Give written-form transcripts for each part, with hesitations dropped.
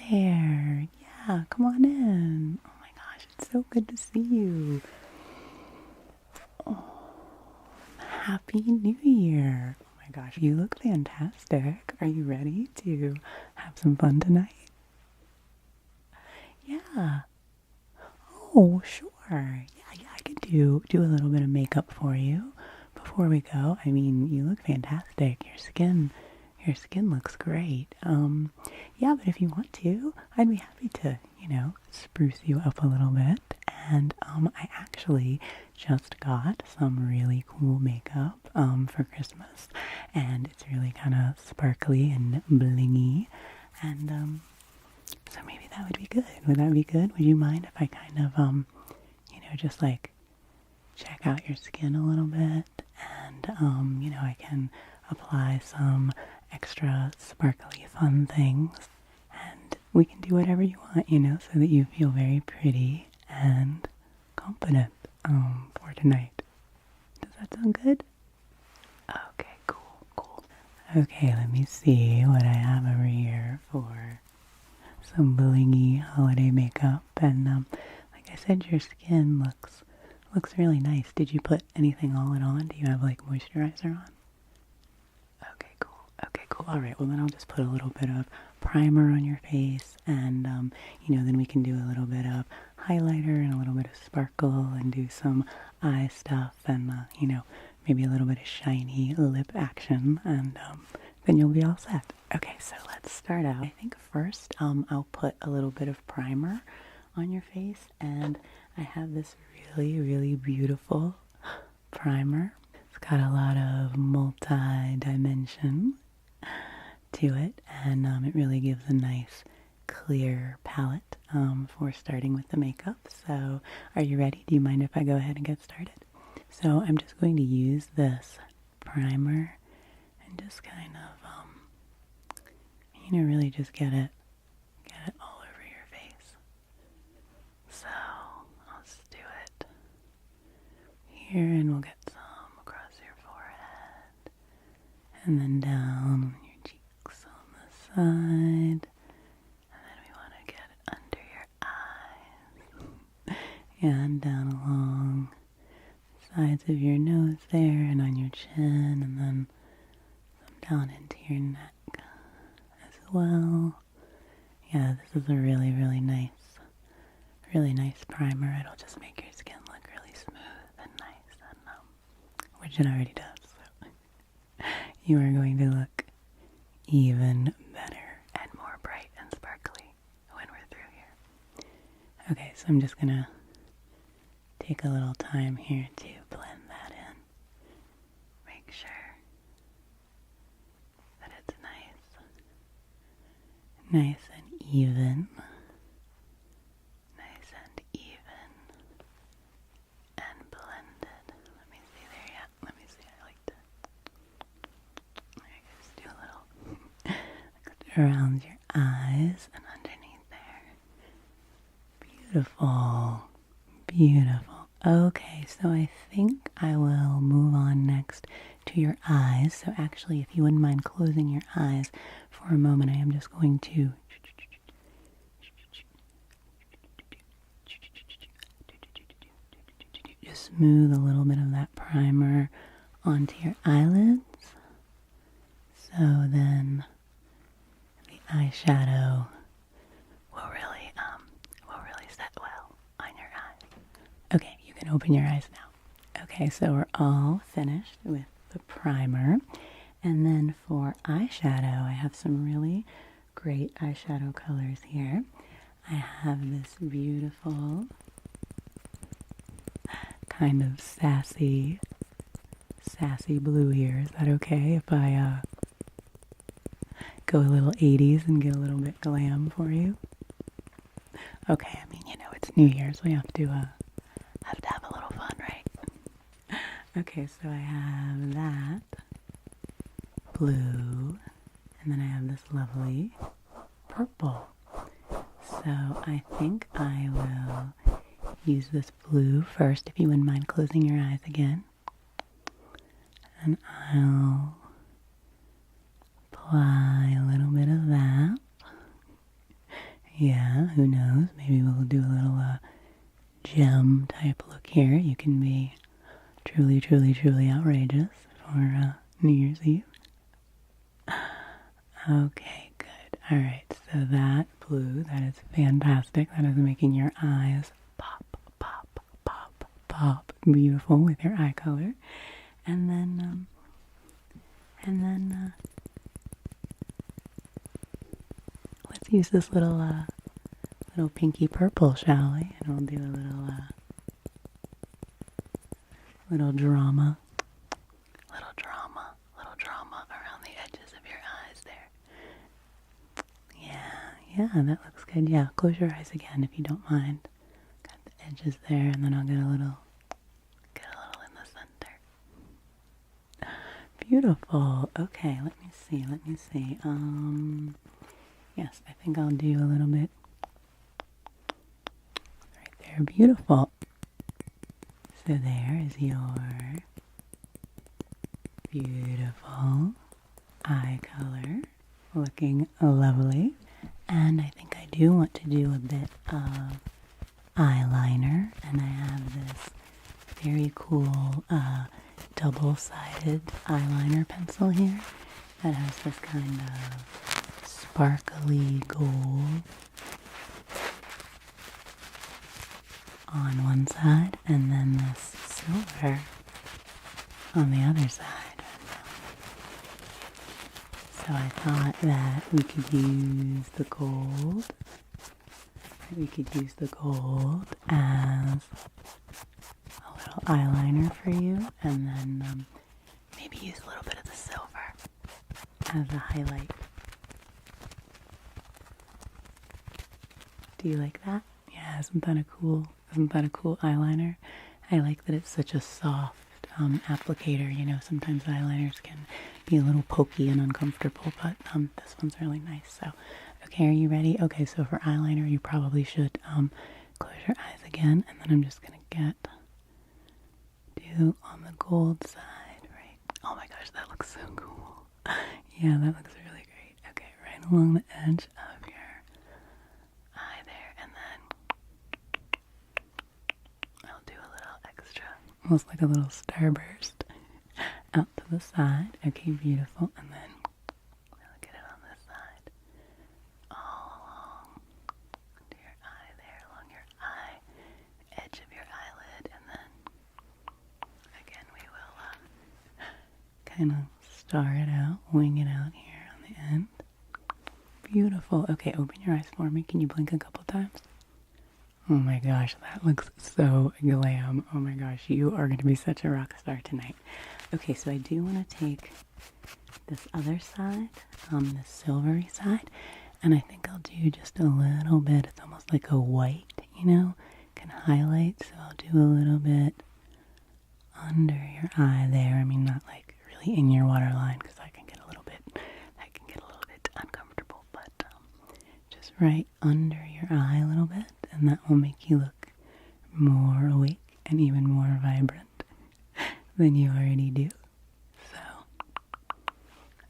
there. Yeah, come on in. Oh my gosh, it's so good to see you. Oh, Happy New Year. Oh my gosh, you look fantastic. Are you ready to have some fun tonight? Yeah. Oh, sure. Yeah, I could do a little bit of makeup for you before we go. I mean, you look fantastic. Your skin looks great. Yeah, but if you want to, I'd be happy to, spruce you up a little bit. And I actually just got some really cool makeup for Christmas, and it's really kind of sparkly and blingy, and so maybe that would be good. Would that be good? Would you mind if I kind of just like check out your skin a little bit, and I can apply some extra sparkly fun things, and we can do whatever you want, so that you feel very pretty and confident for tonight. Does that sound good? Okay, cool. Okay, let me see what I have over here for some blingy holiday makeup. And like I said, your skin looks really nice. Did you put anything all on? Do you have like moisturizer on? Okay, cool. All right, well then I'll just put a little bit of primer on your face, and then we can do a little bit of highlighter and a little bit of sparkle and do some eye stuff, and maybe a little bit of shiny lip action, and then you'll be all set. Okay, so let's start out. I think first I'll put a little bit of primer on your face, and I have this really beautiful primer. It's got a lot of multi-dimension to it, and it really gives a nice clear palette for starting with the makeup. So are you ready? Do you mind if I go ahead and get started? So I'm just going to use this primer and just kind of really just get it all over your face. So I'll just do it here, and we'll get some across your forehead, and then down on your cheeks on the side, and then we want to get it under your eyes, and down along the sides of your nose there, and on your chin, and then some down into your neck as well. Yeah, this is a really nice primer. It'll just make your skin look really smooth and nice, and which it already does. So you are going to look even better and more bright and sparkly when we're through here. Okay, so I'm just gonna take a little time here to blend that in. Make sure that it's nice and even. Nice and even and blended. Let me see there, yeah. Let me see, I like to just do a little around your eyes and underneath there. Beautiful. Okay, so I think I will move on next to your eyes. So actually, if you wouldn't mind closing your eyes for a moment, I am just going to just smooth a little bit of that primer onto your eyelids. So then the eyeshadow will really set well on your eyes. Okay, you can open your eyes now. Okay, so we're all finished with the primer. And then for eyeshadow, I have some really great eyeshadow colors here. I have this beautiful kind of sassy blue here. Is that okay if I go a little 80s and get a little bit glam for you? Okay, I mean, it's New Year's. We have to have a little fun, right? Okay, so I have that blue, and then I have this lovely purple. So I think I will use this blue first, if you wouldn't mind closing your eyes again. And I'll apply a little bit of that Yeah, who knows? Maybe we'll do a little gem type look here. You can be truly, truly, truly outrageous for New Year's Eve. Okay, good. Alright, so that blue, that is fantastic. That is making your eyes pop, pop, pop, pop. Beautiful with your eye color. And then, let's use this little pinky purple, shall we? And we'll do a little drama around the edges of your eyes there. Yeah, that looks good. Yeah, close your eyes again if you don't mind. Got the edges there, and then I'll get a little in the center. Beautiful. Okay, let me see. Yes, I think I'll do a little bit right there. Beautiful. So there is your beautiful eye color, looking lovely. And I think I do want to do a bit of eyeliner, and I have this very cool double-sided eyeliner pencil here that has this kind of sparkly gold on one side and then this silver on the other side. So I thought that we could use the gold. As a little eyeliner for you, and then maybe use a little bit of the silver as a highlight. Do you like that? Yeah, isn't that a cool eyeliner? I like that it's such a soft applicator. You know, sometimes eyeliners can be a little pokey and uncomfortable, but this one's really nice. So, okay, are you ready? Okay, so for eyeliner, you probably should close your eyes again, and then I'm just gonna do on the gold side, right? Oh my gosh, that looks so cool. Yeah, that looks really great. Okay, right along the edge of your eye there, and then I'll do a little extra, almost like a little starburst out to the side. Okay, beautiful. And then I'll get it on this side, all along to your eye there, along your eye, edge of your eyelid, and then again we will kind of star it out, wing it out here on the end. Beautiful. Okay, open your eyes for me. Can you blink a couple times? Oh my gosh, that looks so glam. Oh my gosh, you are going to be such a rock star tonight. Okay, so I do want to take this other side, the silvery side, and I think I'll do just a little bit. It's almost like a white, you know, can highlight. So I'll do a little bit under your eye there. I mean, not like really in your waterline, because that can get a little bit uncomfortable, but just right under your eye a little bit, and that will make you look more awake and even more vibrant than you already do. So,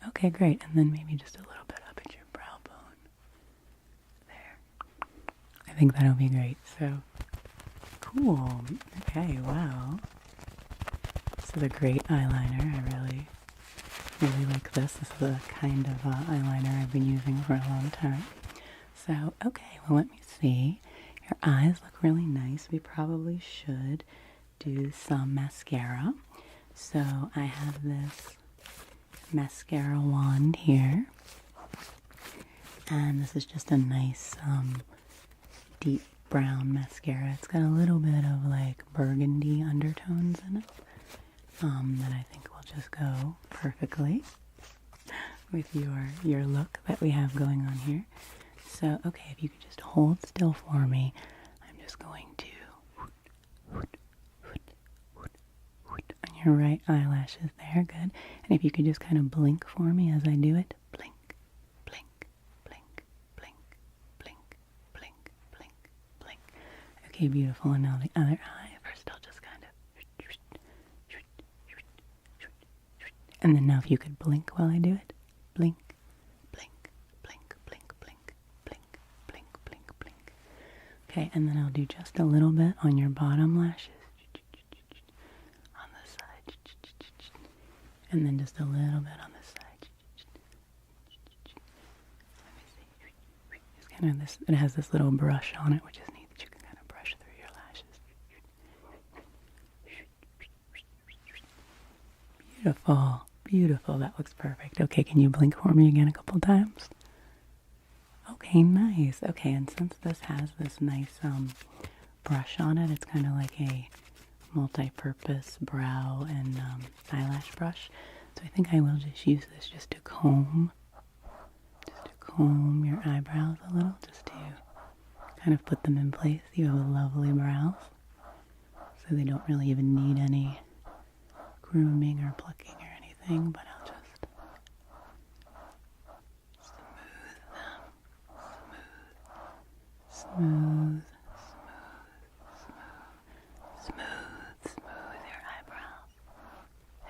okay, great. And then maybe just a little bit up at your brow bone. There. I think that'll be great. So, cool. Okay, wow. This is a great eyeliner. I really, really like this. This is the kind of eyeliner I've been using for a long time. So, okay, well, let me see. Your eyes look really nice. We probably should do some mascara. So I have this mascara wand here, and this is just a nice deep brown mascara. It's got a little bit of like burgundy undertones in it that I think will just go perfectly with your look that we have going on here. So, okay, if you could just hold still for me, I'm just going to on your right eyelashes there, good. And if you could just kind of blink for me as I do it, blink, blink, blink, blink, blink, blink, blink, blink. Okay, beautiful. And now the other eye. First, I'll just kind of, and then now if you could blink while I do it, blink, blink, blink, blink, blink, blink, blink, blink, Okay, and then I'll do just a little bit on your bottom lashes. On the side. And then just a little bit on the side. Let me see. It's kind of this, it has this little brush on it, which is neat that you can kind of brush through your lashes. Beautiful. Beautiful. That looks perfect. Okay, can you blink for me again a couple times? Okay, nice. Okay, and since this has this nice brush on it, it's kind of like a multi-purpose brow and eyelash brush. So I think I will just use this just to comb your eyebrows a little, just to kind of put them in place. You have lovely brows, so they don't really even need any grooming or plucking or anything, but I'll just smooth your eyebrows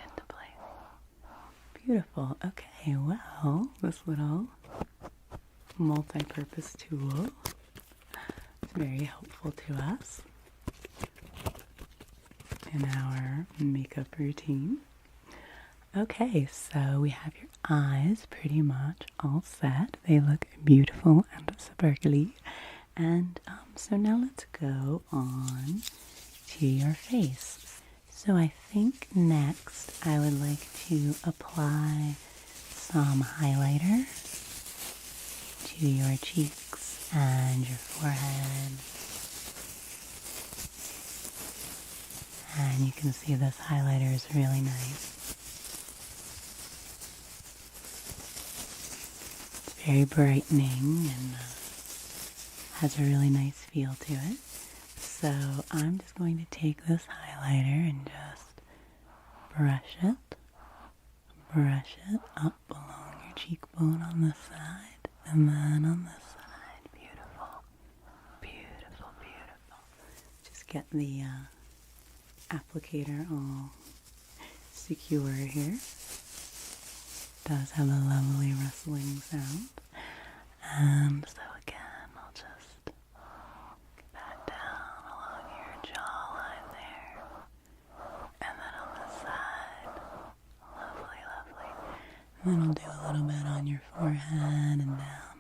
into place. Beautiful. Okay, well, this little multi-purpose tool is very helpful to us in our makeup routine. Okay, so we have your eyes pretty much all set. They look beautiful and sparkly. And so now let's go on to your face. So I think next I would like to apply some highlighter to your cheeks and your forehead. And you can see this highlighter is really nice. It's very brightening and has a really nice feel to it. So I'm just going to take this highlighter and just brush it up along your cheekbone on this side and then on this side. Beautiful, beautiful, beautiful. Just get the applicator all secure here. It does have a lovely rustling sound. And so again, I'll just get that down along your jawline there. And then on the side. Lovely, lovely. And then I'll do a little bit on your forehead and down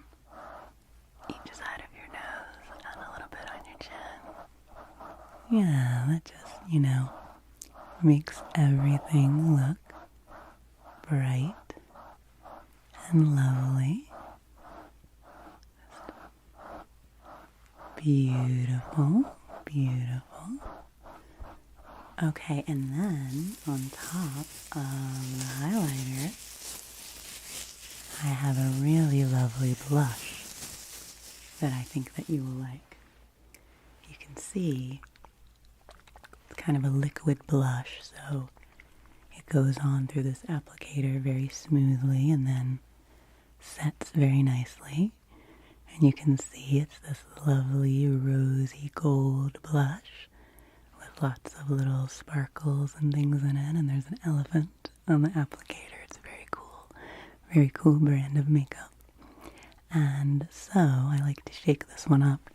each side of your nose and a little bit on your chin. Yeah, that just, makes everything look bright and lovely. Beautiful, beautiful. Okay, and then on top of the highlighter, I have a really lovely blush that I think that you will like. You can see it's kind of a liquid blush, so it goes on through this applicator very smoothly and then sets very nicely. And you can see it's this lovely rosy gold blush with lots of little sparkles and things in it, and there's an elephant on the applicator. It's very cool brand of makeup. And so I like to shake this one up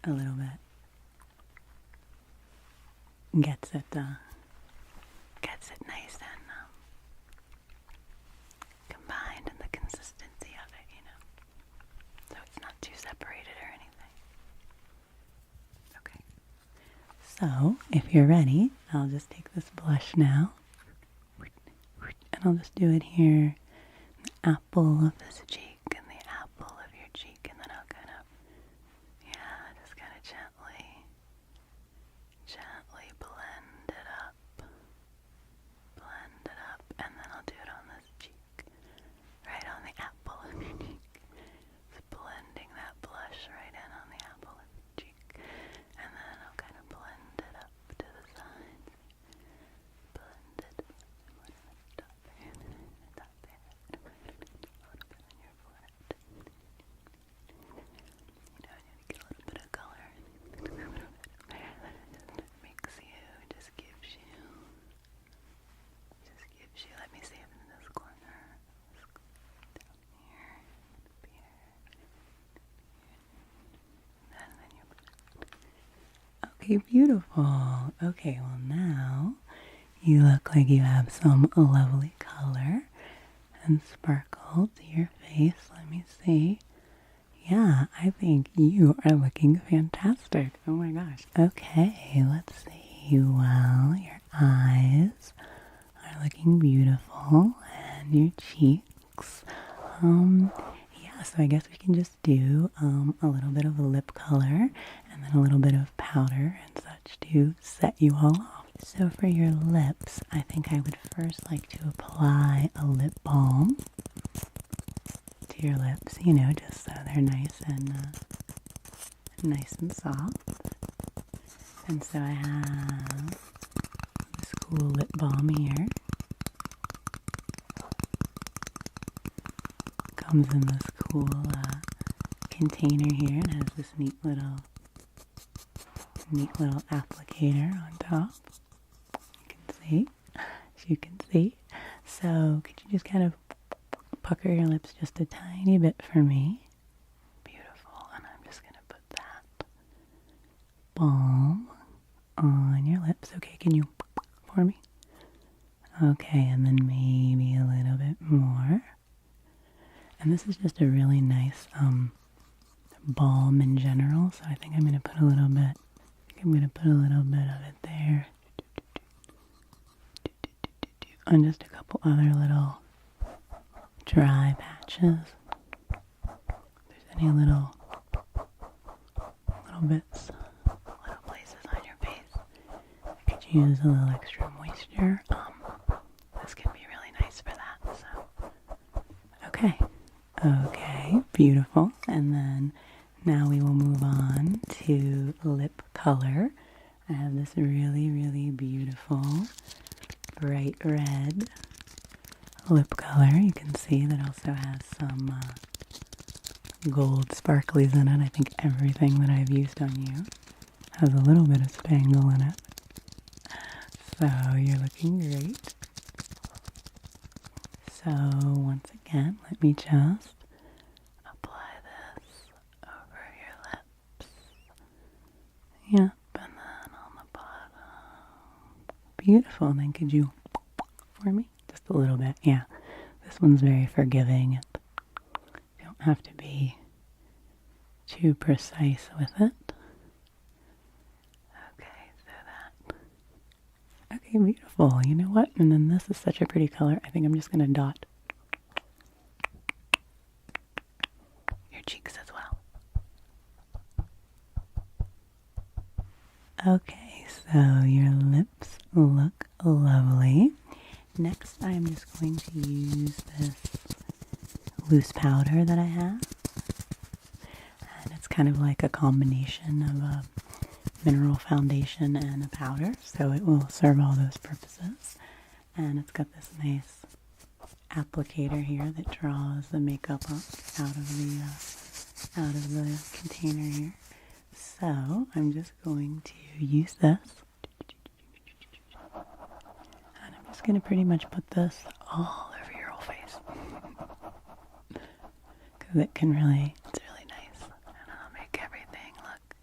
a little bit. Gets it nice and combined in the consistency of it, so it's not too separated or anything. Okay, so if you're ready, I'll just take this blush now, and I'll just do it here, the apple of this cheek and the apple of your cheek, and then I'll kind of gently blend it up, and then I'll do it on this cheek, right on the apple of your cheek. Just blending that blush right in on the apple of your cheek, and then I'll kind of blend it up to the sides. Blend it, top there, a little bit on your Okay, beautiful. Okay, well now you look like you have some lovely color and sparkle to your face. Let me see. Yeah, I think you are looking fantastic. Oh my gosh. Okay, let's see. Well, your eyes are looking beautiful and your cheeks. Yeah, so I guess we can just do a little bit of a lip color and then a little bit of powder and such to set you all off. So for your lips, I think I would first like to apply a lip balm to your lips, you know, just so they're nice and soft. And so I have this cool lip balm here. Comes in this cool container here and has this neat little applicator on top. As you can see. So could you just kind of pucker your lips just a tiny bit for me? Beautiful. And I'm just going to put that balm on your lips. Okay, can you for me? Okay, and then maybe a little bit more. And this is just a really nice balm in general, so I think I'm going to put a little bit. I'm going to put a little bit of it there. On just a couple other little dry patches. If there's any little bits, little places on your face, I could use a little extra moisture. This can be really nice for that. So, okay, beautiful. And then now we will move on to lip color. I have this really, really beautiful bright red lip color. You can see that also has some gold sparklies in it. I think everything that I've used on you has a little bit of spangle in it. So you're looking great. So once again, let me just apply this over your lips. Yep, and then on the bottom. Beautiful. Then could you for me? Just a little bit. Yeah. This one's very forgiving. You don't have to be too precise with it. Okay, so that. Okay, beautiful. You know what? And then this is such a pretty color. I think I'm just going to dot your cheeks as well. Okay, so your lips look lovely. Next, I'm just going to use this loose powder that I have. And it's kind of like a combination of a mineral foundation and a powder, so it will serve all those purposes. And it's got this nice applicator here that draws the makeup up out of the container here. So I'm just going to use this. And I'm just going to pretty much put this all over your whole face. Because it's really nice. And it'll make everything look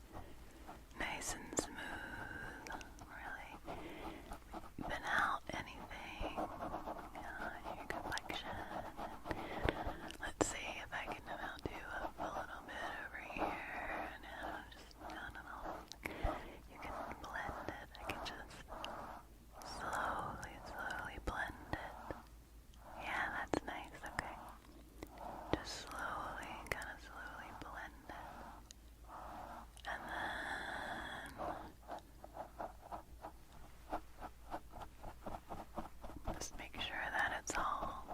nice and smooth. Really thin out anything in your complexion. Let's see if I can now do a little bit over here. And just down and all. You can blend it. I can just slowly blend it. Yeah, that's nice. Okay. Just slowly blend it. And then just make sure that it's all.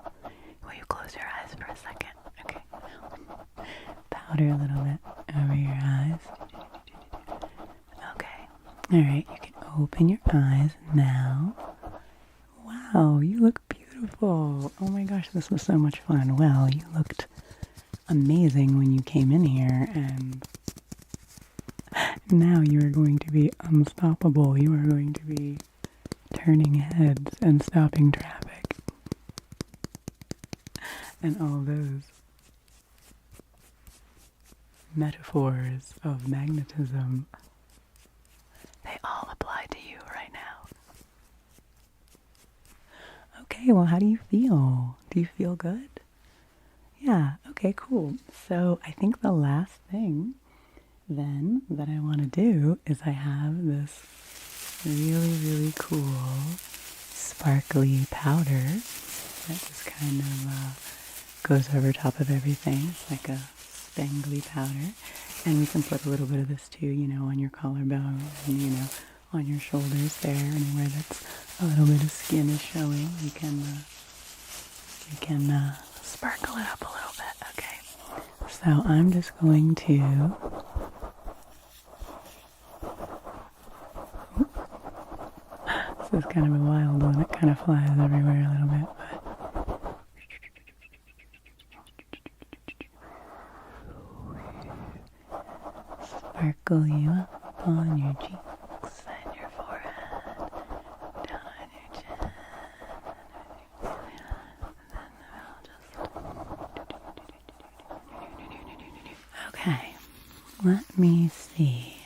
Will you close your eyes for a second? Okay. Powder a little bit over your eyes. Okay. Alright, you can open your eyes now. Wow, you look beautiful. Oh my gosh, this was so much fun. Well, you looked amazing when you came in here, and now you are going to be unstoppable. You are going to be turning heads and stopping traffic. And all those metaphors of magnetism. They Okay, well, how do you feel? Do you feel good? Yeah, okay, cool. So I think the last thing then that I want to do is I have this really, really cool sparkly powder that just kind of goes over top of everything. It's like a spangly powder. And we can put a little bit of this too, on your collarbone and, on your shoulders there, anywhere that's a little bit of skin is showing. You can sparkle it up a little bit. Okay. So I'm just going to this is kind of a wild one. It kind of flies everywhere a little bit, but sparkle you up on your cheeks and your forehead, down on your chin, okay, let me see.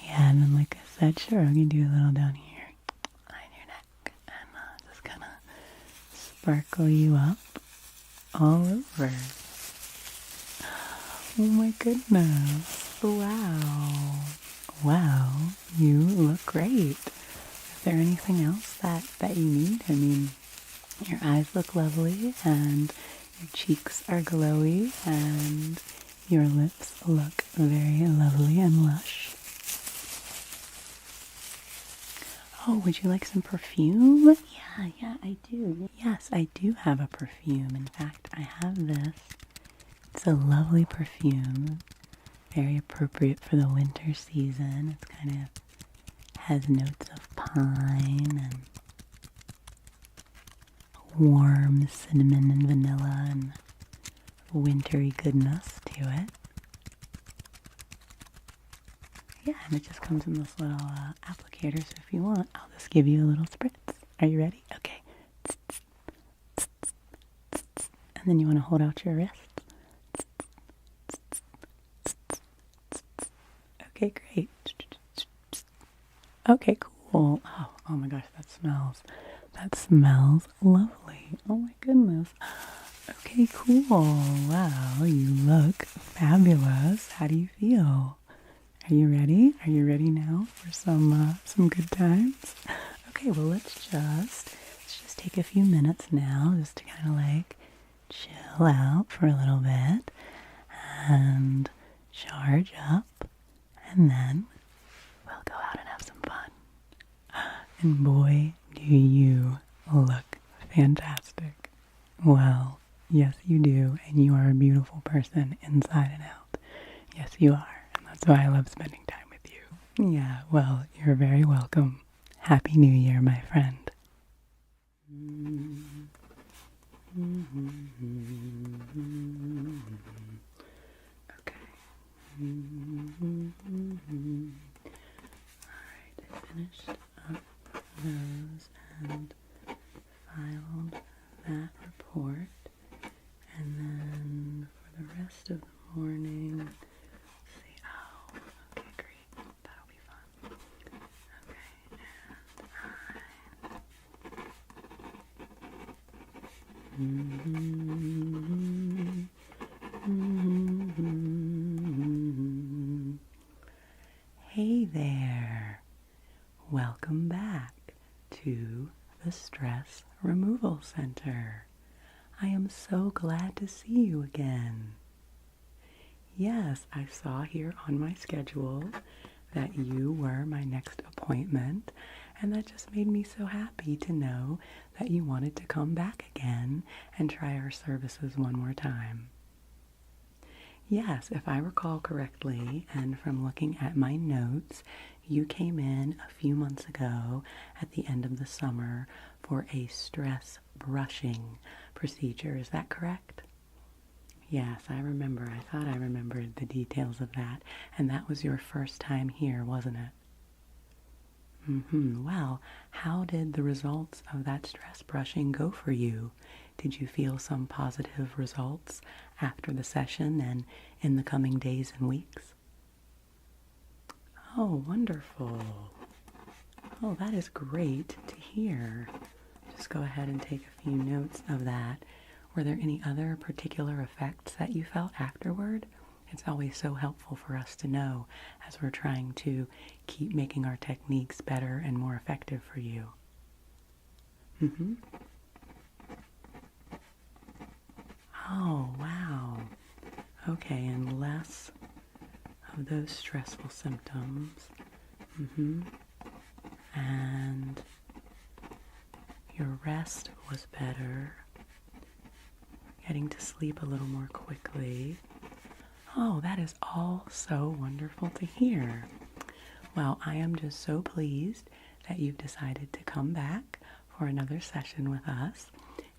Yeah, and then like I said, sure, we can do a little down here on your neck and just kind of sparkle you up all over. Oh my goodness. Wow. Wow, you look great. Is there anything else that you need? I mean, your eyes look lovely and your cheeks are glowy and your lips look very lovely and lush. Oh, would you like some perfume? Yeah, I do. Yes, I do have a perfume. In fact, I have this. It's a lovely perfume. Very appropriate for the winter season. It's kind of has notes of pine and warm cinnamon and vanilla and wintry goodness to it. Yeah, and it just comes in this little applicator, so if you want, I'll just give you a little spritz. Are you ready? Okay. And then you want to hold out your wrist. Okay, great. Okay, cool. Oh my gosh, that smells lovely. Oh my goodness. Okay, cool. Wow, you look fabulous. How do you feel? Are you ready? Are you ready now for some good times? Okay, well let's just take a few minutes now just to kind of like chill out for a little bit and charge up, and then we'll go out and have some fun. And boy, do you look fantastic. Well, yes you do, and you are a beautiful person inside and out. Yes you are, and that's why I love spending time with you. Yeah, well, you're very welcome. Happy New Year, my friend. Okay. Alright, I finished up those and filed that report. And then for the rest of the morning, let's see, okay, great, that'll be fun. Okay, Hey there, welcome back to the Stress Removal Center. I am so glad to see you again. Yes, I saw here on my schedule that you were my next appointment, and that just made me so happy to know that you wanted to come back again and try our services one more time. Yes, if I recall correctly, and from looking at my notes, you came in a few months ago at the end of the summer for a stress brushing procedure. Is that correct? Yes, I remember. I thought I remembered the details of that. And that was your first time here, wasn't it? Well, how did the results of that stress brushing go for you? Did you feel some positive results after the session and in the coming days and weeks? Oh, wonderful. Oh, that is great to hear. just go ahead and take a few notes of that. Were there any other particular effects that you felt afterward? It's always so helpful for us to know as we're trying to keep making our techniques better and more effective for you. Oh, wow. Okay, and less of those stressful symptoms. And your rest was better. Getting to sleep a little more quickly. Oh, that is all so wonderful to hear. Well, I am just so pleased that you've decided to come back for another session with us.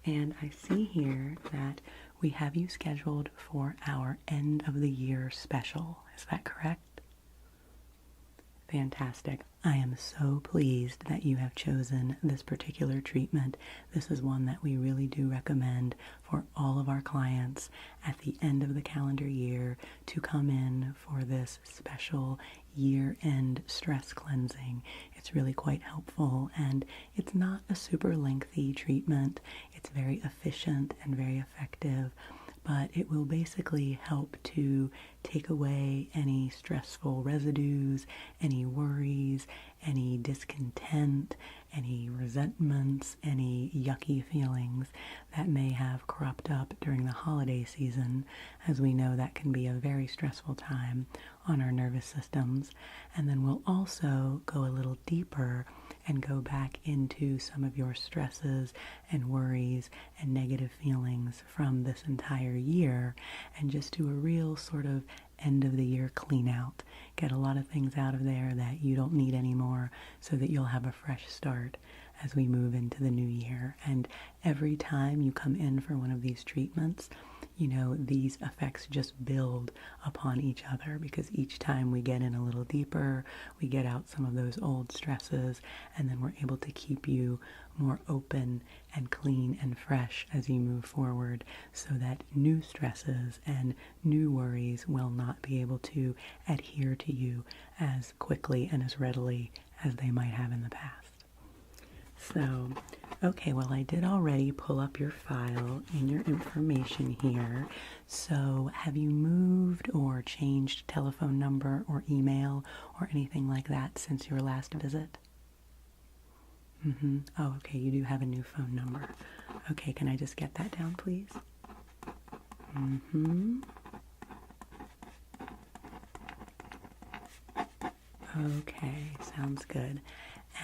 And I see here that we have you scheduled for our end of the year special. Is that correct? Fantastic. I am so pleased that you have chosen this particular treatment. This is one that we really do recommend for all of our clients at the end of the calendar year to come in for this special year-end stress cleansing. It's really quite helpful, and it's not a super lengthy treatment. It's very efficient and very effective, but it will basically help to take away any stressful residues, any worries, any discontent, any resentments, any yucky feelings that may have cropped up during the holiday season. As we know, that can be a very stressful time on our nervous systems. And then we'll also go a little deeper and go back into some of your stresses and worries and negative feelings from this entire year and just do a real sort of end of the year clean out. Get a lot of things out of there that you don't need anymore so that you'll have a fresh start as we move into the new year. And every time you come in for one of these treatments, you know, these effects just build upon each other because each time we get in a little deeper, we get out some of those old stresses, and then we're able to keep you more open and clean and fresh as you move forward so that new stresses and new worries will not be able to adhere to you as quickly and as readily as they might have in the past. So, okay, well, I did already pull up your file and your information here. So, have you moved or changed telephone number or email or anything like that since your last visit? Oh, okay, you do have a new phone number. Okay, can I just get that down, please? Okay, sounds good.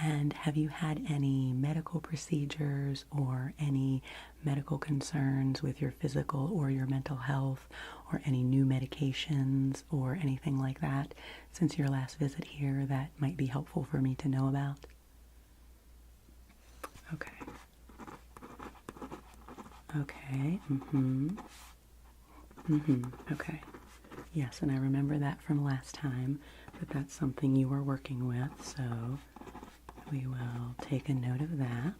And have you had any medical procedures or any medical concerns with your physical or your mental health or any new medications or anything like that since your last visit here that might be helpful for me to know about? Okay. Okay. Okay. Yes, and I remember that from last time, that that's something you were working with, so we will take a note of that.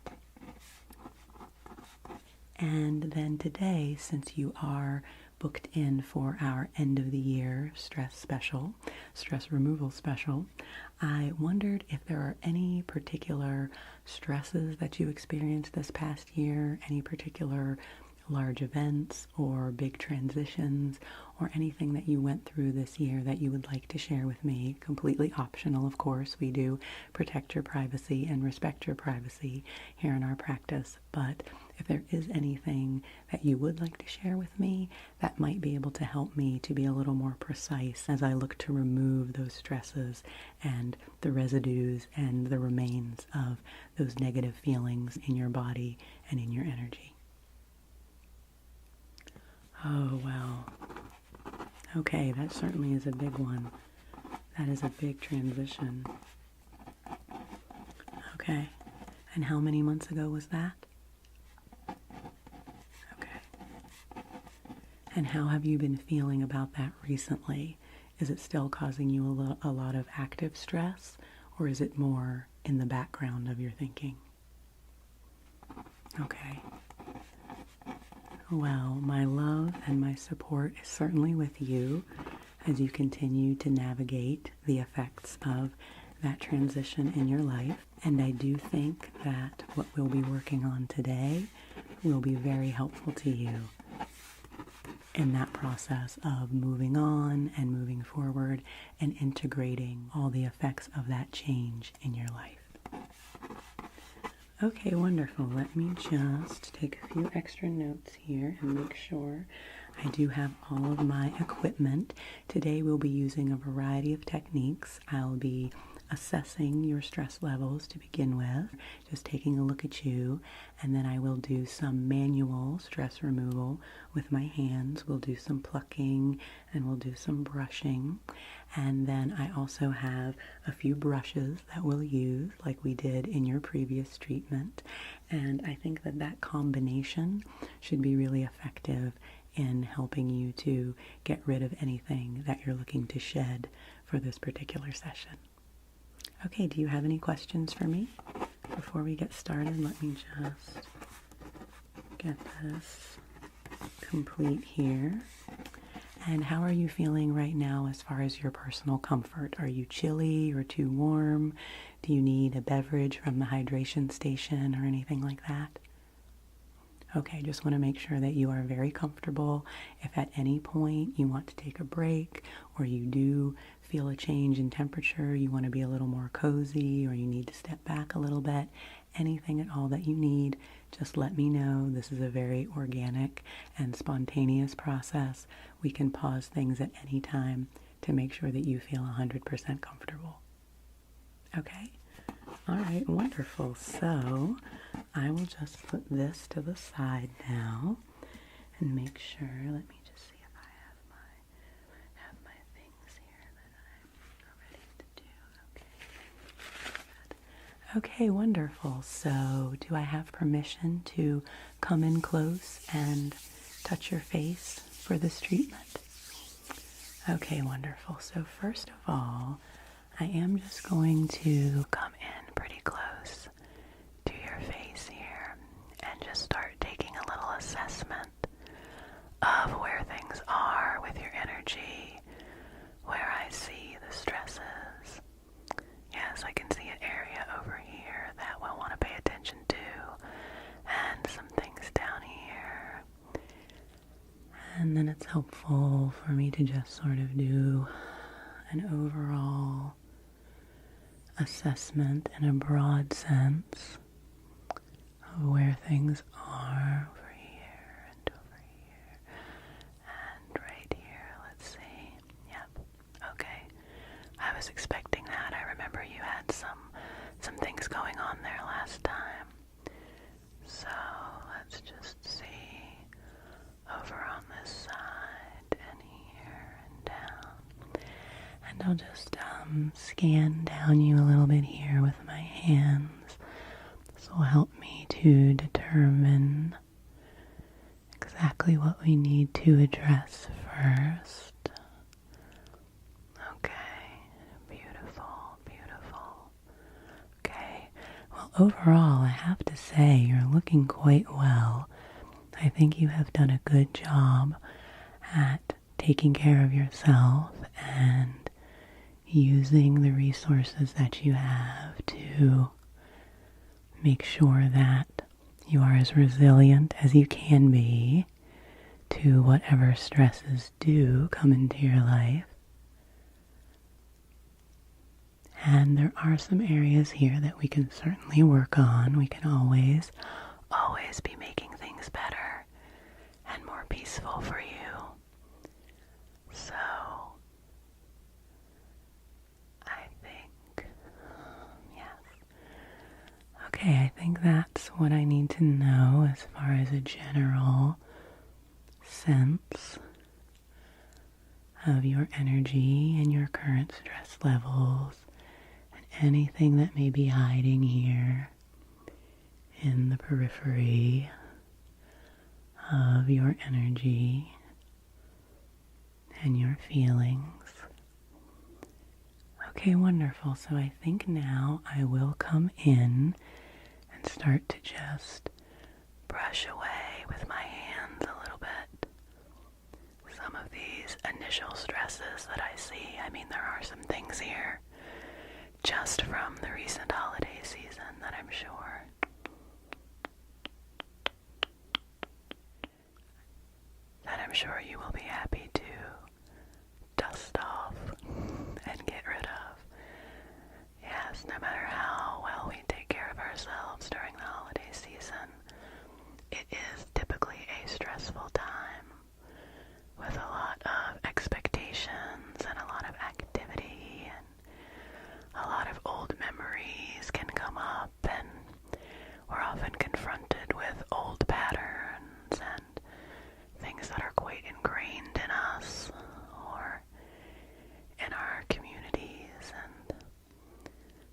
And then today, since you are booked in for our end of the year stress removal special, I wondered if there are any particular stresses that you experienced this past year, any particular large events or big transitions or anything that you went through this year that you would like to share with me. Completely optional, of course. We do protect your privacy and respect your privacy here in our practice, but if there is anything that you would like to share with me, that might be able to help me to be a little more precise as I look to remove those stresses and the residues and the remains of those negative feelings in your body and in your energy. Oh, well. Okay, that certainly is a big one. That is a big transition. Okay. And how many months ago was that? Okay. And how have you been feeling about that recently? Is it still causing you a lot of active stress, or is it more in the background of your thinking? Okay. Well, my love and my support is certainly with you as you continue to navigate the effects of that transition in your life. And I do think that what we'll be working on today will be very helpful to you in that process of moving on and moving forward and integrating all the effects of that change in your life. Okay, wonderful. Let me just take a few extra notes here and make sure I do have all of my equipment. Today we'll be using a variety of techniques. I'll be assessing your stress levels to begin with, just taking a look at you, and then I will do some manual stress removal with my hands. We'll do some plucking and we'll do some brushing, and then I also have a few brushes that we'll use like we did in your previous treatment, and I think that that combination should be really effective in helping you to get rid of anything that you're looking to shed for this particular session. Okay, do you have any questions for me before we get started? Let me just get this complete here. And how are you feeling right now as far as your personal comfort? Are you chilly or too warm? Do you need a beverage from the hydration station or anything like that? Okay, just want to make sure that you are very comfortable. If at any point you want to take a break or you do feel a change in temperature, you want to be a little more cozy or you need to step back a little bit, anything at all that you need, just let me know. This is a very organic and spontaneous process. We can pause things at any time to make sure that you feel 100% comfortable. Okay? All right, wonderful. So I will just put this to the side now and make sure. Let me just see if I have my things here that I'm ready to do. Okay. Good. Okay, wonderful. So do I have permission to come in close and touch your face for this treatment? Okay, wonderful. So first of all, I am just going to come in pretty close to your face here and just start taking a little assessment of where things are with your energy, where I see the stresses. Yes, I can see an area over here that we'll want to pay attention to, and some things down here. And then it's helpful for me to just sort of do an overall assessment in a broad sense of where things are over here and over here and right here. Let's see. Yep. Okay. I was expecting that. I remember you had some things going on there last time. So let's just see over on this side and here and down. And I'll just scan down you a little bit here with my hands. This will help me to determine exactly what we need to address first. Okay, beautiful, beautiful. Okay, well overall I have to say you're looking quite well. I think you have done a good job at taking care of yourself and using the resources that you have to make sure that you are as resilient as you can be to whatever stresses do come into your life. And there are some areas here that we can certainly work on. We can always be making things better and more peaceful for you. So okay, I think that's what I need to know as far as a general sense of your energy and your current stress levels and anything that may be hiding here in the periphery of your energy and your feelings. Okay, wonderful. So I think now I will come in and start to just brush away with my hands a little bit some of these initial stresses that I see. I mean, there are some things here just from the recent holiday season that I'm sure you will be happy to dust off and get rid of. Yes, no matter how well we take care of ourselves during the holiday season, it is typically a stressful time with a lot of expectations and a lot of activity, and a lot of old memories can come up, and we're often confronted with old patterns and things that are quite ingrained in us or in our communities. And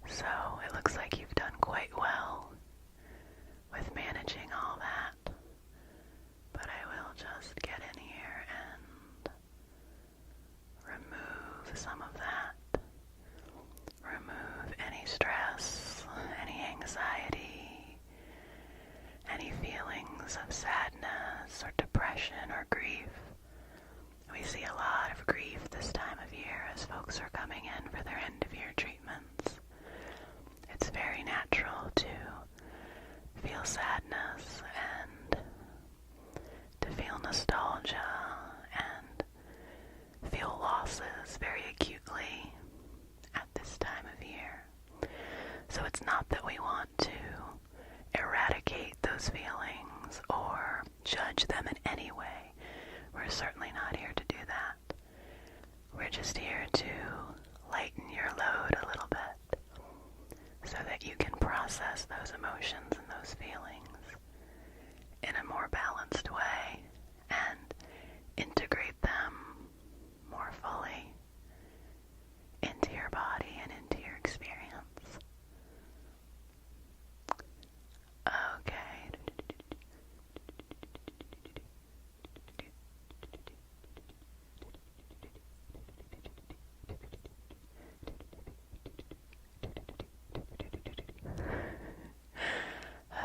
so it looks like you've done quite well with managing all that. But I will just get in here and remove some of that. Remove any stress, any anxiety, any feelings of sadness or depression or grief. We see a lot of grief this time of year as folks are coming in for their end-of-year treatments. It's very natural to feel sadness and to feel nostalgia and feel losses very acutely at this time of year. So it's not that we want to eradicate those feelings or judge them in any way. We're certainly not here to do that. We're just here to lighten your load a little bit so that you can process those emotions and those feelings in a more balanced way and integrate them more fully into your body and into your experience. Okay.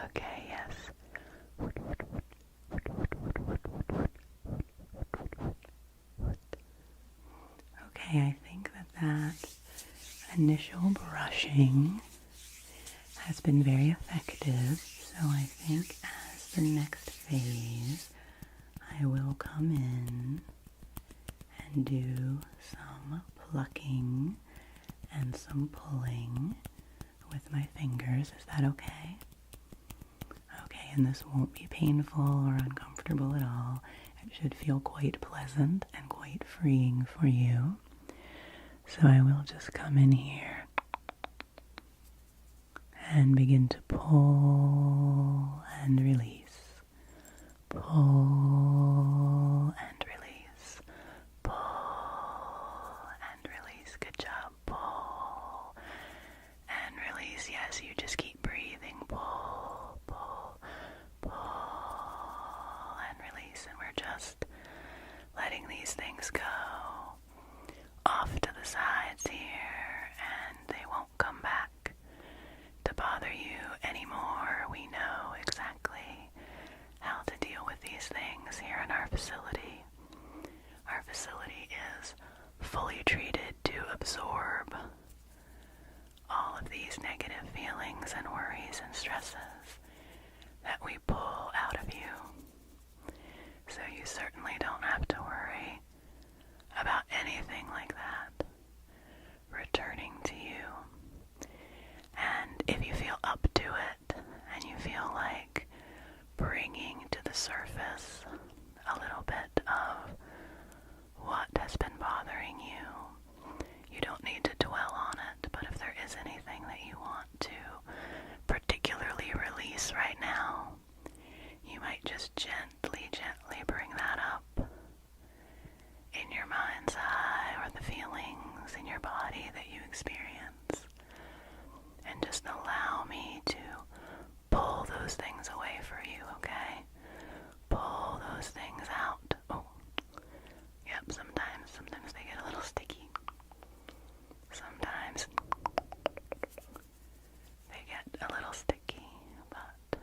Okay, yes. Okay, I think that initial brushing has been very effective, so I think as the next phase, I will come in and do some plucking and some pulling with my fingers. Is that okay? Okay, and this won't be painful or uncomfortable at all. It should feel quite pleasant and quite freeing for you. So I will just come in here and begin to pull and release. Pull and release. Pull and release. Good job. Pull and release. Yes, you just keep breathing. Pull, pull, pull and release. And we're just letting these things go off to the sides here, and they won't come back to bother you anymore. We know exactly how to deal with these things here in our facility. Our facility is fully treated to absorb all of these negative feelings and worries and stresses that we pull out of you. So you certainly don't have to worry about anything like that returning to you. And if you feel up to it and you feel like bringing to the surface a little bit of what has been bothering you, you don't need to dwell on it, but if there is anything that you want to particularly release right now, you might just gently bring that up in your mind's eye or the feelings in your body that you experience, and just allow me to pull those things away for you, okay? Pull those things out. Oh, yep, sometimes they get a little sticky. Sometimes they get a little sticky, but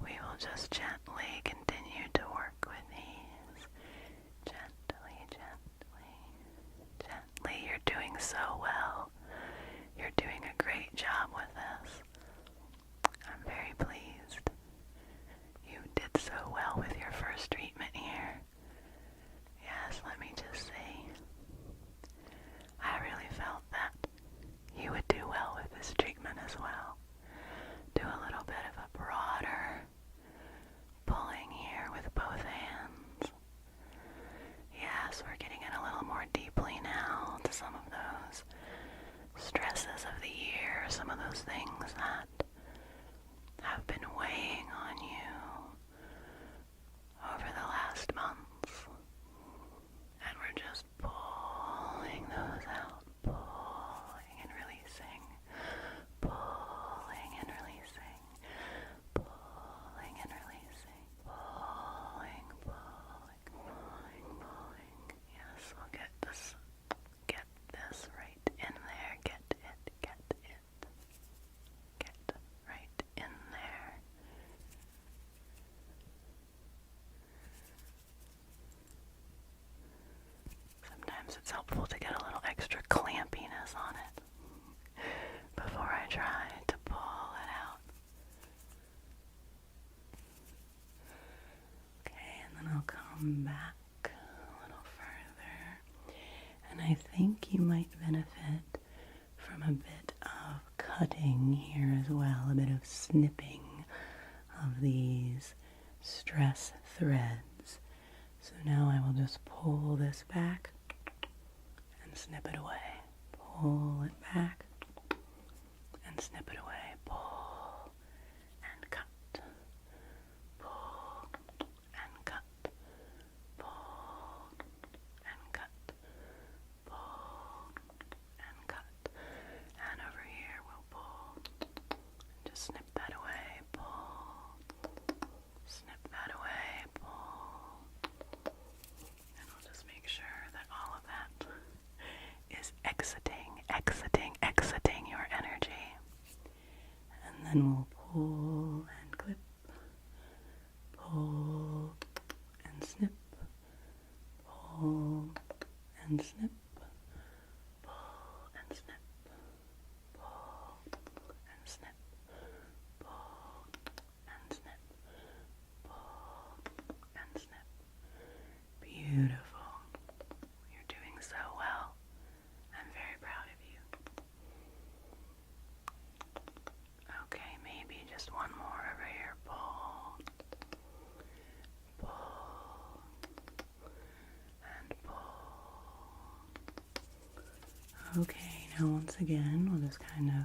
we will just gently continue to work with these. Gently. You're doing so well. some of those stresses of the year, some of those things that have been weighing on you over the last month. And we're just pulling those out, pulling and releasing, pulling and releasing, pulling and releasing, pulling, pulling, pulling, pulling. Yes, we'll get this right in there, get right in there. Sometimes it's helpful to get a little extra clampiness on it before I try to pull it out. Okay, and then I'll come back a little further. And I think you might benefit from a bit of cutting here as well, a bit of snipping of these stress threads. So now I will just pull this back and snip it away. Pull it back and snip it away. Pull and cut. Pull and cut. Pull and cut. Pull and cut. And over here we'll pull. Just snip that away. Pull. Snip that away. Pull. And I'll just make sure that all of that is exiting your energy. And then we'll pull and clip, pull and snip, pull and snip, pull and snip, pull and snip, pull and snip, pull and snip. Beautiful. You're doing so well. I'm very proud of you. Okay, maybe just one more over here. Pull. Pull. And pull. Okay, now once again, we'll just kind of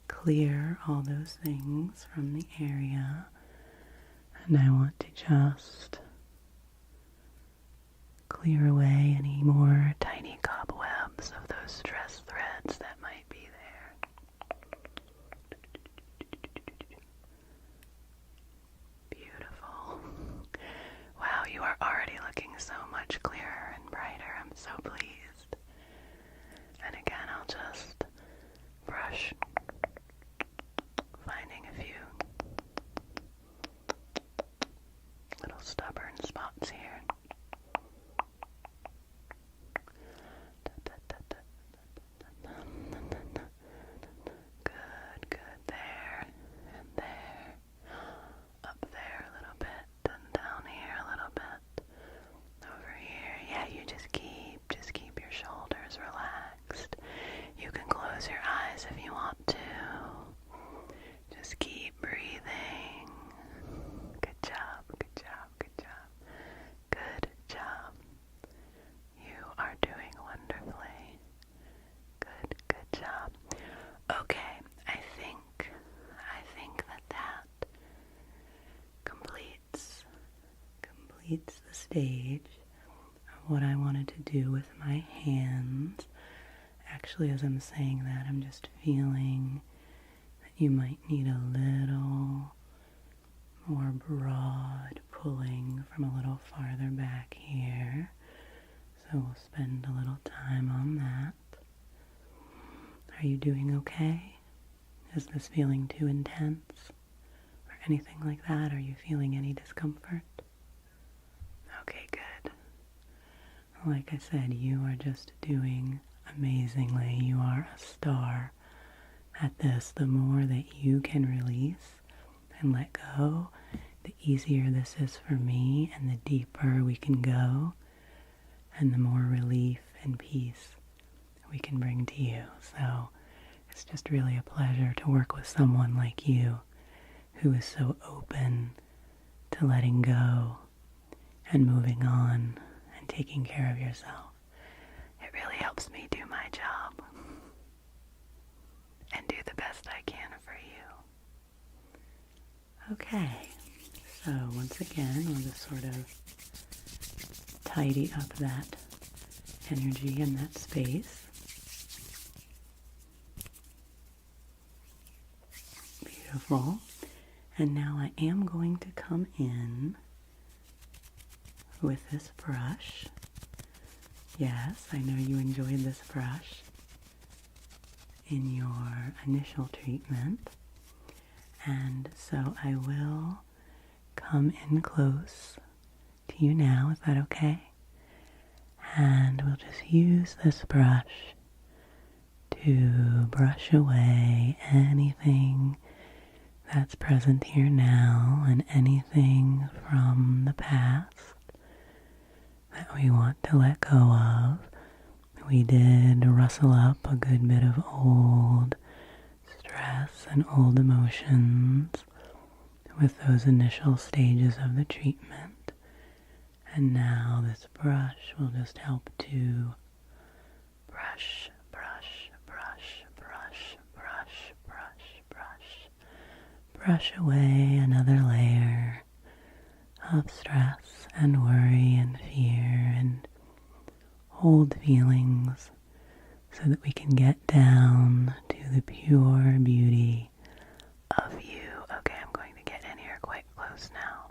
clear all those things from the area. And I want to just clear away any more tiny cobwebs of those stress threads that might be there. Beautiful. Wow, you are already looking so much clearer and brighter. I'm so pleased. And again, I'll just brush, finding a few little stubborn spots here. Good, there, and there, up there a little bit, and down here a little bit, over here. Yeah, you just keep your shoulders relaxed. You can close your eyes if you want to. Just keep breathing. Good job, good job, good job. Good job. You are doing wonderfully. Good job. Okay, I think that completes the stage of what I wanted to do with my hands. Actually, as I'm saying that, I'm just feeling that you might need a little more broad pulling from a little farther back here. So we'll spend a little time on that. Are you doing okay? Is this feeling too intense? Or anything like that? Are you feeling any discomfort? Okay, good. Like I said, you are just doing amazingly. You are a star at this. The more that you can release and let go, the easier this is for me and the deeper we can go and the more relief and peace we can bring to you. So it's just really a pleasure to work with someone like you who is so open to letting go and moving on and taking care of yourself. It really helps me do my Okay, so once again, we'll just sort of tidy up that energy in that space. Beautiful. And now I am going to come in with this brush. Yes, I know you enjoyed this brush in your initial treatment. And so I will come in close to you now. Is that okay? And we'll just use this brush to brush away anything that's present here now and anything from the past that we want to let go of. We did rustle up a good bit of old stress and old emotions with those initial stages of the treatment. And now this brush will just help to brush, brush, brush, brush, brush, brush, brush, brush away another layer of stress and worry and fear and old feelings so that we can get down to the pure beauty of you. Okay, I'm going to get in here quite close now.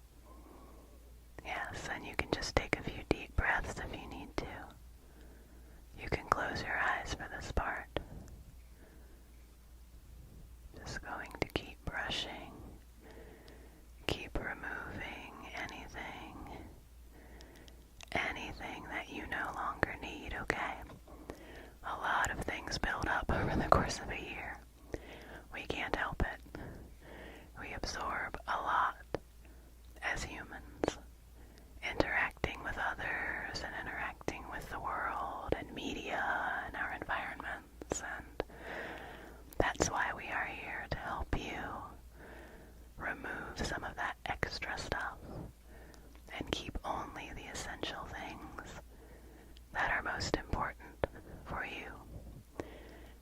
Yes, and you can just take a few deep breaths if you need to. You can close your eyes for this part. Just going to keep brushing, keep removing anything that you no longer need, okay? A lot of things build up over the course of a year. We can't help it. We absorb a lot as humans, interacting with others and interacting with the world and media and our environments, and that's why we are here to help you remove some of that extra stuff and keep only the essential things that are most important for you,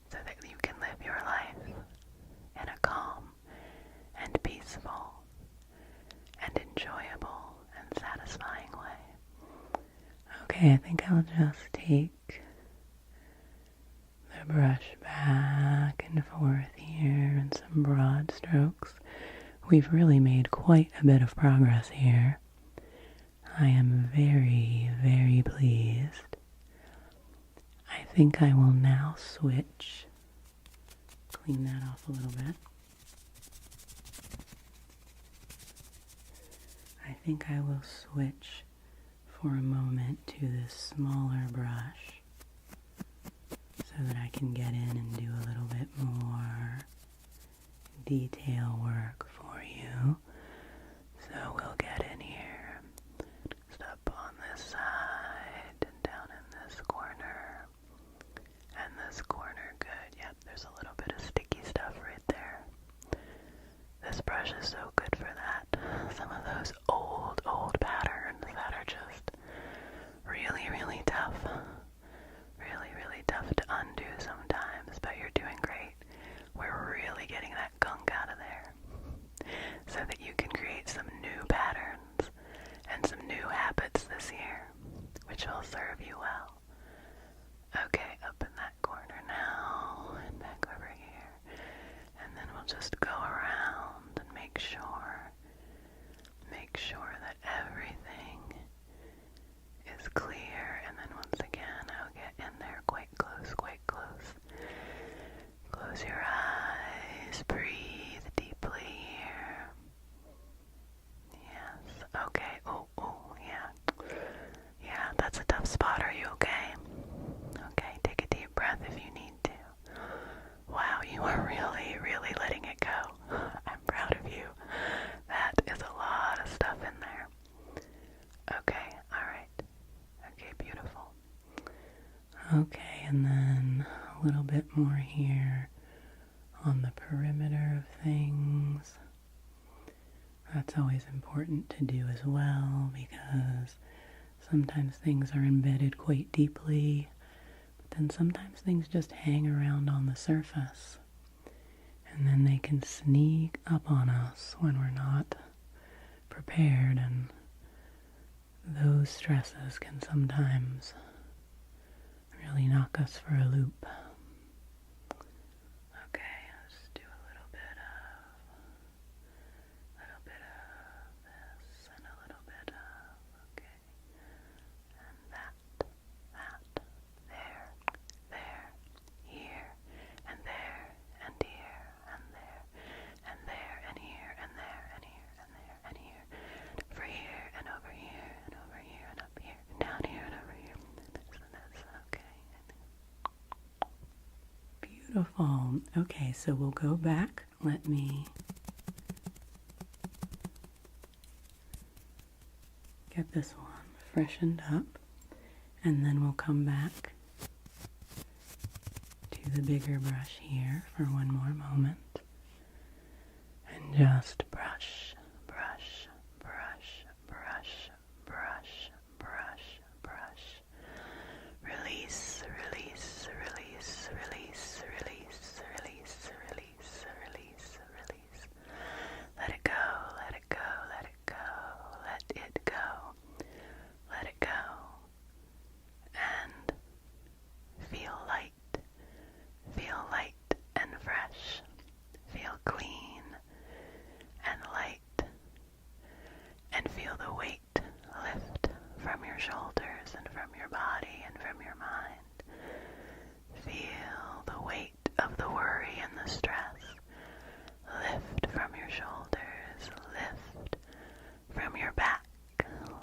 so that you can live your life in a calm and peaceful and enjoyable and satisfying way. Okay, I think I'll just take the brush back and forth here in some broad strokes. We've really made quite a bit of progress here. I am very, very pleased. I think I will now switch. Clean that off a little bit. I think I will switch for a moment to this smaller brush so that I can get in and do a little bit more detail work for you. So we'll get in here, just up on this side and down in this corner and this corner. Good. Yep, there's a little bit of sticky stuff right there. This brush is so good for that. Some of those old patterns that are just really, really tough. Really, really tough to undo sometimes, but you're doing great. We're really getting that gunk out of there so that you can create some new patterns and some new habits this year, which will serve you well. Okay, up in that corner now, and back over here. And then we'll just go around and make sure that everything is clear. And then once again, I'll get in there quite close, quite close. Close your eyes, breathe deeply here. Yes, okay, oh, yeah. Yeah, that's a tough spot, are you okay? Okay, take a deep breath if you need to. Wow, you are really, really letting it go. I'm proud of you. That is a lot of stuff in there. Okay, alright. Okay, beautiful. Okay, and then a little bit more here on the perimeter of things. That's always important to do as well, because sometimes things are embedded quite deeply, but then sometimes things just hang around on the surface. And then they can sneak up on us when we're not prepared, and those stresses can sometimes really knock us for a loop. Okay, let's do a little bit of this and a little bit of, okay, and that, there, here, and there, and here, and there, and there, and here, and there, and here, and there, and here, for here, and over here, and over here, and up here, and down here, and over here, and this, okay. Beautiful. Okay, so we'll go back. Let me get this one freshened up, and then we'll come back to the bigger brush here for one more moment, and just brush, brush, brush, brush, brush, brush, brush, release, release, release, release, release, release, release, release, release, let it go, let it go, let it go, let it go, let it go, and feel light and fresh, feel clean and light, and feel the weight lift from your shoulders and from your body and from your mind. Feel the weight of the worry and the stress lift from your shoulders, lift from your back,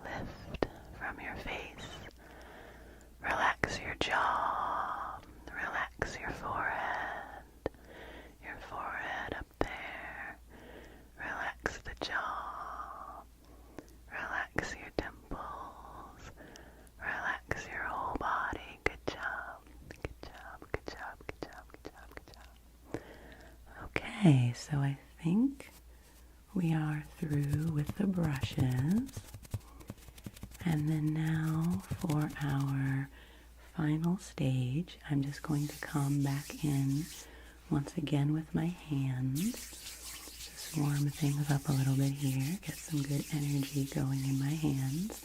lift from your face. Relax your jaw, relax your forehead up there. Relax the jaw, relax your temples, relax your whole body. Good job, good job, good job, good job, good job, good job. Okay, so I think we are through with the brushes. And then now for our final stage, I'm just going to come back in once again with my hands. Just warm things up a little bit here, get some good energy going in my hands.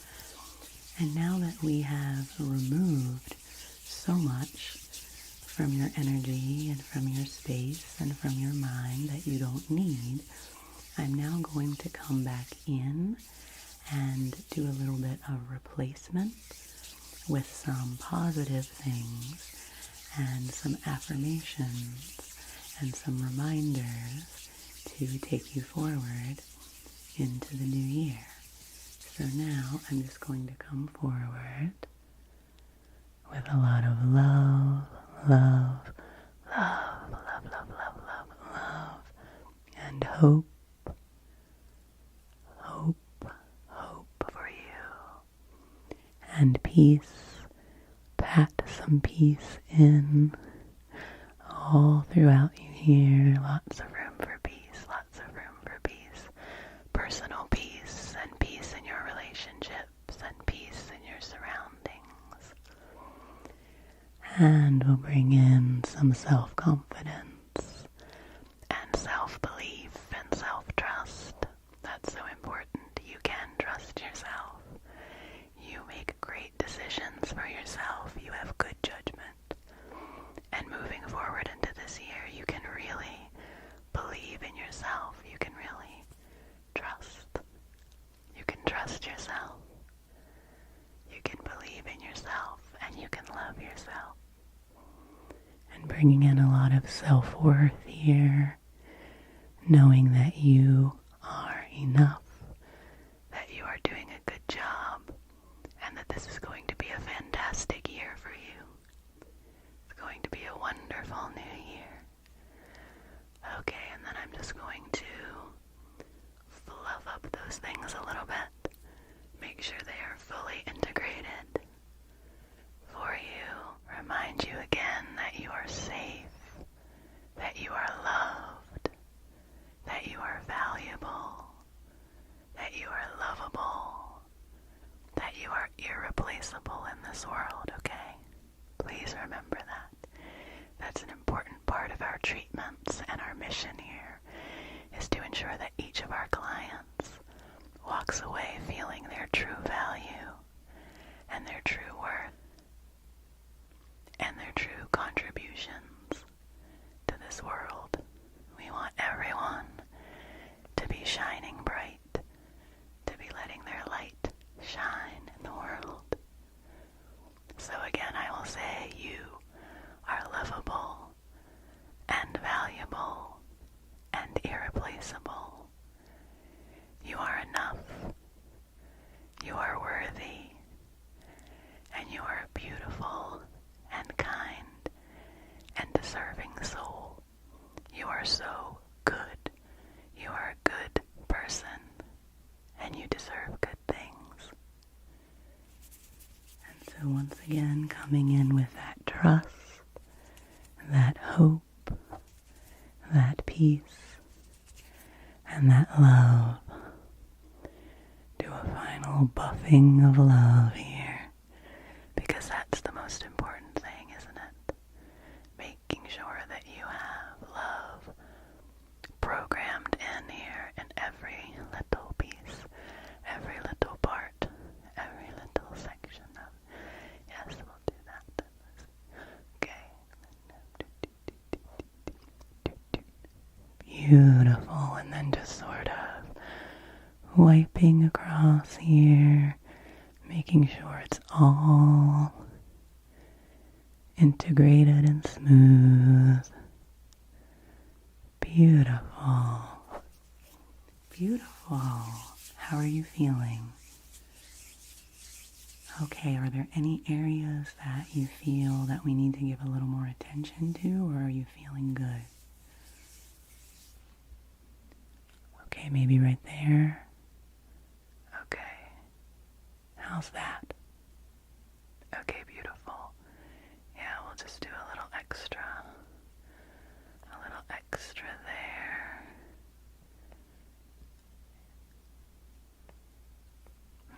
And now that we have removed so much from your energy and from your space and from your mind that you don't need, I'm now going to come back in and do a little bit of replacement with some positive things and some affirmations and some reminders to take you forward into the new year. So now I'm just going to come forward with a lot of love, love, love, love, love, love, love, love, and hope, hope, hope for you, and peace. Pat some peace in all throughout you here. Lots of room for peace, lots of room for peace. Personal peace and peace in your relationships and peace in your surroundings. And we'll bring in some self-confidence and self-belief and self-trust. That's so important. You can trust yourself. You make great decisions for yourself. You have good judgment. And moving forward into this year, you can really believe in yourself. You can really trust. You can trust yourself. You can believe in yourself, and you can love yourself. And bringing in a lot of self-worth here, knowing that you are enough, that you are doing a good job, and that this is going to be a fantastic year for you. It's going to be a wonderful new year. Okay, and then I'm just going to fluff up those things a little bit. Make sure they are fully integrated for you. Remind you again that you are safe, that you are loved, that you are valuable, that you are lovable, that you are irreplaceable in this world, okay? Please remember that. That's an important part of our treatments and our mission here is to ensure that each of our clients walks away feeling their true value and their true worth and their true contributions to this world. We want everyone to be shining bright, to be letting their light shine in the world. So again, I will say you are lovable and valuable and irreplaceable. You are enough. You are worthy. And you are a beautiful and kind and deserving soul. You are so good. You are a good person. And you deserve good things. And so once again, coming in with that trust, that hope, that peace, and that love. Do a final buffing of love here, because that's the most important thing, isn't it? Making sure that you have love programmed in here in every little piece, every little part, every little section of, yes, we'll do that. Okay. Beautiful, and then just sort of wiping across here, making sure it's all integrated and smooth. Beautiful. Beautiful. How are you feeling? Okay, are there any areas that you feel that we need to give a little more attention to, or are you feeling good? Okay, maybe right there. Okay. How's that? Okay, beautiful. Yeah, we'll just do a little extra. A little extra there.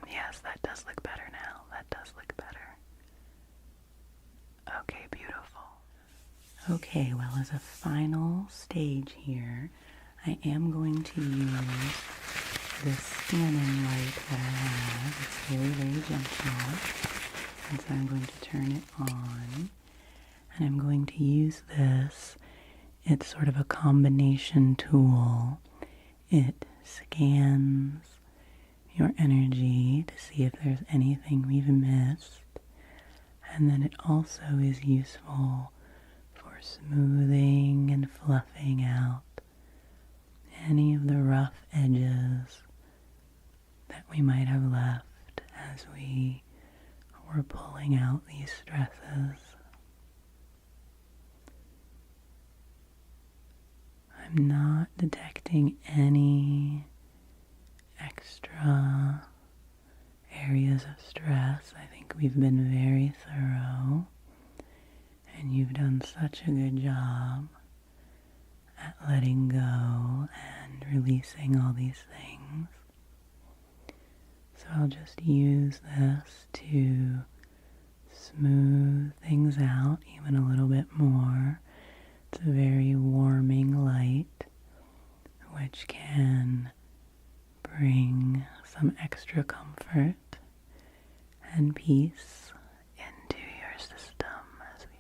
Yes, that does look better now. That does look better. Okay, beautiful. Okay, well, as a final stage here, I am going to use this scanning light that I have. It's very, very gentle. And so I'm going to turn it on. And I'm going to use this. It's sort of a combination tool. It scans your energy to see if there's anything we've missed. And then it also is useful for smoothing and fluffing out any of the rough edges that we might have left as we were pulling out these stresses. I'm not detecting any extra areas of stress. I think we've been very thorough, and you've done such a good job at letting go and releasing all these things. So I'll just use this to smooth things out even a little bit more. It's a very warming light, which can bring some extra comfort and peace into your system as we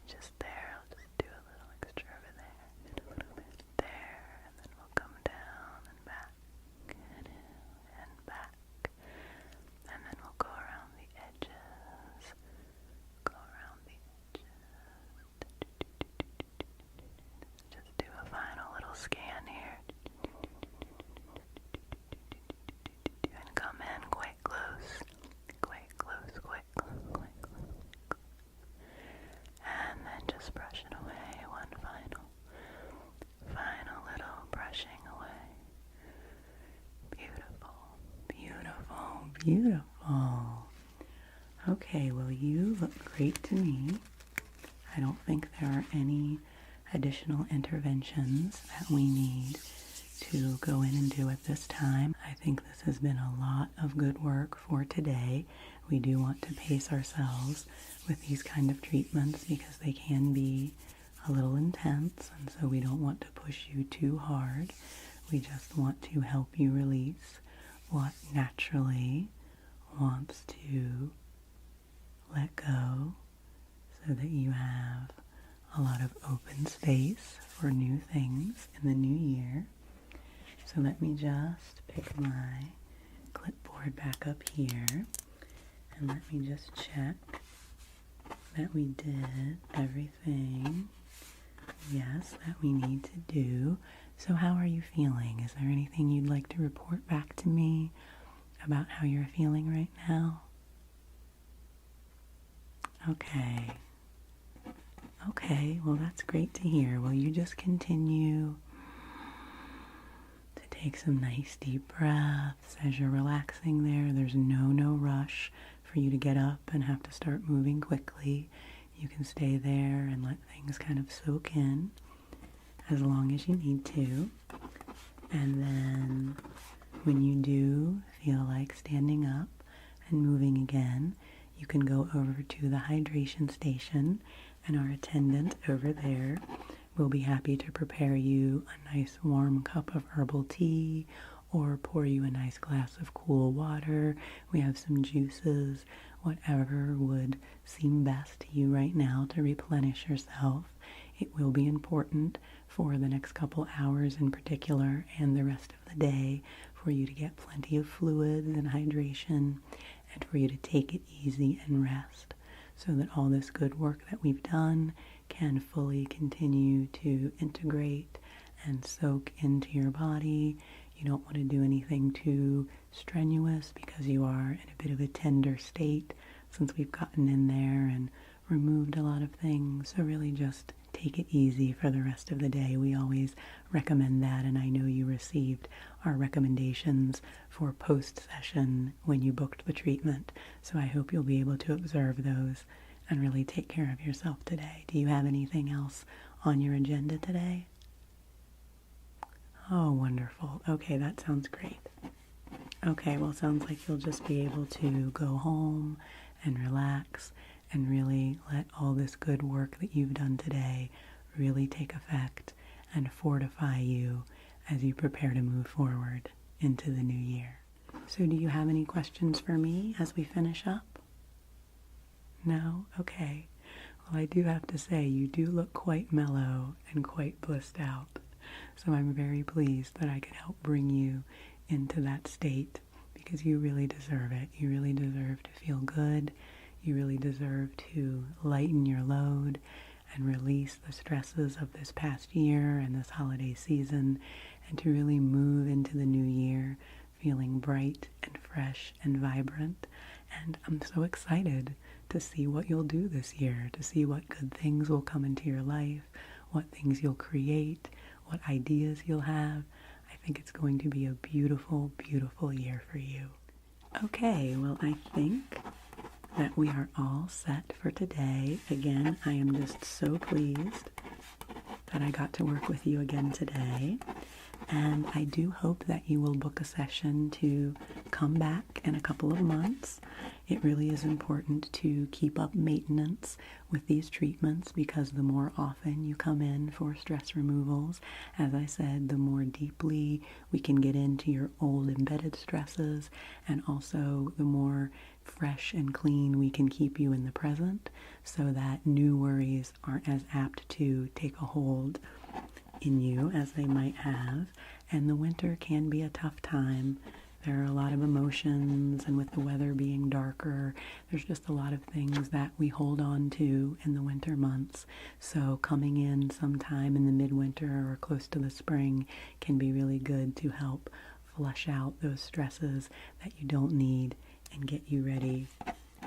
just there. I'll just do a little extra over there, and a little bit there, and then we'll come down and back, and back, and then we'll go around the edges, just do a final little scan here, and come in quite close, and then just brush it away, one final little brushing away. Beautiful. Okay, well, you look great to me. I don't think there are any additional interventions that we need to go in and do at this time. I think this has been a lot of good work for today. We do want to pace ourselves with these kind of treatments because they can be a little intense, and so we don't want to push you too hard. We just want to help you release what naturally wants to let go so that you have a lot of open space for new things in the new year. So let me just pick my clipboard back up here and let me just check that we did everything, yes, that we need to do. So how are you feeling? Is there anything you'd like to report back to me about how you're feeling right now? Okay. Okay, well that's great to hear. Well, you just continue to take some nice deep breaths as you're relaxing there. There's no rush for you to get up and have to start moving quickly. You can stay there and let things kind of soak in as long as you need to. And then when you do feel like standing up and moving again, you can go over to the hydration station, and our attendant over there will be happy to prepare you a nice warm cup of herbal tea or pour you a nice glass of cool water. We have some juices, whatever would seem best to you right now to replenish yourself. It will be important for the next couple hours in particular and the rest of the day for you to get plenty of fluids and hydration, and for you to take it easy and rest so that all this good work that we've done can fully continue to integrate and soak into your body. You don't want to do anything too strenuous because you are in a bit of a tender state since we've gotten in there and removed a lot of things. So really just take it easy for the rest of the day. We always recommend that, and I know you received our recommendations for post-session when you booked the treatment. So I hope you'll be able to observe those and really take care of yourself today. Do you have anything else on your agenda today? Oh, wonderful. Okay, that sounds great. Okay, well, sounds like you'll just be able to go home and relax and really let all this good work that you've done today really take effect and fortify you as you prepare to move forward into the new year. So do you have any questions for me as we finish up? No? Okay. Well, I do have to say, you do look quite mellow and quite blissed out. So I'm very pleased that I could help bring you into that state because you really deserve it. You really deserve to feel good. You really deserve to lighten your load and release the stresses of this past year and this holiday season, and to really move into the new year feeling bright and fresh and vibrant. And I'm so excited to see what you'll do this year, to see what good things will come into your life, what things you'll create, what ideas you'll have. I think it's going to be a beautiful, beautiful year for you. Okay, well, I think that we are all set for today. Again, I am just so pleased that I got to work with you again today. And I do hope that you will book a session to come back in a couple of months. It really is important to keep up maintenance with these treatments because the more often you come in for stress removals, as I said, the more deeply we can get into your old embedded stresses, and also the more fresh and clean we can keep you in the present so that new worries aren't as apt to take a hold in you as they might have. And the winter can be a tough time. There are a lot of emotions, and with the weather being darker, there's just a lot of things that we hold on to in the winter months. So coming in sometime in the midwinter or close to the spring can be really good to help flush out those stresses that you don't need and get you ready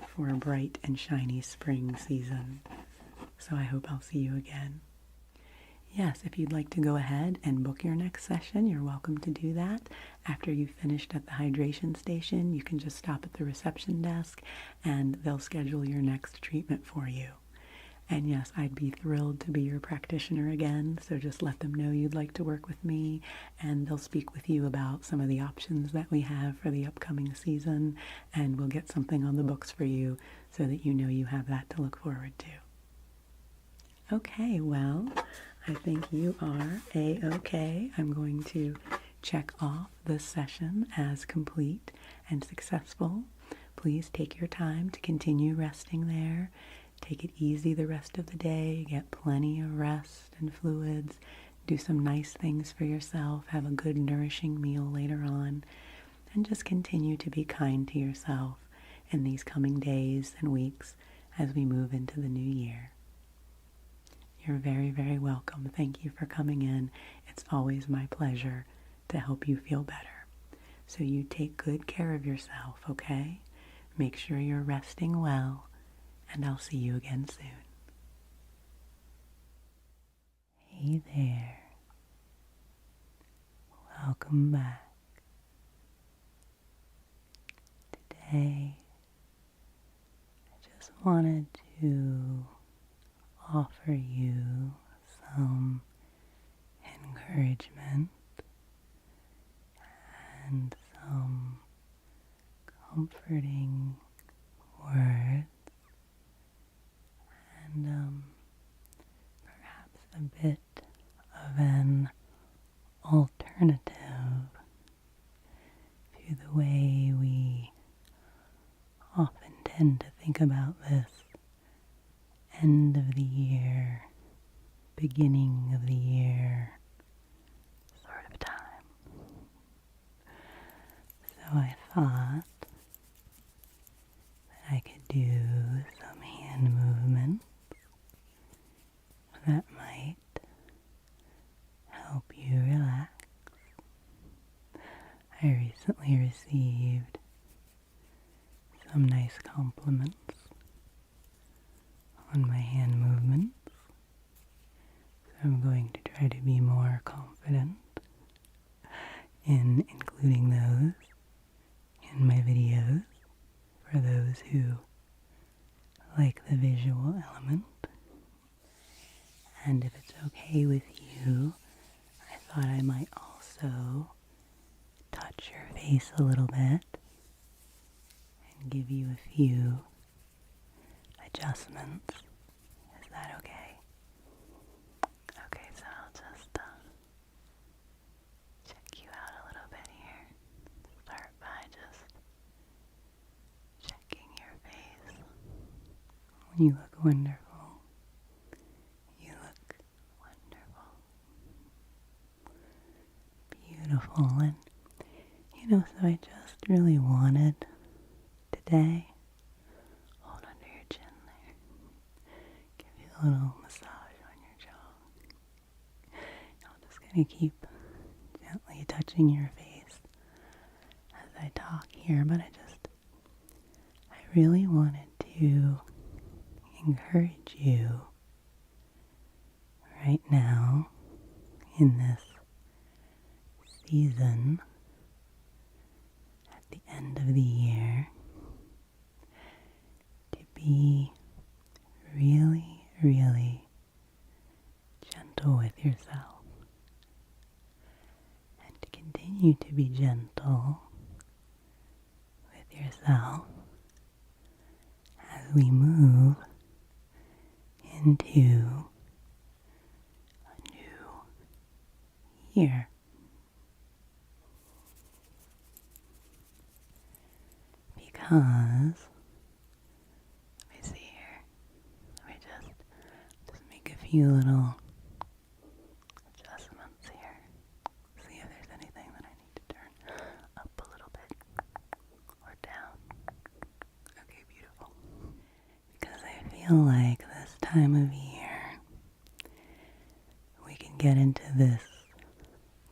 for a bright and shiny spring season. So I hope I'll see you again. Yes, if you'd like to go ahead and book your next session, you're welcome to do that. After you've finished at the hydration station, you can just stop at the reception desk and they'll schedule your next treatment for you. And yes, I'd be thrilled to be your practitioner again, so just let them know you'd like to work with me, and they'll speak with you about some of the options that we have for the upcoming season, and we'll get something on the books for you so that you know you have that to look forward to. Okay, well, I think you are A-okay. I'm going to check off this session as complete and successful. Please take your time to continue resting there. Take it easy the rest of the day. Get plenty of rest and fluids. Do some nice things for yourself. Have a good nourishing meal later on. And just continue to be kind to yourself in these coming days and weeks as we move into the new year. You're very, very welcome. Thank you for coming in. It's always my pleasure to help you feel better. So you take good care of yourself, okay? Make sure you're resting well, and I'll see you again soon. Hey there. Welcome back. Today, I just wanted to offer you some encouragement and some comforting words and perhaps a bit of an alternative to the way we often tend to think about this end of the year, beginning of the year sort of time. So I thought that I could do some hand movements that might help you relax. I recently received some nice compliments on my hand movements, so I'm going to try to be more confident in including those in my videos for those who like the visual element. And if it's okay with you, I thought I might also touch your face a little bit and give you a few adjustments. Is that okay? Okay, so I'll just check you out a little bit here. Start by just checking your face. You look wonderful. You look wonderful. Beautiful. And so I just really wanted today, hold under your chin there, give you a little massage on your jaw. I'm just going to keep gently touching your face as I talk here, but I really wanted to encourage you right now in this season at the end of the year to be really, really gentle with yourself and to continue to be gentle with yourself as we move into a new year. Because, let me see here, let me just make a few little adjustments here. See if there's anything that I need to turn up a little bit or down. Okay, beautiful. Because I feel like this time of year we can get into this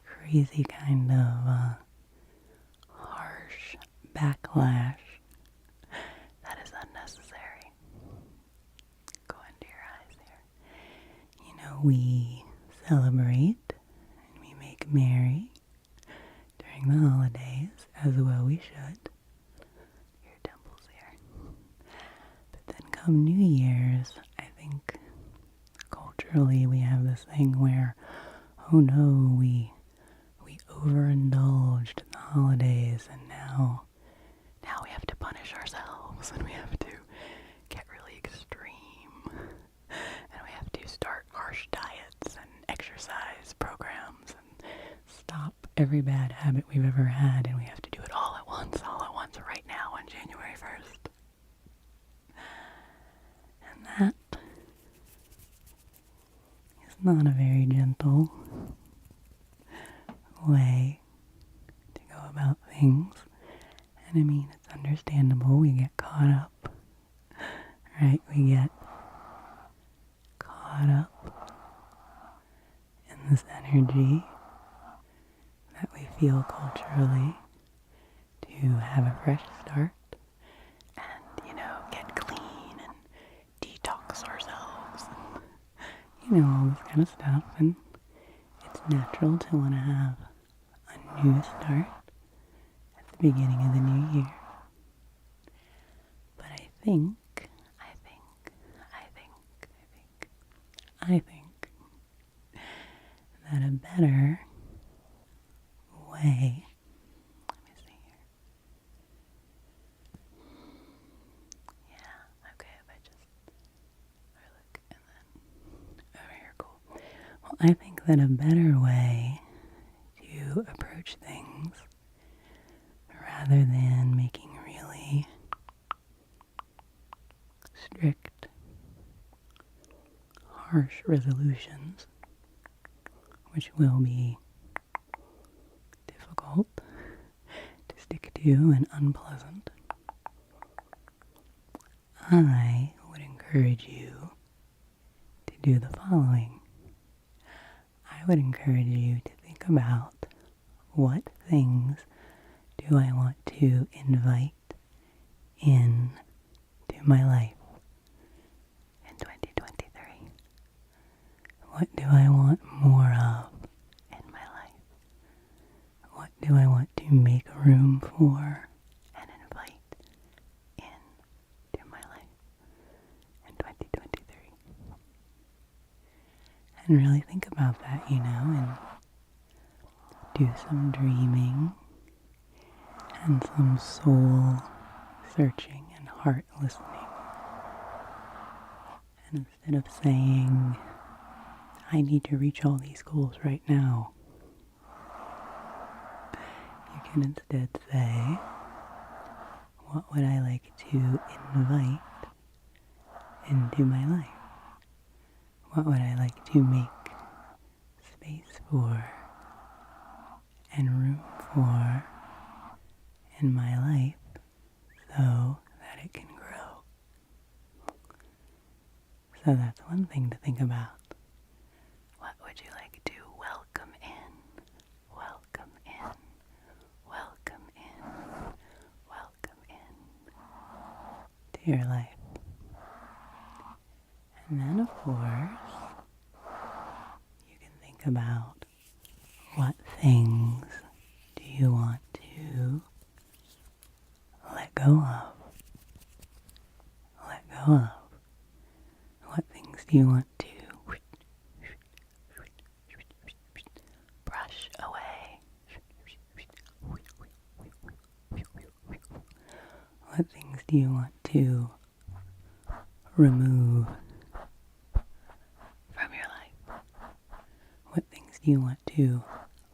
crazy kind of harsh backlash that is unnecessary. Go into your eyes here. We celebrate and we make merry during the holidays, as well we should. Your temples here. But then come New Year's, I think culturally we have this thing where, oh no, we overindulged in the holidays and now we have to punish ourselves and we have to get really extreme and we have to start every bad habit we've ever had, and we have to do it all at once, right now on January 1st. And that is not a very gentle way to go about things. And I mean, it's understandable. We get caught up, right? We get caught up in this energy that we feel culturally to have a fresh start and, get clean and detox ourselves and, all this kind of stuff. And it's natural to want to have a new start at the beginning of the new year. But I think that a better way, let me see here. Yeah, okay, if I just look and then over here, cool. Well, I think that a better way to approach things, rather than making really strict, harsh resolutions, which will be difficult to stick to and unpleasant, I would encourage you to do the following. I would encourage you to think about what things do I want to invite in to my life in 2023. What do I want more of in my life? What do I want to make room for and invite into my life in 2023? And really think about that, and do some dreaming and some soul searching and heart listening. And instead of saying, I need to reach all these goals right now, you can instead say, what would I like to invite into my life? What would I like to make space for and room for in my life so that it can grow? So that's one thing to think about. What would you like to welcome in? Welcome in. Welcome in. Welcome in to your life. And then, of course, you can think about what things do you want to let go of? Let go of. What things do you want to brush away? What things do you want to remove from your life? What things do you want to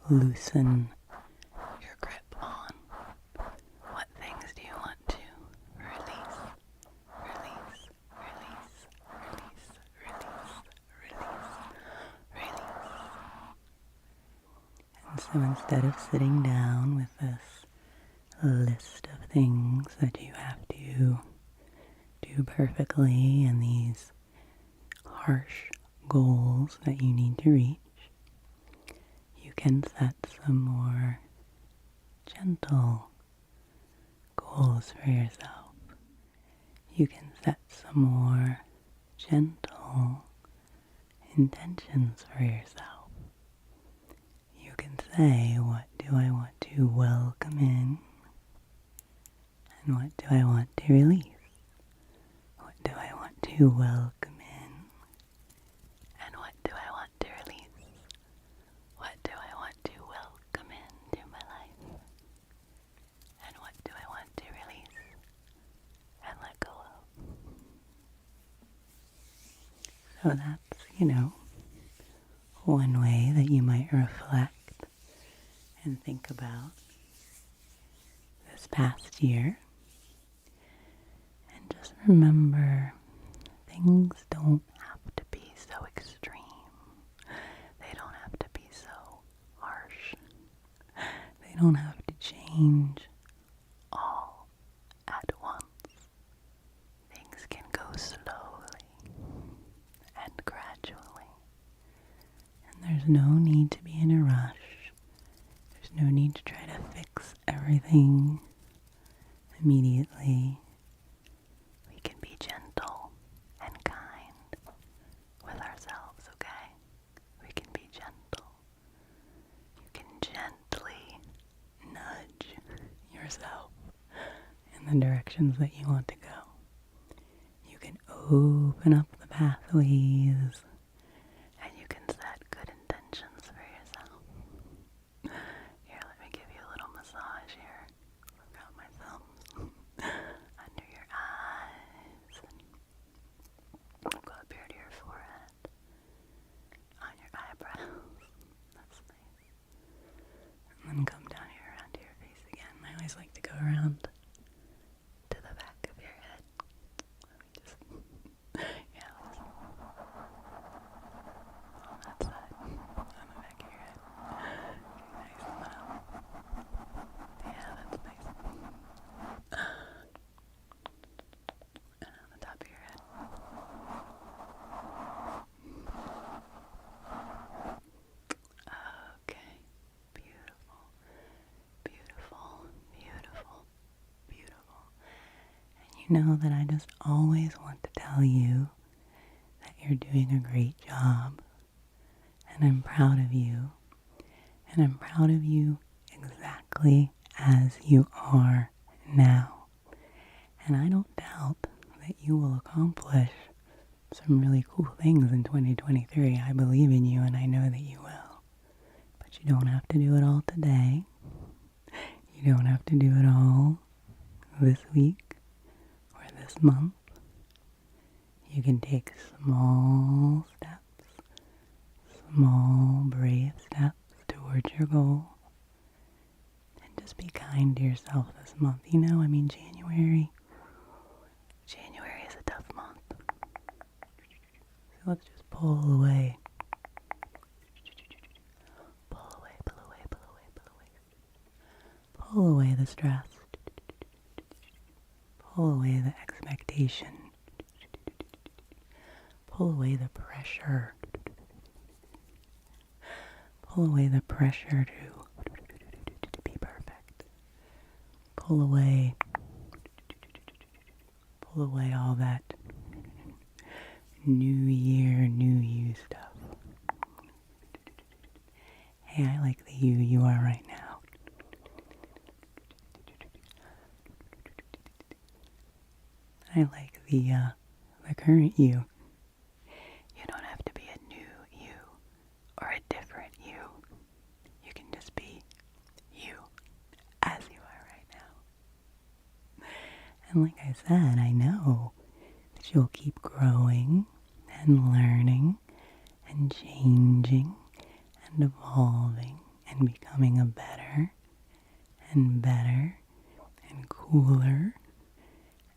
loosen your grip on? What things do you want to release? Release, release, release, release, release, release. And so instead of sitting down with this list of things that you have to do perfectly and these harsh goals that you need to reach, you can set some more gentle goals for yourself. You can set some more gentle intentions for yourself. You can say, what do I want to welcome in? And what do I want to release? What do I want to welcome in? And what do I want to release? What do I want to welcome into my life? And what do I want to release and let go of? So that's, one way that you might reflect and think about this past year. And just remember, things don't have to be so extreme. They don't have to be so harsh. They don't have to change all at once. Things can go slowly and gradually. And there's no need to be in a rush. There's no need to try to fix everything immediately. We can be gentle and kind with ourselves, okay? We can be gentle. You can gently nudge yourself in the directions that you want to go. You can open up the pathways, and you can set good intentions for yourself. Here, let me give you a little massage here. I've got my thumbs under your eyes, and go up here to your forehead, on your eyebrows. That's nice. And then come down here around to your face again. I always like to go around to the back of your head. Let me just, yeah, on that side, on the back of your head. Nice and loud. Yeah, that's nice. And on the top of your head. Okay, beautiful, beautiful, beautiful, beautiful. And you know that I just always want to tell you that you're doing a great job. And I'm proud of you. And I'm proud of you exactly as you are now. And I don't doubt that you will accomplish some really cool things in 2023. I believe in you and I know that you will. But you don't have to do it all today. You don't have to do it all this week or this month. You can take small steps, small brave steps towards your goal. And just be kind to yourself this month. You know, I mean, January is a tough month. So let's just pull away. Pull away, pull away, pull away, pull away. Pull away the stress. Pull away the expectation. Pull away the pressure. Pull away the pressure to be perfect. Pull away all that new year, new you stuff. Hey, I like the you are right now. I like the current you. You don't have to be a new you or a different you. You can just be you as you are right now. And like I said, I know that you'll keep growing and learning and changing and evolving and becoming a better and better and cooler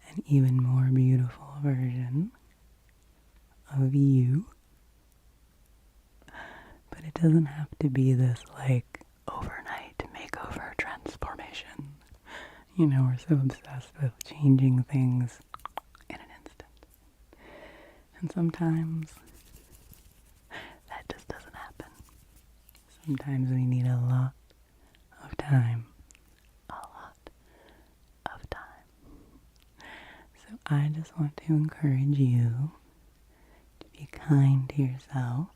and even more beautiful version of you. But it doesn't have to be this like overnight makeover transformation. You know, we're so obsessed with changing things in an instant. And sometimes that just doesn't happen. Sometimes we need a lot of time. A lot of time. So I just want to encourage you to be kind to yourself,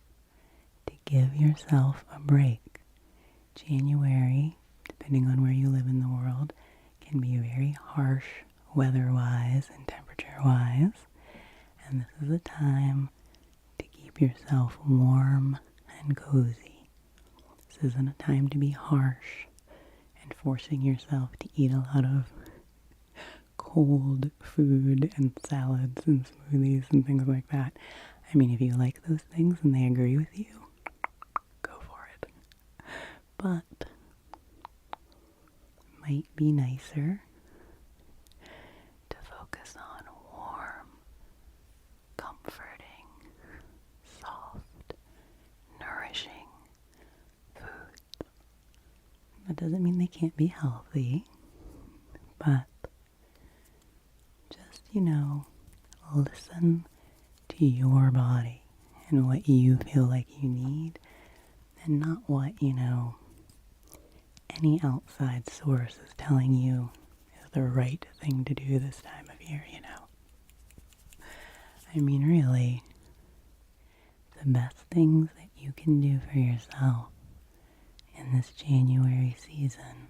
to give yourself a break. January, depending on where you live in the world, can be very harsh weather-wise and temperature-wise. And this is a time to keep yourself warm and cozy. This isn't a time to be harsh and forcing yourself to eat a lot of cold food and salads and smoothies and things like that. I mean, if you like those things and they agree with you, go for it. But might be nicer to focus on warm, comforting, soft, nourishing food. That doesn't mean they can't be healthy, but just, listen to your body and what you feel like you need, and not what, any outside source is telling you is the right thing to do this time of year, I mean, really, the best things that you can do for yourself in this January season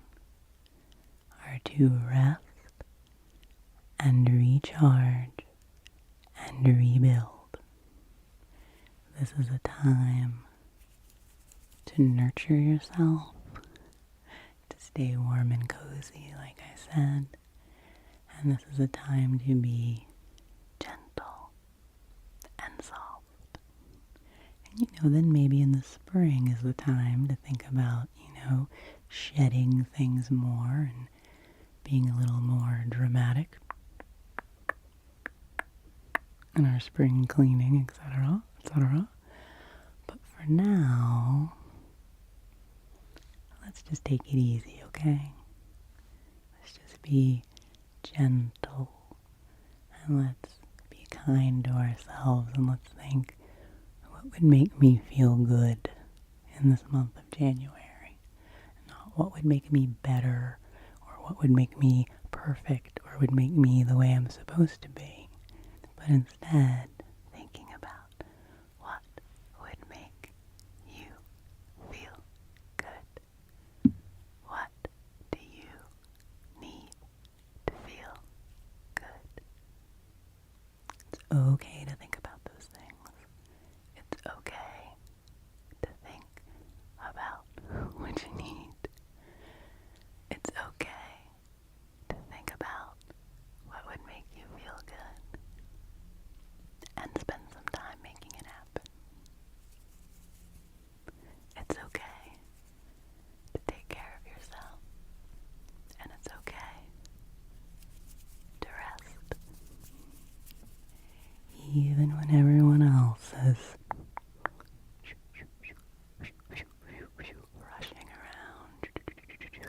are to rest and recharge and rebuild. This is a time to nurture yourself, to stay warm and cozy, like I said, and this is a time to be gentle and soft. And then maybe in the spring is the time to think about, shedding things more and being a little more dramatic in our spring cleaning, etc., etc. But for now, let's just take it easy, okay? Let's just be gentle, and let's be kind to ourselves, and let's think, what would make me feel good in this month of January? Not what would make me better, or what would make me perfect, or would make me the way I'm supposed to be, but instead thinking about what would make you feel good. What do you need to feel good? It's okay to think about those things. It's okay to think about what you need. It's okay to think about what would make you feel good and spend some time making it happen. It's okay to take care of yourself, and it's okay to rest. Even when everyone else is rushing around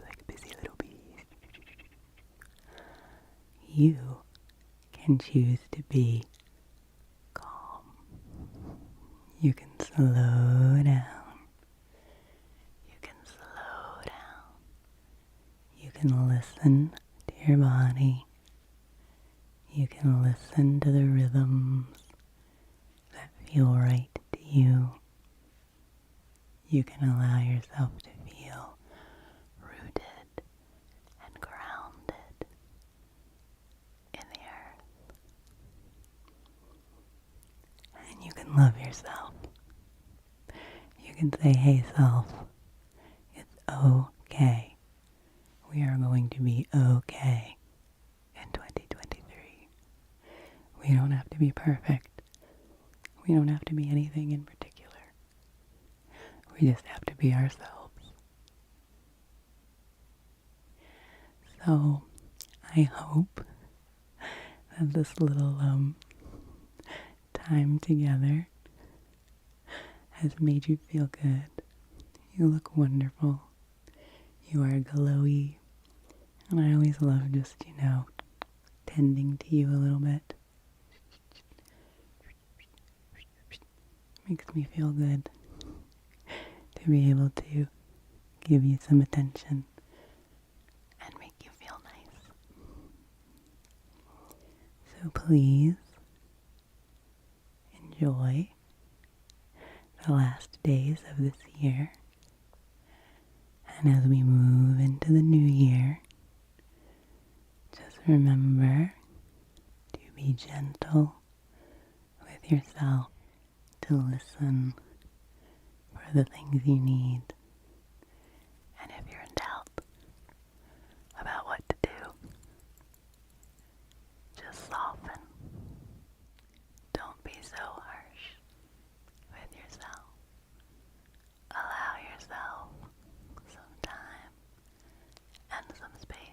like busy little bees, you can choose to be calm. You can slow down. You can slow down. You can listen to your body. You can listen to the rhythms that feel right to you. You can allow yourself to feel rooted and grounded in the earth. And you can love yourself. You can say, hey self, it's okay. We are going to be okay in 2023. We don't have to be perfect. We don't have to be anything in particular. We just have to be ourselves. So, I hope that this little time together has made you feel good. You look wonderful. You are glowy. And I always love just, tending to you a little bit. Makes me feel good to be able to give you some attention and make you feel nice. So please enjoy the last days of this year. And as we move into the new year, just remember to be gentle with yourself, to listen for the things you need. And if you're in doubt about what to do, just soften. Don't be so harsh with yourself. Allow yourself some time and some space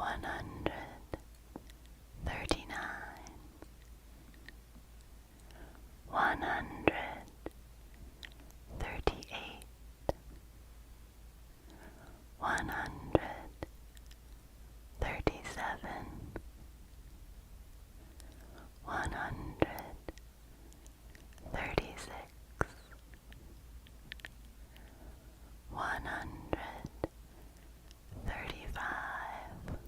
139, 138, 137, 136, 135,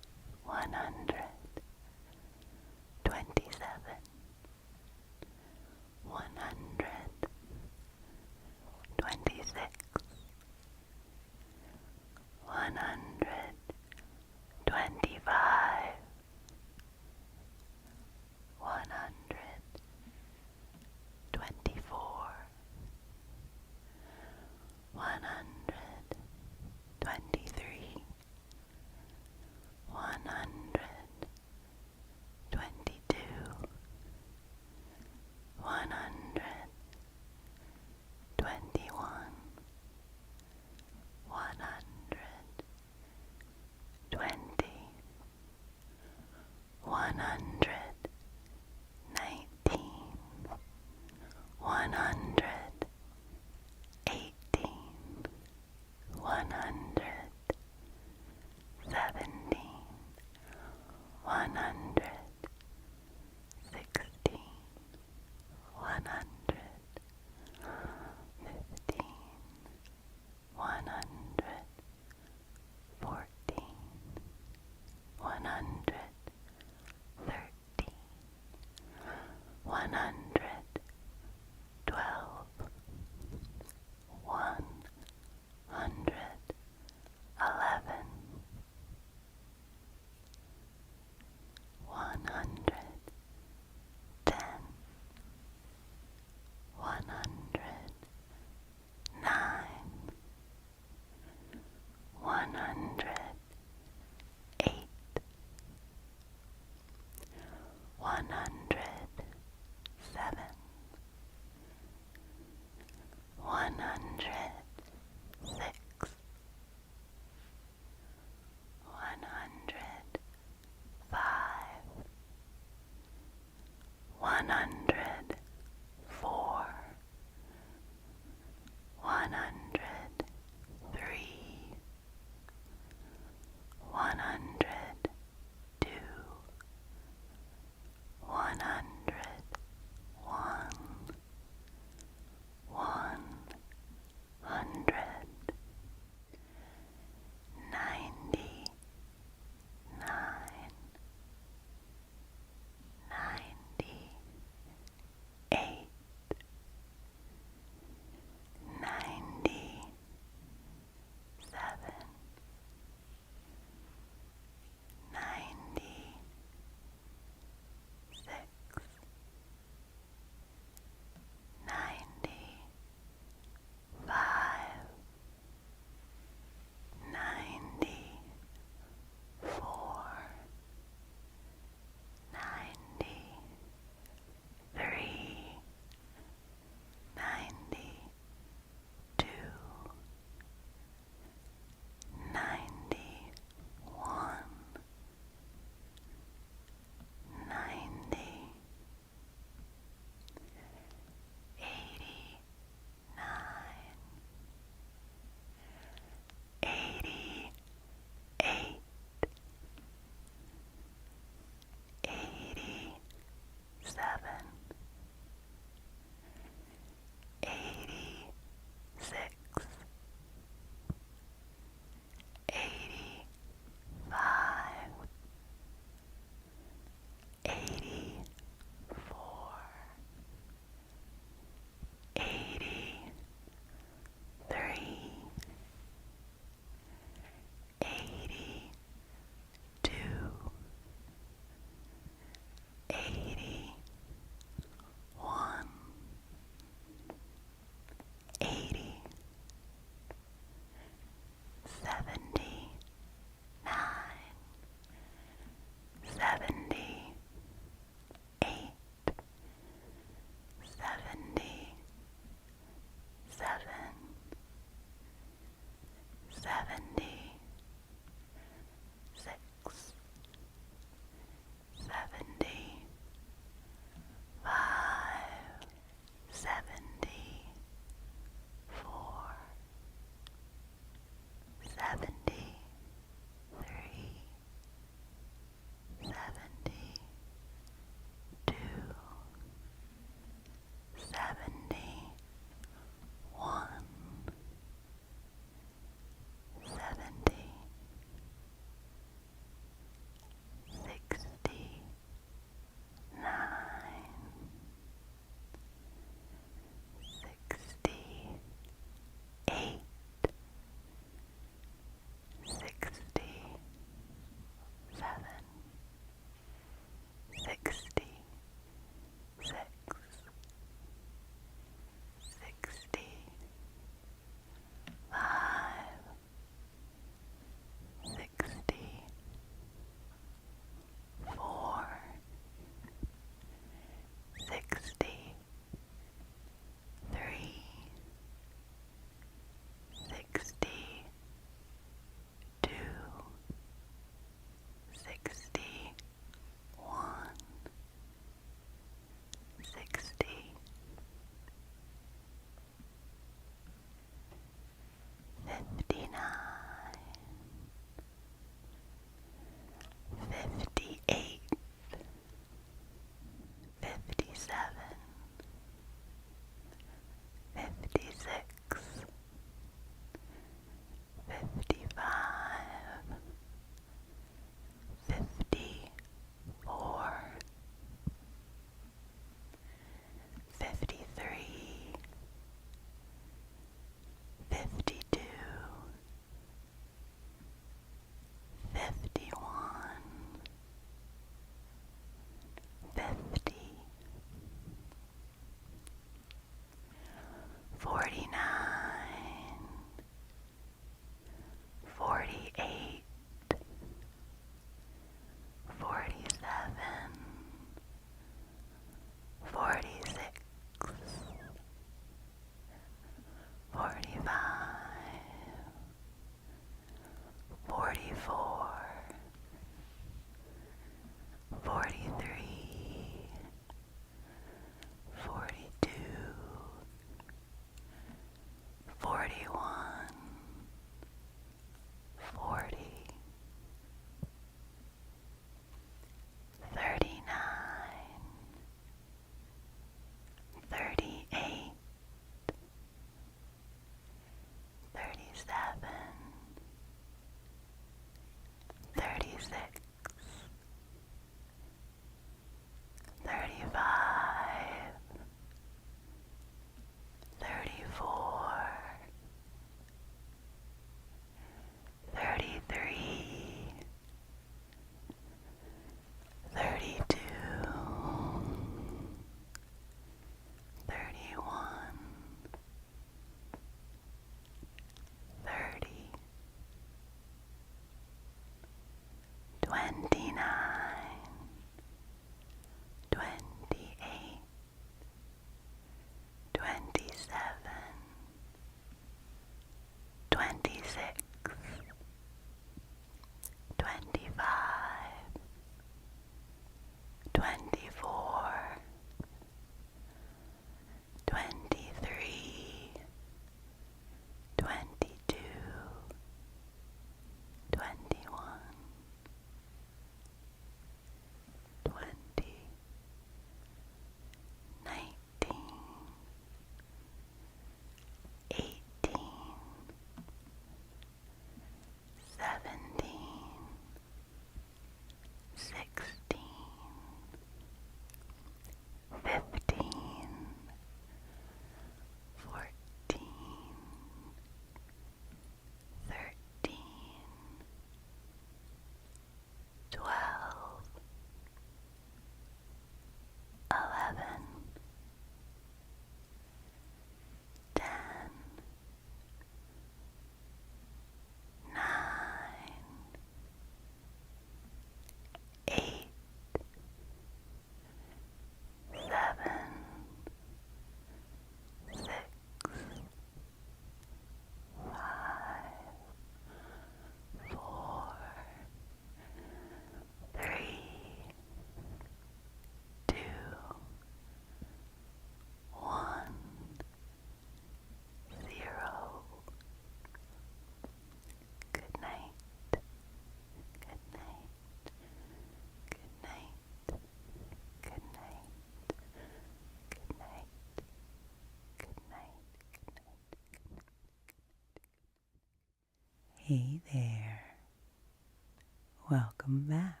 welcome back.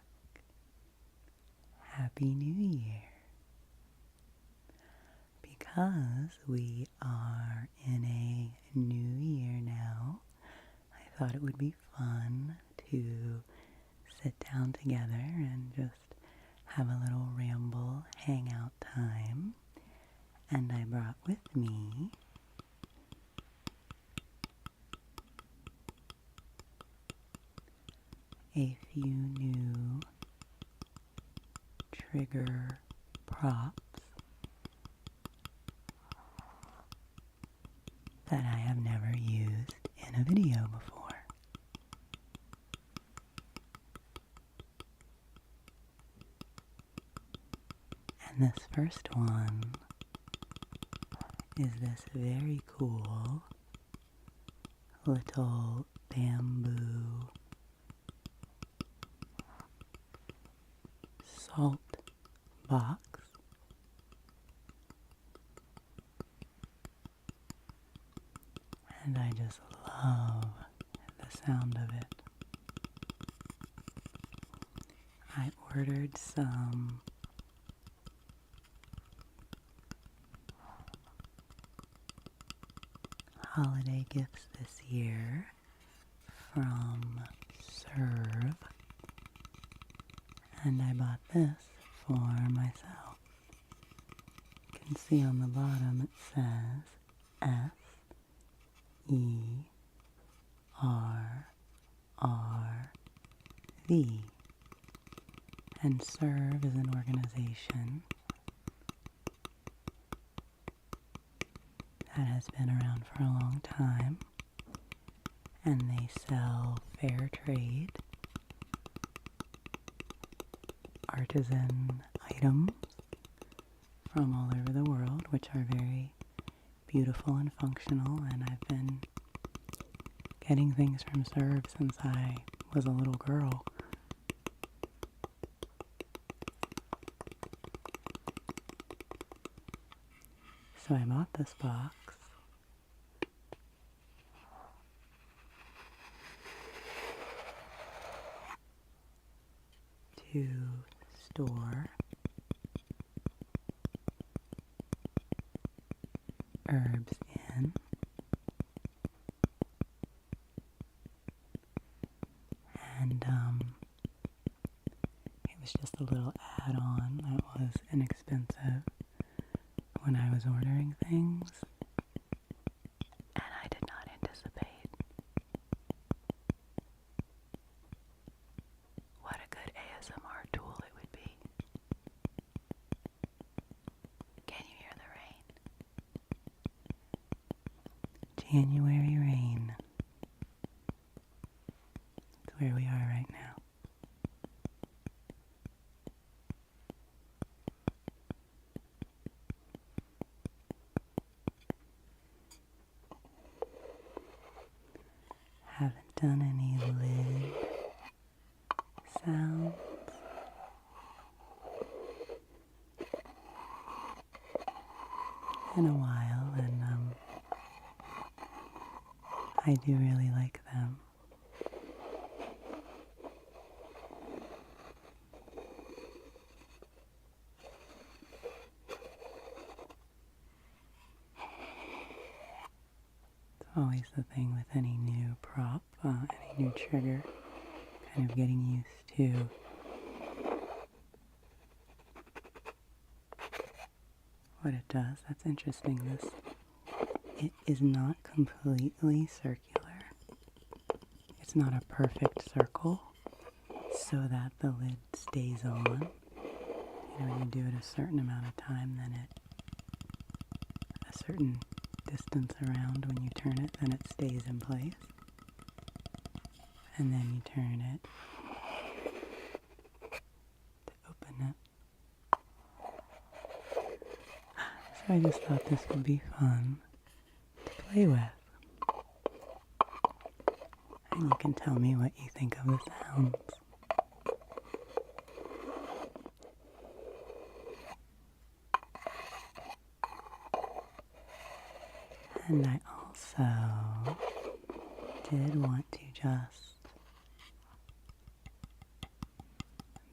Happy New Year. Because we are in a new year now, I thought it would be fun to sit down together and just have a little ramble, hangout time. And I brought with me a few new trigger props that I have never used in a video before. And this first one is this very cool little bamboo salt box. And I just love the sound of it. I ordered some holiday gifts this year from Serve, and I bought this for myself. You can see on the bottom it says SERRV, and Serve is an organization that has been around for a long time, and they sell fair trade artisan items from all over the world, which are very beautiful and functional, and I've been getting things from Serve since I was a little girl. So I bought this box to store herbs in, and it was just a little add-on that was inexpensive when I was ordering things, and I did not anticipate what a good ASMR tool it would be. Can you hear the rain? January rain. It's where we are right now. Haven't done any lid sounds. In a while, and I do really like them. It's always the thing with any new prop, any new trigger, kind of getting used to what it does. That's interesting. It is not completely circular. It's not a perfect circle so that the lid stays on. You know, when you do it a certain amount of time, then a certain distance around when you turn it, then it stays in place. And then you turn it to open it. So I just thought this would be fun to play with. And you can tell me what you think of the sounds. And I also did want to just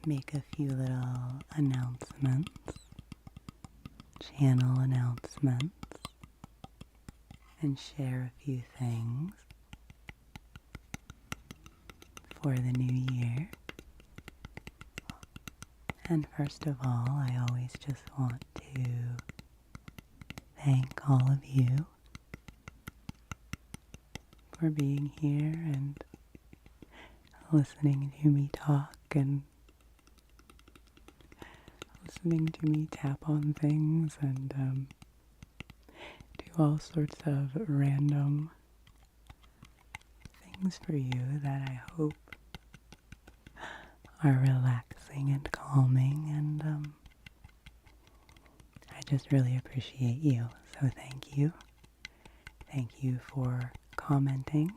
make a few little announcements, channel announcements, and share a few things for the new year. And first of all, I always just want to thank all of you for being here and listening to me talk and listening to me tap on things and do all sorts of random things for you that I hope are relaxing and calming, and I just really appreciate you. So thank you. Thank you for commenting.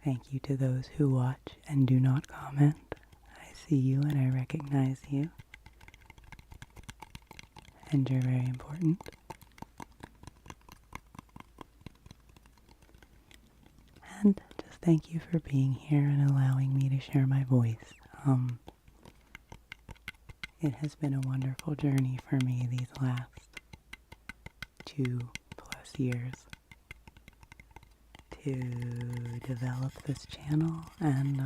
Thank you to those who watch and do not comment. I see you and I recognize you. And you're very important. And just thank you for being here and allowing me to share my voice. It has been a wonderful journey for me these last 2+ years to develop this channel and,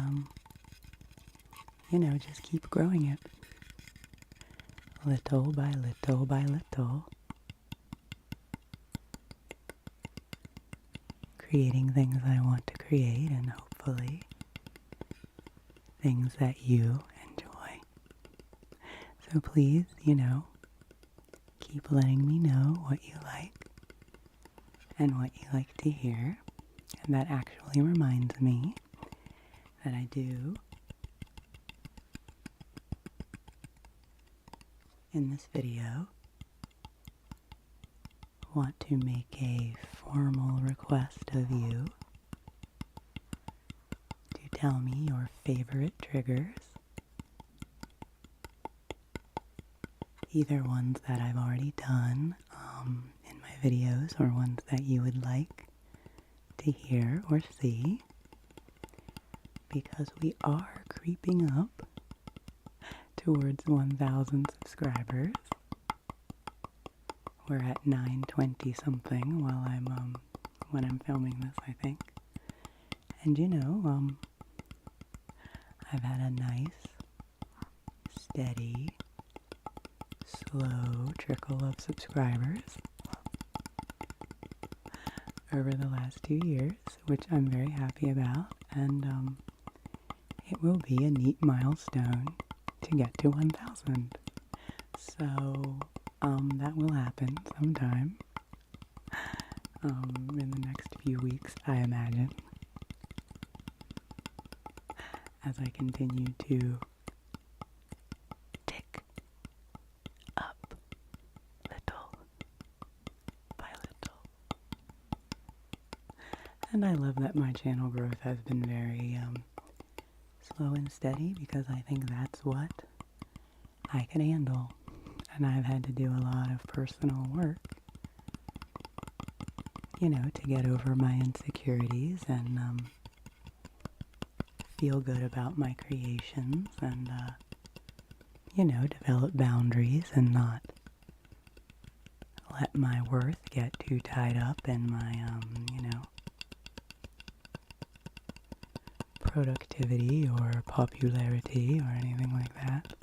just keep growing it little by little by little, creating things I want to create and hopefully things that you enjoy. So please, keep letting me know what you like and what you like to hear. And that actually reminds me that I do, in this video, want to make a formal request of you to tell me your favorite triggers, either ones that I've already done in my videos or ones that you would like to hear or see, because we are creeping up towards 1,000 subscribers. We're at 920 something when I'm filming this, I think. And I've had a nice, steady, slow trickle of subscribers over the last 2 years, which I'm very happy about, and it will be a neat milestone to get to 1,000. So that will happen sometime in the next few weeks, I imagine, as I continue to tick up little by little. And I love that my channel growth has been very slow and steady, because I think that's what I can handle. And I've had to do a lot of personal work, to get over my insecurities and feel good about my creations and, develop boundaries and not let my worth get too tied up in my, productivity or popularity or anything like that.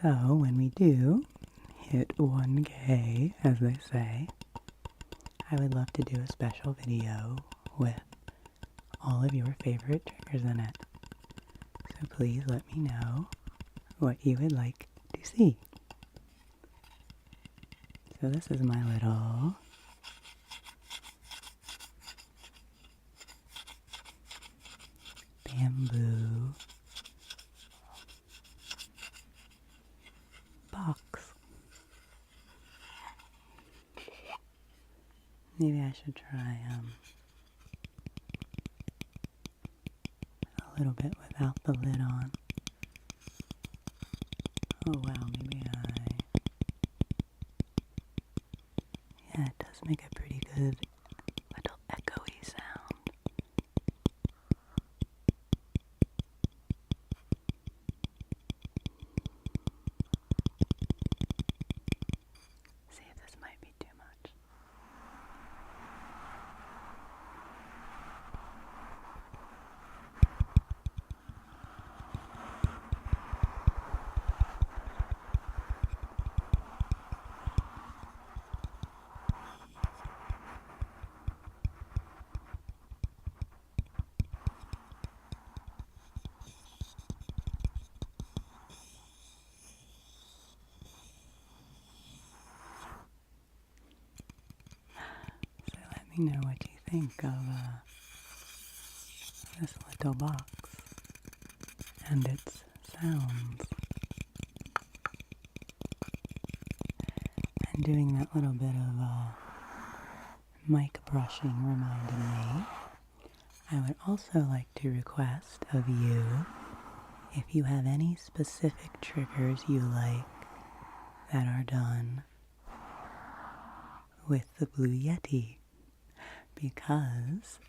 So when we do hit 1K, as they say, I would love to do a special video with all of your favorite triggers in it. So please let me know what you would like to see. So this is my little bamboo box. Maybe I should try a little bit without the lid on. Oh wow, yeah, it does make a pretty good little echoey sound. me know what you think of this little box and its sounds. And doing that little bit of mic brushing reminded me, I would also like to request of you, if you have any specific triggers you like that are done with the Blue Yeti, because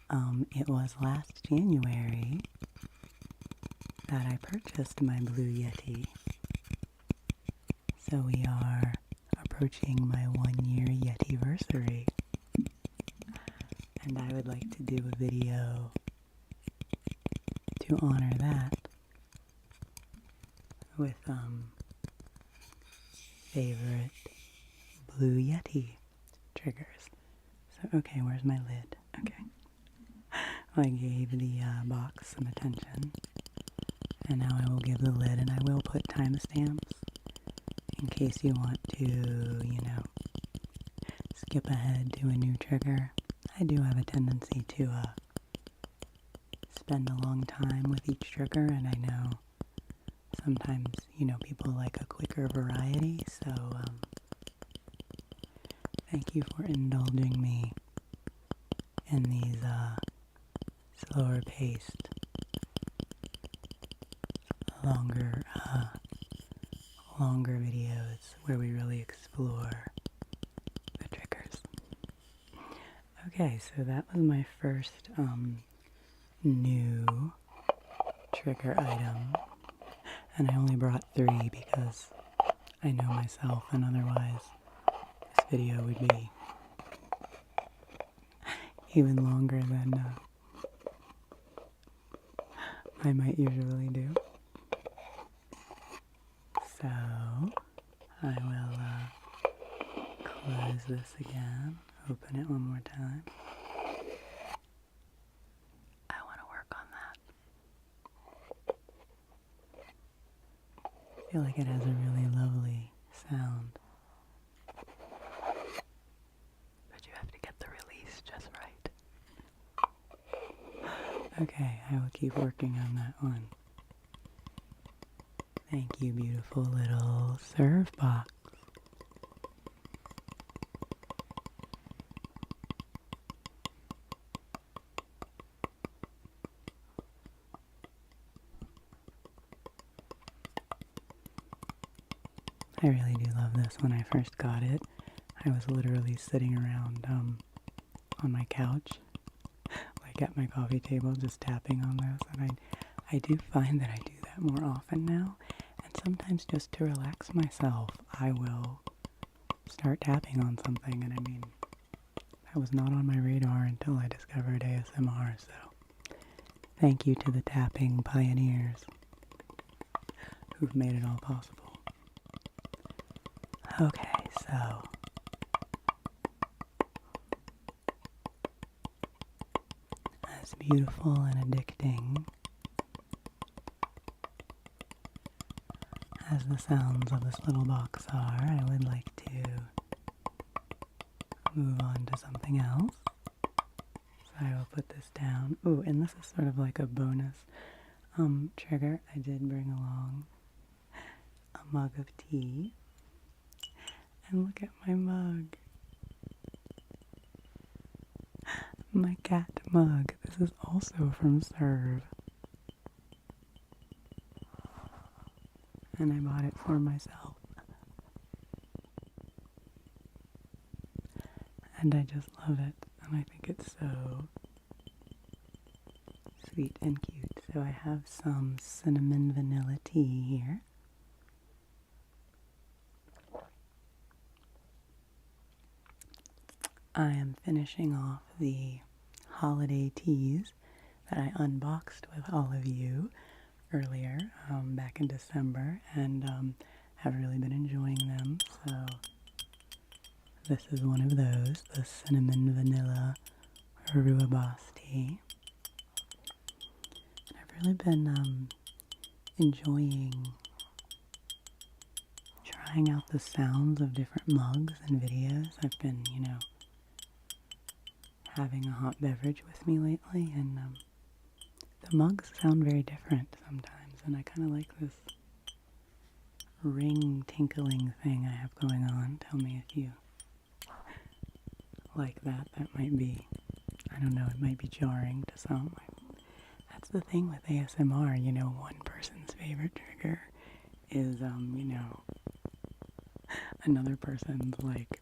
it was last January that I purchased my Blue Yeti. So we are approaching my 1-year Yetiversary. And I would like to do a video to honor that with favorite Blue Yeti triggers. So, okay, where's my lid? Okay. I gave the box some attention. And now I will give the lid, and I will put timestamps in case you want to, skip ahead to a new trigger. I do have a tendency to spend a long time with each trigger, and I know sometimes, people like a quicker variety, so thank you for indulging me in these slower paced, longer videos where we really explore the triggers. Okay, so that was my first new trigger item, and I only brought 3 because I know myself, and otherwise this video would be even longer than I might usually do. So I will close this again, open it one more time. I want to work on that. I feel like it has a really lovely sound. But you have to get the release just right. Okay, I will keep working on that one. Thank you, beautiful little serve box. I really do love this. When I first got it, I was literally sitting around on my couch, like at my coffee table, just tapping on this. And I do find that I do that more often now. And sometimes just to relax myself, I will start tapping on something. And I mean, that was not on my radar until I discovered ASMR. So thank you to the tapping pioneers who've made it all possible. Okay, so as beautiful and addicting as the sounds of this little box are, I would like to move on to something else. So I will put this down. Ooh, and this is sort of like a bonus trigger. I did bring along a mug of tea. And look at my mug. My cat mug. This is also from Serve. And I bought it for myself. And I just love it. And I think it's so sweet and cute. So I have some cinnamon vanilla tea here. I am finishing off the holiday teas that I unboxed with all of you earlier, back in December, and have really been enjoying them. So this is one of those, the cinnamon vanilla rooibos tea. And I've really been enjoying trying out the sounds of different mugs and videos. I've been, having a hot beverage with me lately, and the mugs sound very different sometimes, and I kind of like this ring tinkling thing I have going on. Tell me if you like that. That might be, I don't know, it might be jarring to some. That's the thing with ASMR, you know, one person's favorite trigger is, you know, another person's, like,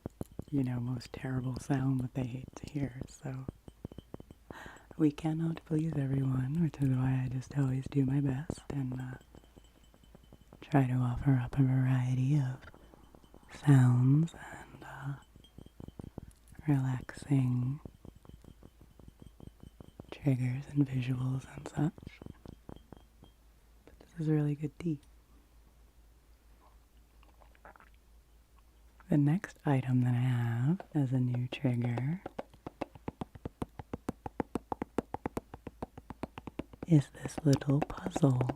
you know, most terrible sound that they hate to hear. So we cannot please everyone, which is why I just always do my best and try to offer up a variety of sounds and relaxing triggers and visuals and such. But this is really good tea. The next item that I have as a new trigger is this little puzzle.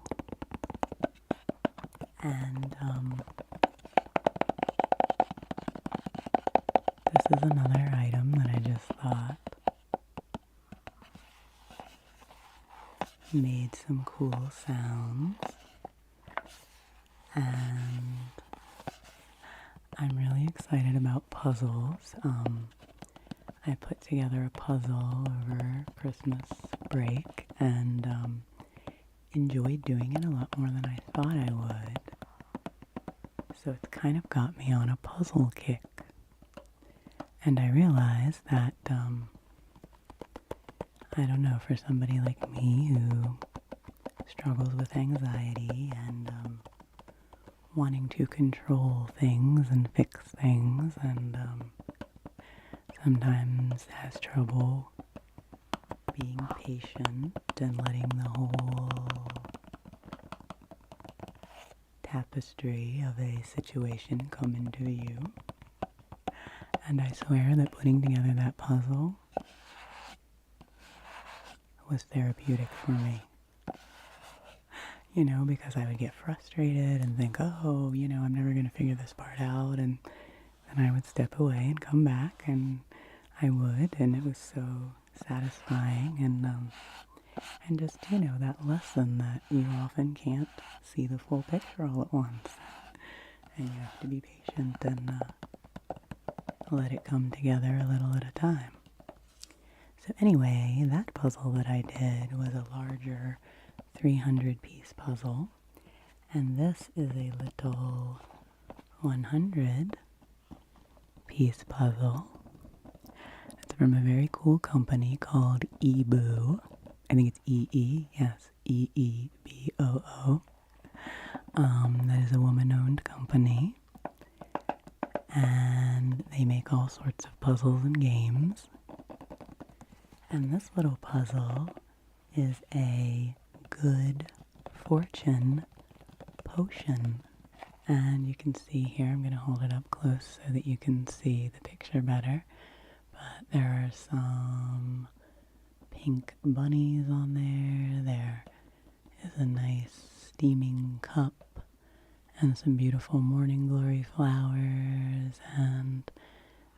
And this is another item that I just thought made some cool sounds. And I'm really excited about puzzles. I put together a puzzle over Christmas break and enjoyed doing it a lot more than I thought I would. So it's kind of got me on a puzzle kick. And I realized that, I don't know, for somebody like me who struggles with anxiety and wanting to control things and fix things and sometimes has trouble being patient and letting the whole tapestry of a situation come into view. And I swear that putting together that puzzle was therapeutic for me. You know, because I would get frustrated and think, oh, you know, I'm never going to figure this part out. And then I would step away and come back, and I would, and it was so satisfying. And just, you know, that lesson that you often can't see the full picture all at once. And you have to be patient and let it come together a little at a time. So anyway, that puzzle that I did was a larger 300-piece puzzle, and this is a little 100-piece puzzle. It's from a very cool company called Eeboo. I think it's E-E, yes, E-E-B-O-O. That is a woman-owned company, and they make all sorts of puzzles and games. And this little puzzle is a good fortune potion. And you can see here, I'm going to hold it up close so that you can see the picture better. But there are some pink bunnies on there. There is a nice steaming cup and some beautiful morning glory flowers and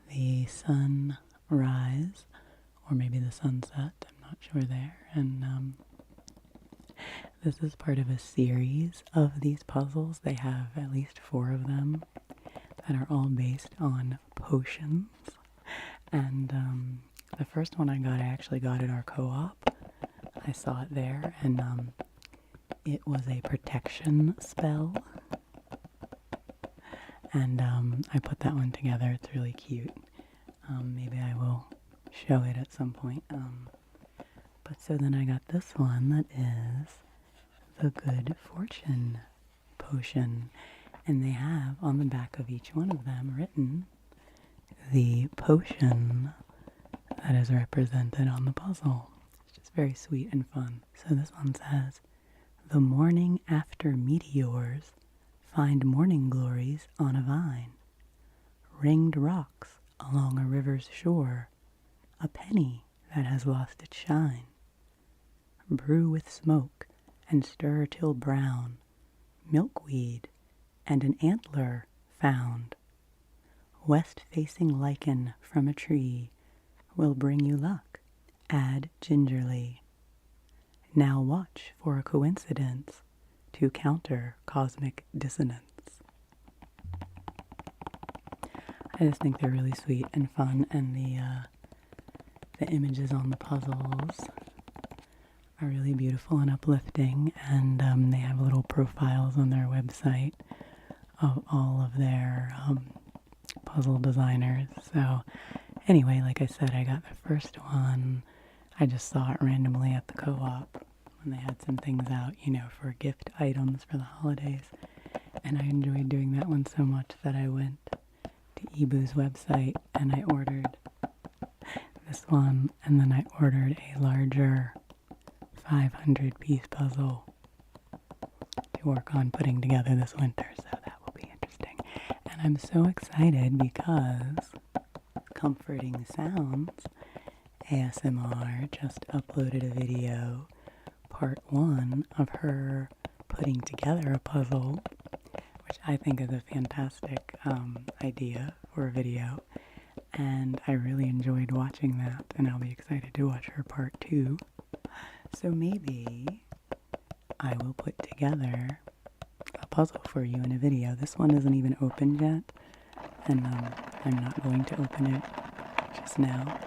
the sunrise, or maybe the sunset, I'm not sure there. And this is part of a series of these puzzles. They have at least 4 of them that are all based on potions. And the first one I actually got at our co-op. I saw it there, and it was a protection spell. And I put that one together. It's really cute. Maybe I will show it at some point. But so then I got this one that is the Good Fortune Potion. And they have on the back of each one of them written the potion that is represented on the puzzle. It's just very sweet and fun. So this one says, the morning after meteors, find morning glories on a vine. Ringed rocks along a river's shore, a penny that has lost its shine. Brew with smoke and stir till brown, milkweed and an antler found. West-facing lichen from a tree will bring you luck add gingerly. Now watch for a coincidence to counter cosmic dissonance. I just think they're really sweet and fun, and the images on the puzzles are really beautiful and uplifting, and they have little profiles on their website of all of their puzzle designers. So anyway, like I said, I got the first one. I just saw it randomly at the co-op when they had some things out, you know, for gift items for the holidays. And I enjoyed doing that one so much that I went to Ebu's website and I ordered this one, and then I ordered a larger 500-piece puzzle to work on putting together this winter, so that will be interesting. And I'm so excited because Comforting Sounds ASMR just uploaded a video, part 1 of her putting together a puzzle, which I think is a fantastic idea for a video, and I really enjoyed watching that, and I'll be excited to watch her part 2. So maybe I will put together a puzzle for you in a video. This one isn't even opened yet, and I'm not going to open it just now.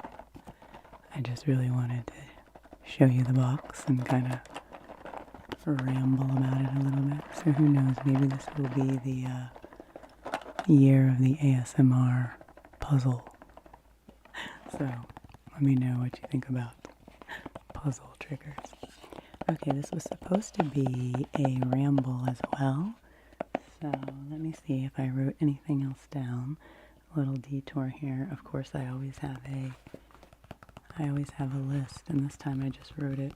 I just really wanted to show you the box and kind of ramble about it a little bit. So who knows, maybe this will be the year of the ASMR puzzle. So let me know what you think about puzzle triggers. Okay, this was supposed to be a ramble as well. So let me see if I wrote anything else down. A little detour here. Of course, I always have a list, and this time I just wrote it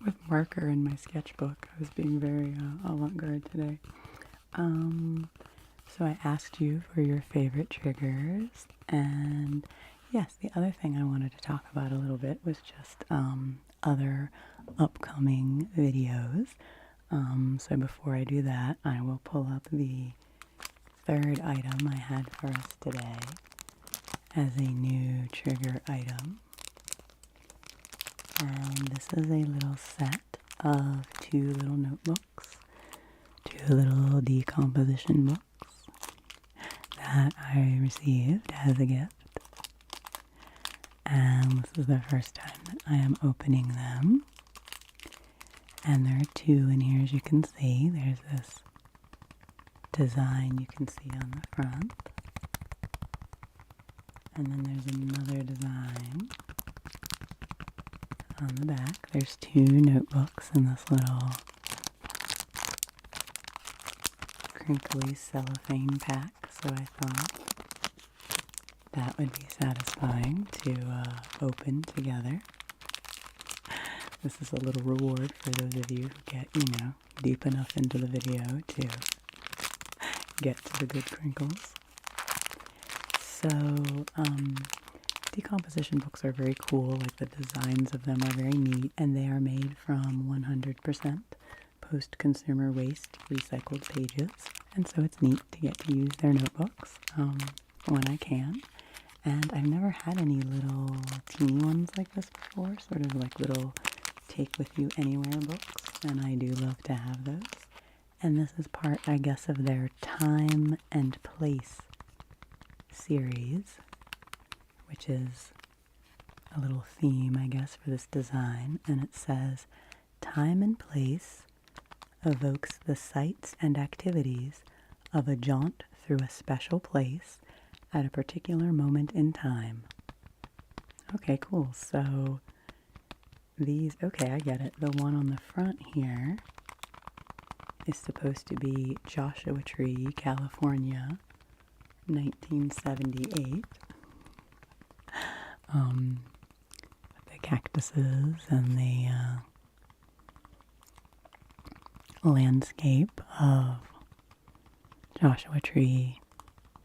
with marker in my sketchbook. I was being very avant-garde today. So I asked you for your favorite triggers, and yes, the other thing I wanted to talk about a little bit was just other upcoming videos. So before I do that, I will pull up the third item I had for us today as a new trigger item. And this is a little set of 2 little notebooks, 2 little decomposition books that I received as a gift. And this is the first time that I am opening them. And there are 2 in here, as you can see. There's this design you can see on the front. And then there's another design on the back. There's 2 notebooks in this little crinkly cellophane pack, so I thought that would be satisfying to open together. This is a little reward for those of you who get, deep enough into the video to get to the good crinkles. So, decomposition books are very cool. Like, the designs of them are very neat, and they are made from 100% post-consumer waste recycled pages. And so it's neat to get to use their notebooks when I can. And I've never had any little teeny ones like this before, sort of like little take with you anywhere books, and I do love to have those. And this is part, I guess, of their time and place series, which is a little theme, I guess, for this design. And it says, time and place evokes the sights and activities of a jaunt through a special place at a particular moment in time. Okay, cool. So these, okay, I get it. The one on the front here is supposed to be Joshua Tree, California, 1978. The cactuses and the landscape of Joshua Tree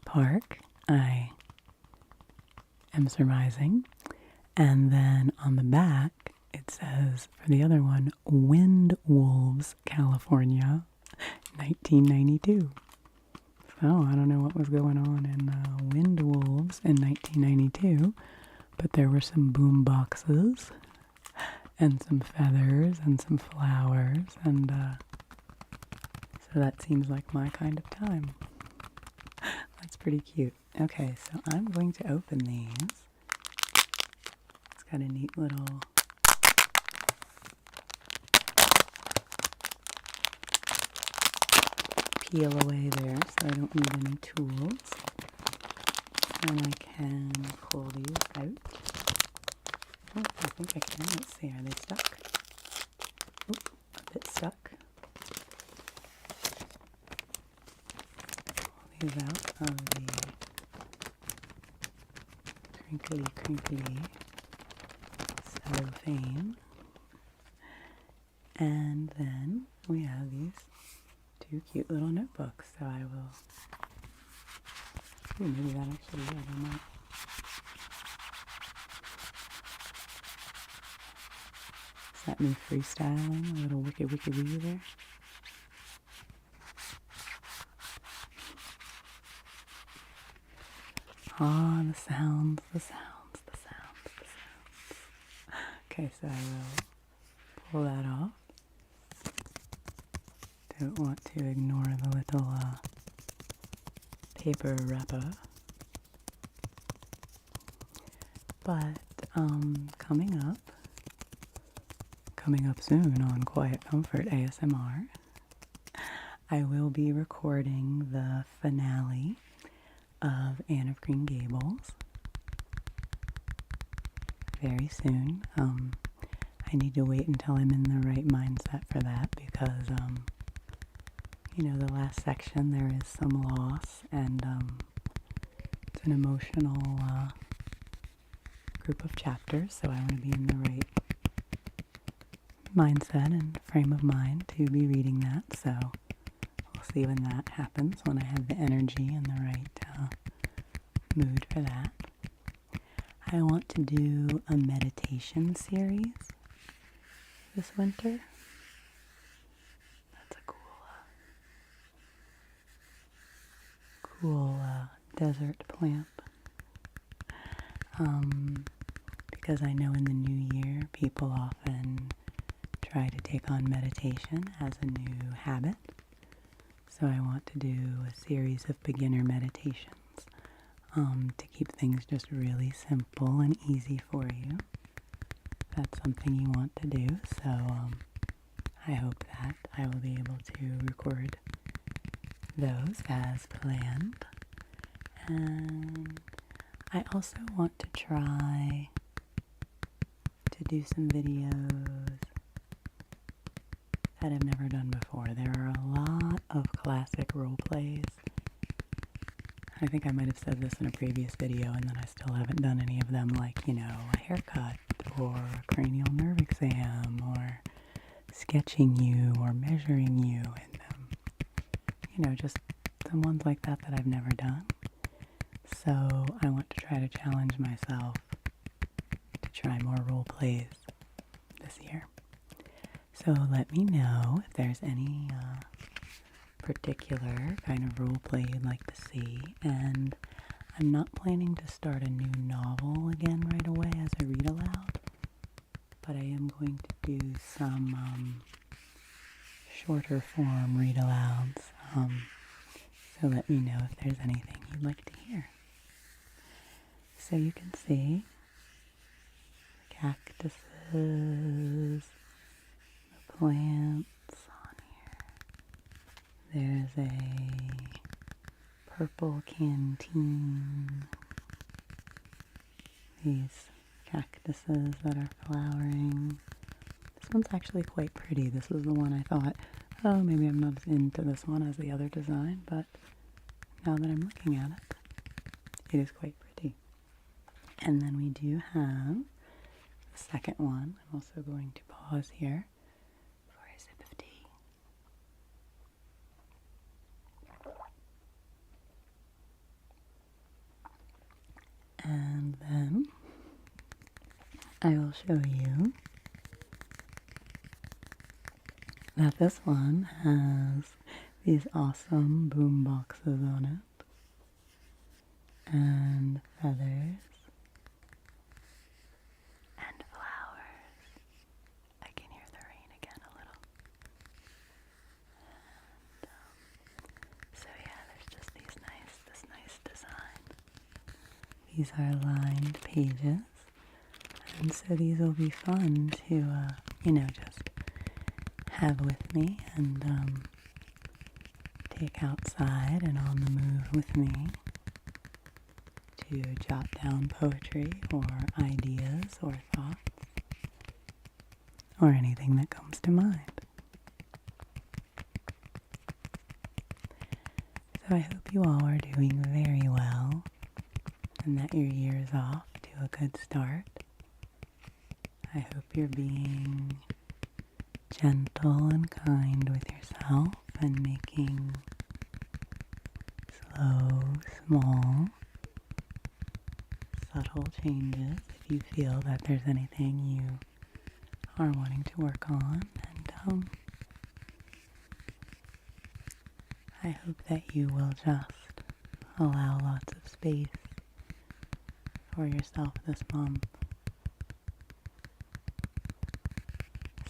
Park, I am surmising. And then on the back, it says, for the other one, Wind Wolves, California, 1992. So I don't know what was going on in Wind Wolves in 1992, But there were some boom boxes and some feathers and some flowers, and so that seems like my kind of time. That's pretty cute. Okay, so I'm going to open these. It's got a neat little peel away there, so I don't need any tools. And I can pull these out. Oh, I think I can. Let's see, are they stuck? Oh, a bit stuck. Pull these out of the crinkly cellophane. And then we have these two cute little notebooks. So I will... Ooh, maybe that actually is. I might... Is that me freestyling? A little wiki wee there? Ah, the sounds. Okay, so I will pull that off. Don't want to ignore the little paper wrapper. But coming up soon on Quiet Comfort ASMR, I will be recording the finale of Anne of Green Gables very soon. I need to wait until I'm in the right mindset for that because, you know, the last section there is some loss and it's an emotional group of chapters, so I want to be in the right mindset and frame of mind to be reading that. So we'll see when that happens, when I have the energy and the right mood for that. I want to do a meditation series this winter. That's a cool desert plant. Because I know in the new year people often try to take on meditation as a new habit. So I want to do a series of beginner meditations to keep things just really simple and easy for you. That's something you want to do, so I hope that I will be able to record those as planned. And I also want to try to do some videos that I've never done before. There are a lot of classic role plays. I think I might have said this in a previous video and then I still haven't done any of them, like, you know, a haircut or a cranial nerve exam or sketching you or measuring you and, you know, just some ones like that that I've never done. So I want to try to challenge myself to try more role plays this year. So let me know if there's any particular kind of role play you'd like to see. And I'm not planning to start a new novel again right away as a read aloud, but I am going to do some shorter form read alouds. So let me know if there's anything you'd like to hear. So you can see cactuses, the plants on here. There's a purple canteen. These cactuses that are flowering. This one's actually quite pretty. This was the one I thought, oh, maybe I'm not as into this one as the other design, but now that I'm looking at it, it is quite pretty. And then we do have the second one. I'm also going to pause here for a sip of tea. And then I will show you that this one has these awesome boom boxes on it and feathers These are lined pages, and so these will be fun to, just have with me and take outside and on the move with me to jot down poetry or ideas or thoughts or anything that comes to mind. So I hope you all are doing very well and that your year is off to a good start. I hope you're being gentle and kind with yourself and making slow, small, subtle changes if you feel that there's anything you are wanting to work on. And I hope that you will just allow lots of space for yourself this month.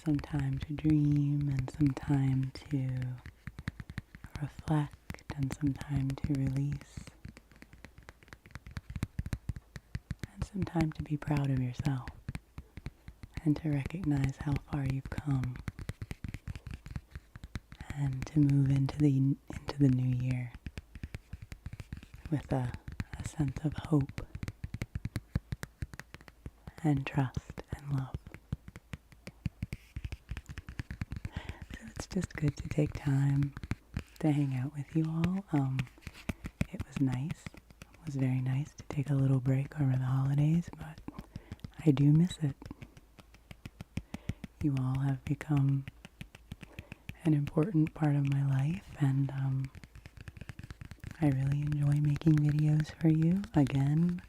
Some time to dream and some time to reflect and some time to release and some time to be proud of yourself and to recognize how far you've come and to move into the new year with a sense of hope and trust and love. So it's just good to take time to hang out with you all. It was nice. It was very nice to take a little break over the holidays, but I do miss it. You all have become an important part of my life, and I really enjoy making videos for you. Again,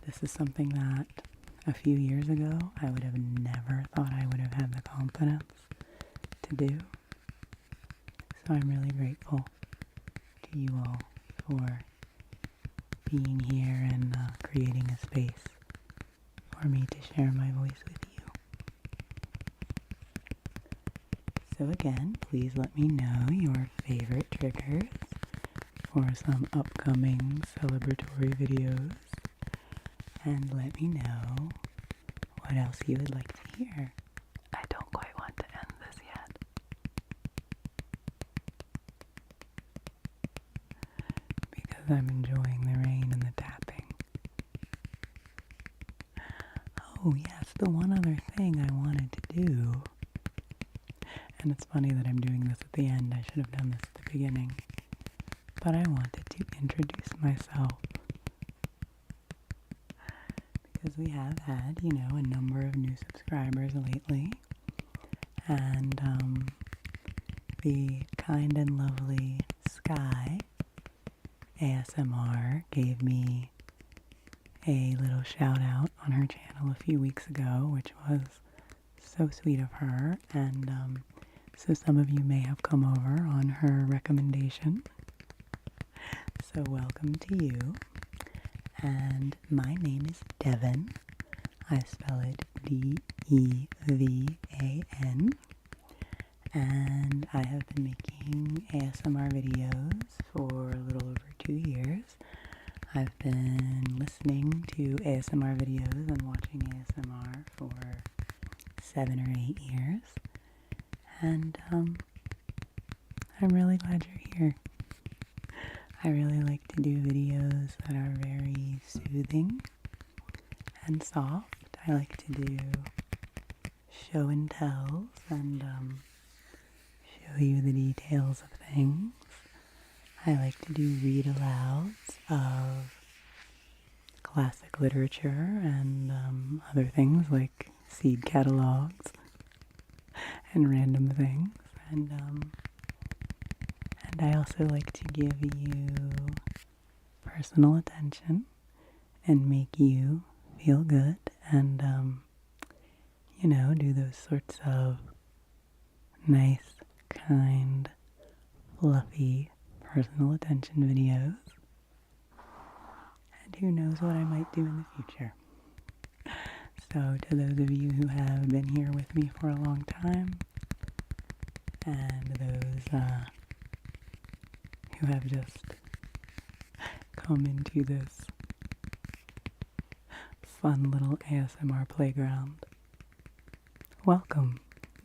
this is something that a few years ago I would have never thought I would have had the confidence to do. So I'm really grateful to you all for being here and creating a space for me to share my voice with you. So again, please let me know your favorite triggers for some upcoming celebratory videos, and let me know what else you would like to hear. I don't quite want to end this yet, because I'm enjoying the rain and the tapping. Oh yes, the one other thing I wanted to do, and it's funny that I'm doing this at the end, I should have done this at the beginning, but I wanted to introduce myself. Because we have had, a number of new subscribers lately, and the kind and lovely Sky ASMR gave me a little shout out on her channel a few weeks ago, which was so sweet of her, and so some of you may have come over on her recommendation. So welcome to you. And my name is Devin. I spell it D-E-V-A-N. And I have been making ASMR videos for a little over 2 years. I've been listening to ASMR videos and watching ASMR for 7 or 8 years. And I'm really glad you're here. I really like to do videos that are very soothing and soft. I like to do show and tells and show you the details of things. I like to do read-alouds of classic literature and other things like seed catalogs and random things. And I also like to give you personal attention and make you feel good and, do those sorts of nice, kind, fluffy, personal attention videos. And who knows what I might do in the future. So to those of you who have been here with me for a long time, and those who have just come into this fun little ASMR playground. Welcome,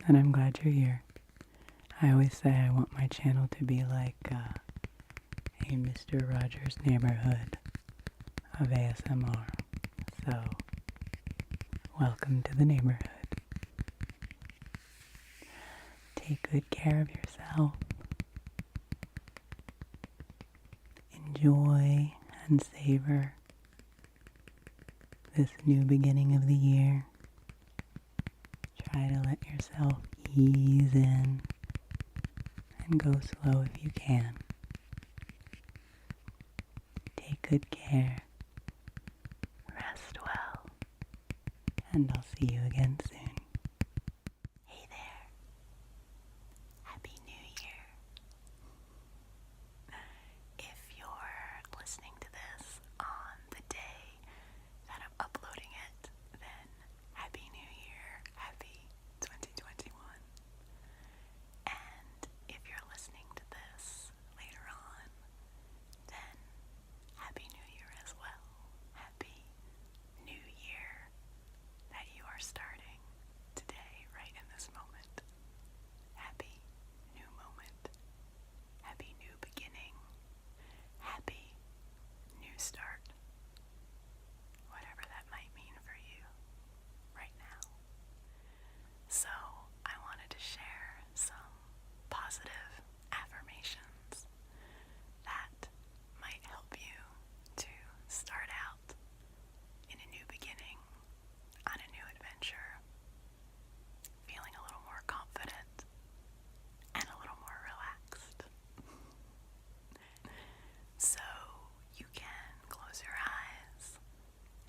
and I'm glad you're here. I always say I want my channel to be like a Mr. Rogers neighborhood of ASMR. So, welcome to the neighborhood. Take good care of yourself. Enjoy and savor this new beginning of the year. Try to let yourself ease in and go slow if you can. Take good care. Rest well. And I'll see you again soon. Hey there. Happy New Year. If you're listening to this on the day that I'm uploading it, then Happy New Year. Happy 2021. And if you're listening to this later on, then Happy New Year as well. Happy New Year that you are starting today, right in this moment. Happy new moment. Happy new beginning. Happy new start. Whatever that might mean for you right now. So, I wanted to share some positive affirmations that might help you to start out in a new beginning, on a new adventure, feeling a little more confident and a little more relaxed. So you can close your eyes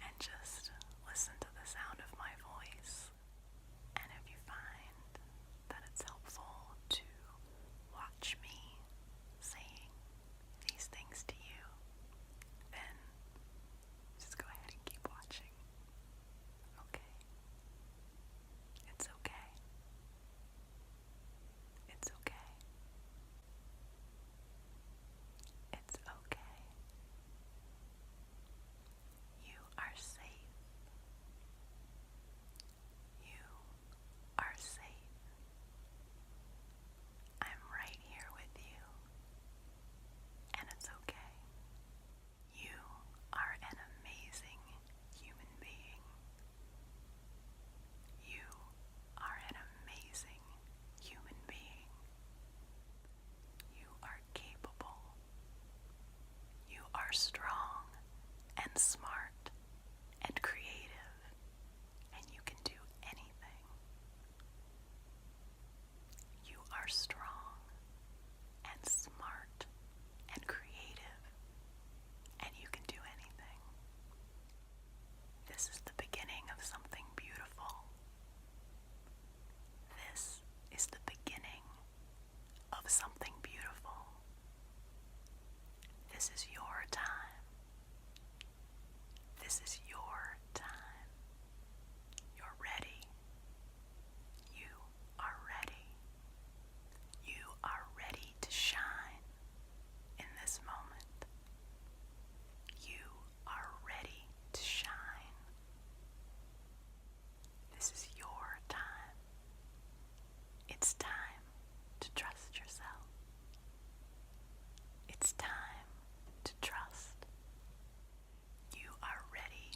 and just listen to the sound of my voice. And if you find that it's helpful to watch me saying these things to you, then just go ahead and keep watching. Okay? It's okay. It's okay. It's okay. You are safe. You are safe. I'm right here with you. And it's okay. You are an amazing human being. You are an amazing human being. You are capable. You are strong and smart and creative, and you can do anything. You are strong and smart and creative, and you can do anything. This is the beginning of something beautiful. This is the beginning of something beautiful. This is your time. This is your time. You're ready. You are ready. You are ready to shine in this moment. You are ready to shine. This is your time. It's time to trust yourself. It's time to trust. You are ready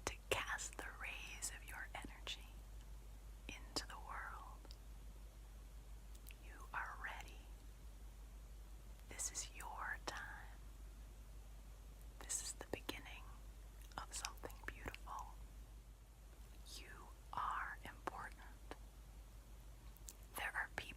to cast the rays of your energy into the world. You are ready. This is your time. This is the beginning of something beautiful. You are important. There are people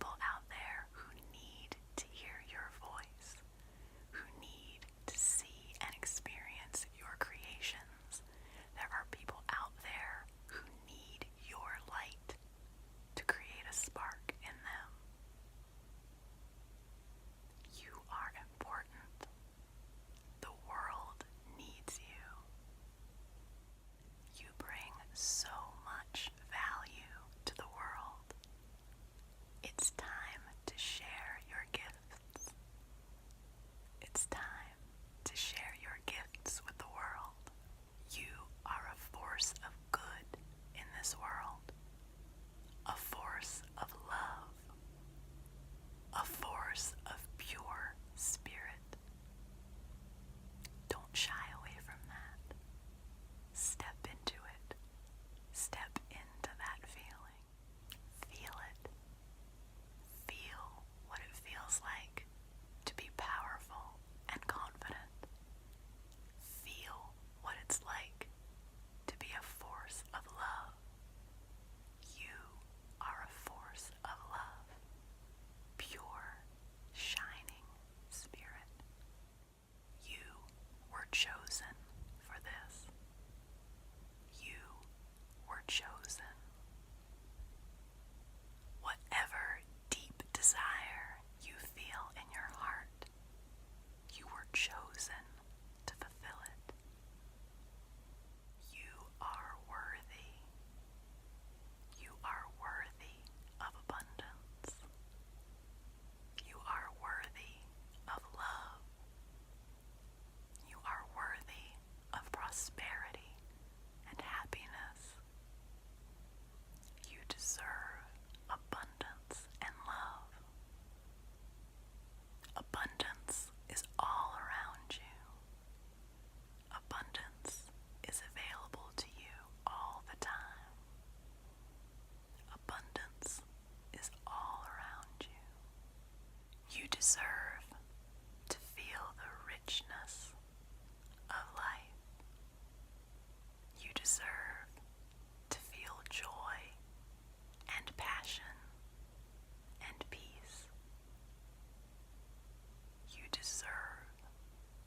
deserve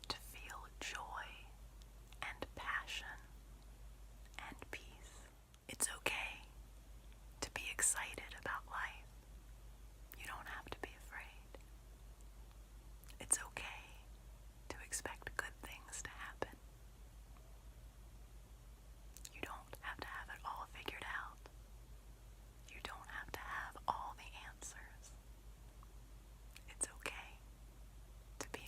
to feel joy and passion and peace. It's okay to be excited about life. You don't have to be afraid. It's okay to expect good things to happen. You don't have to have it all figured out. You don't have to have all the answers. It's okay to be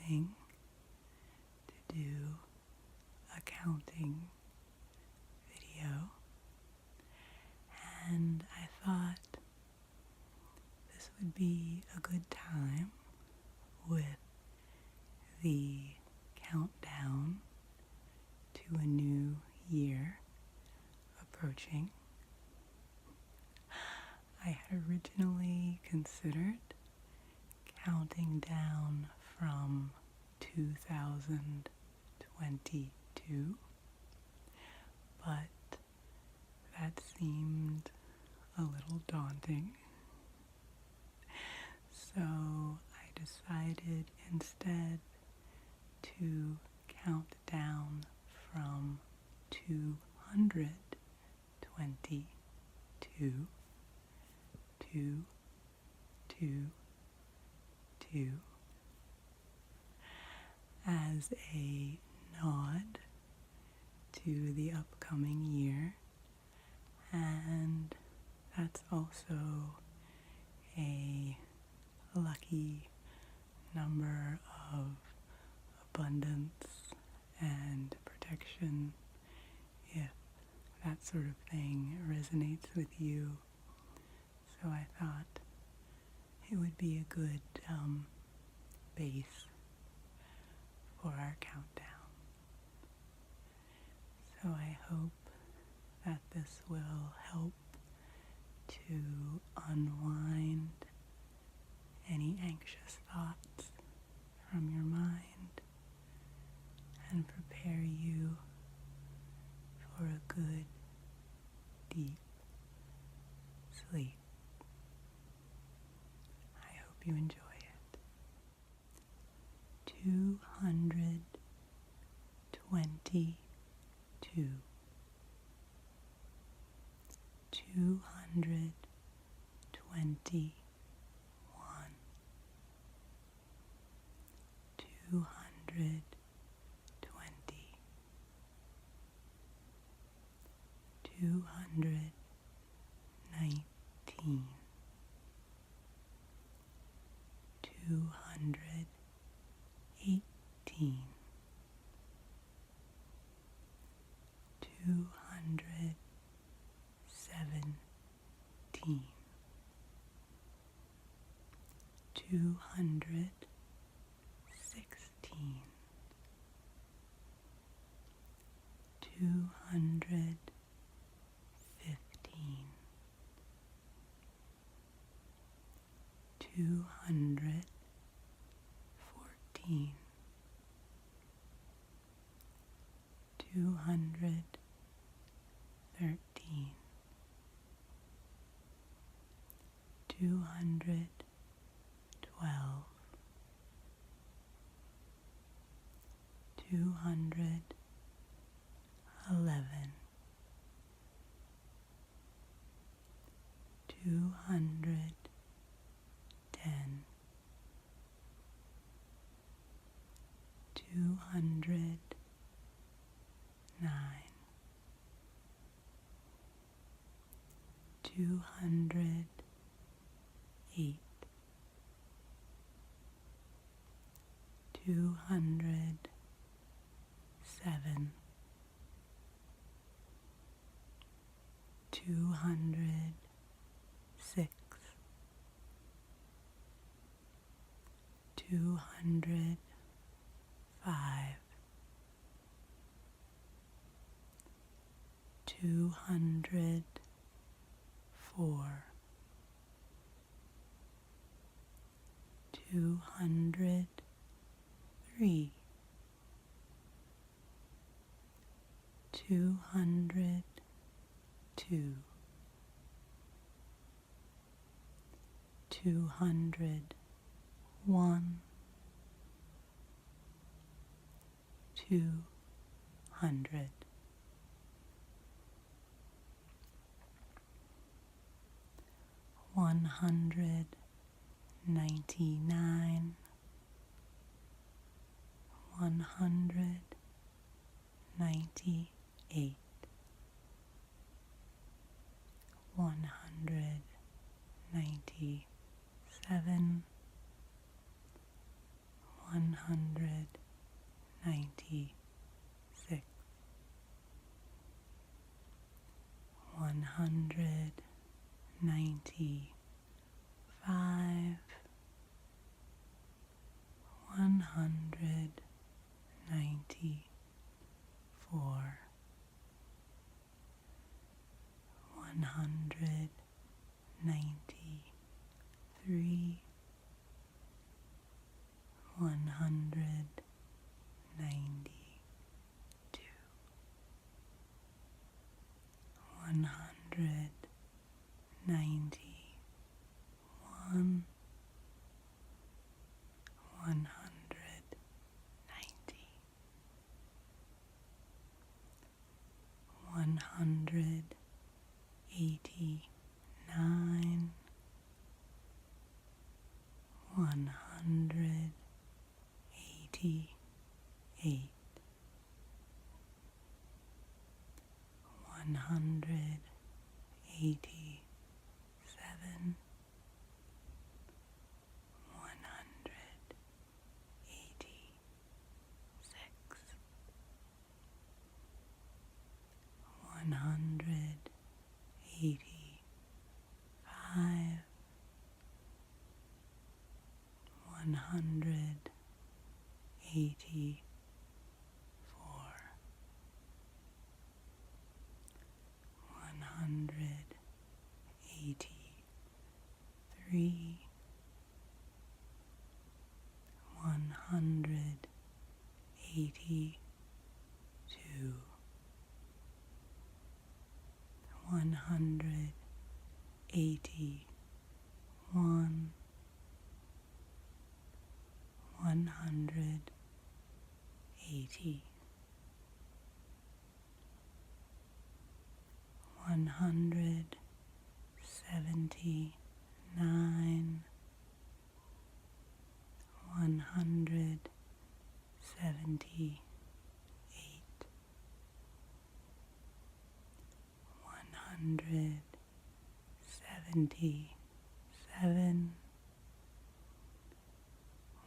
thing to do a counting video, and I thought this would be a good time with the countdown to a new year approaching. I had originally considered counting down from 2022, but that seemed a little daunting. So I decided instead to count down from 222 to as a nod to the upcoming year, and that's also a lucky number of abundance and protection, if that sort of thing resonates with you. So I thought it would be a good base for our countdown. So I hope that this will help to unwind any anxious thoughts from your mind and prepare you for a good, deep sleep. I hope you enjoy it. 222, 221, 220, 219, 218, 217, 216, 215, 214, 213, 212, 211, 210, 209, 208, 207, 206, 205, 204, 203, 202, 201, 200. 199, 198, 197, 198, 95, 194, 193, 192, 191, 190, 189, 188, 187, 186, 185, 184, 183, 182, 181, 180, 179, 178, 177,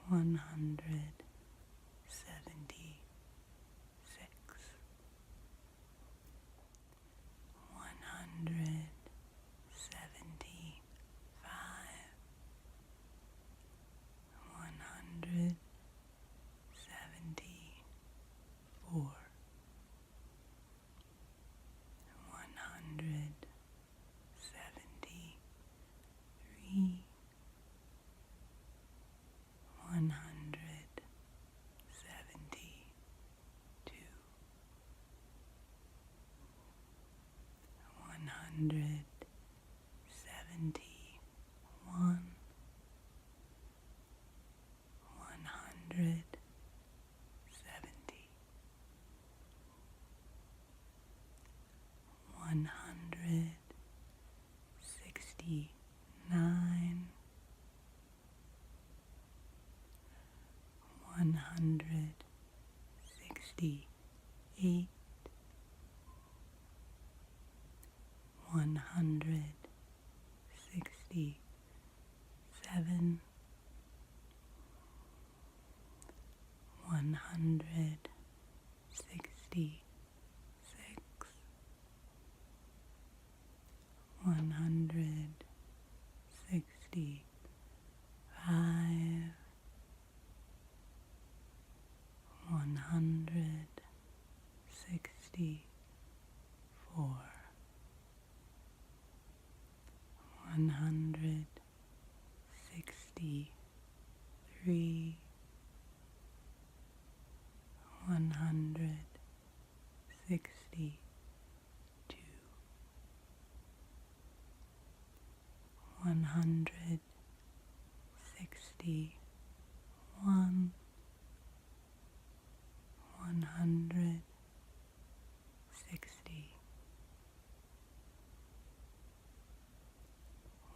176, 175, 174, 173, 172, 171, 170, 169, 168, 167, 166, 165, 164, 163, 162, 161, 160,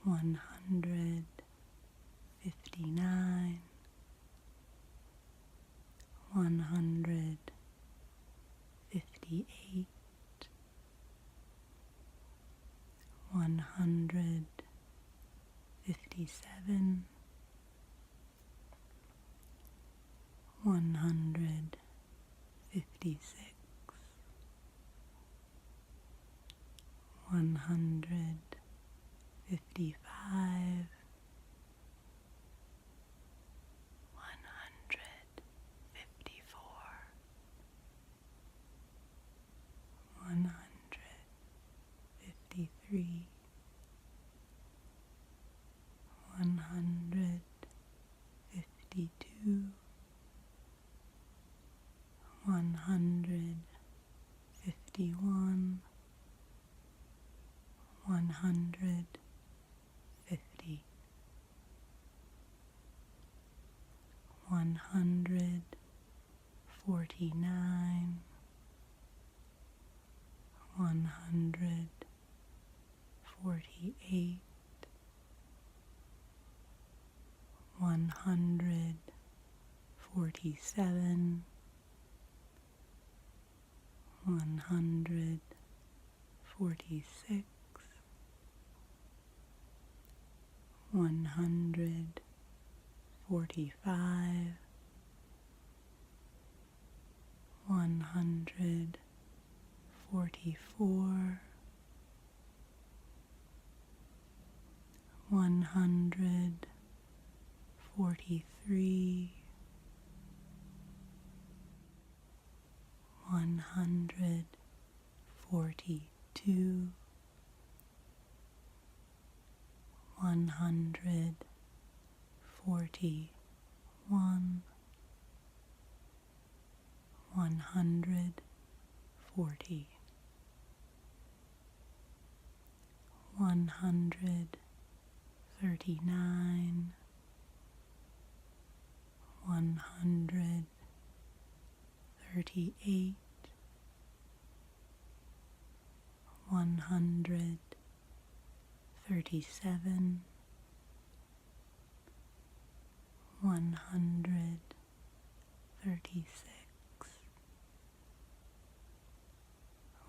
159, 158, 157, 156, 157, 55, 154, 153, 152, 151, 150, 149, 148, 147, 146, 145, 144, 143, 142, 141, 140, 139, 138, 137, 136,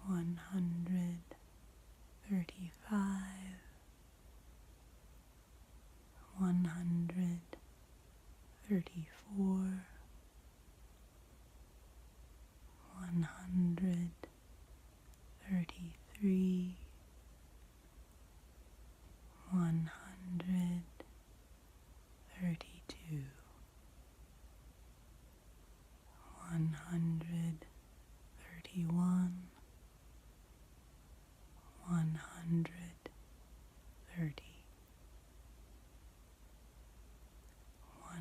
135, 134, 133, 132, 131, 130,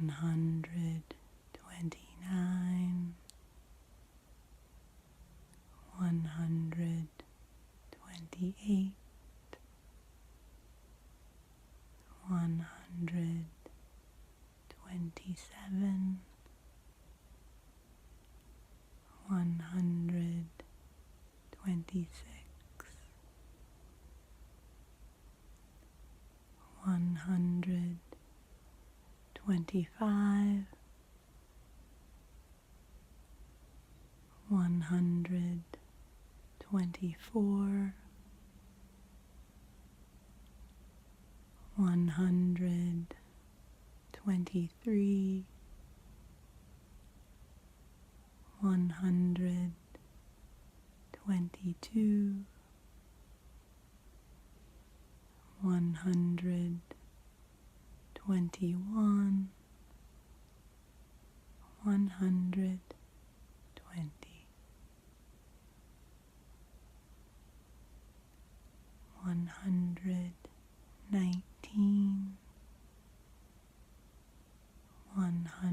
129, 128, 127, 126, 125, 124, 123, 122, 121, 120, 119, 118,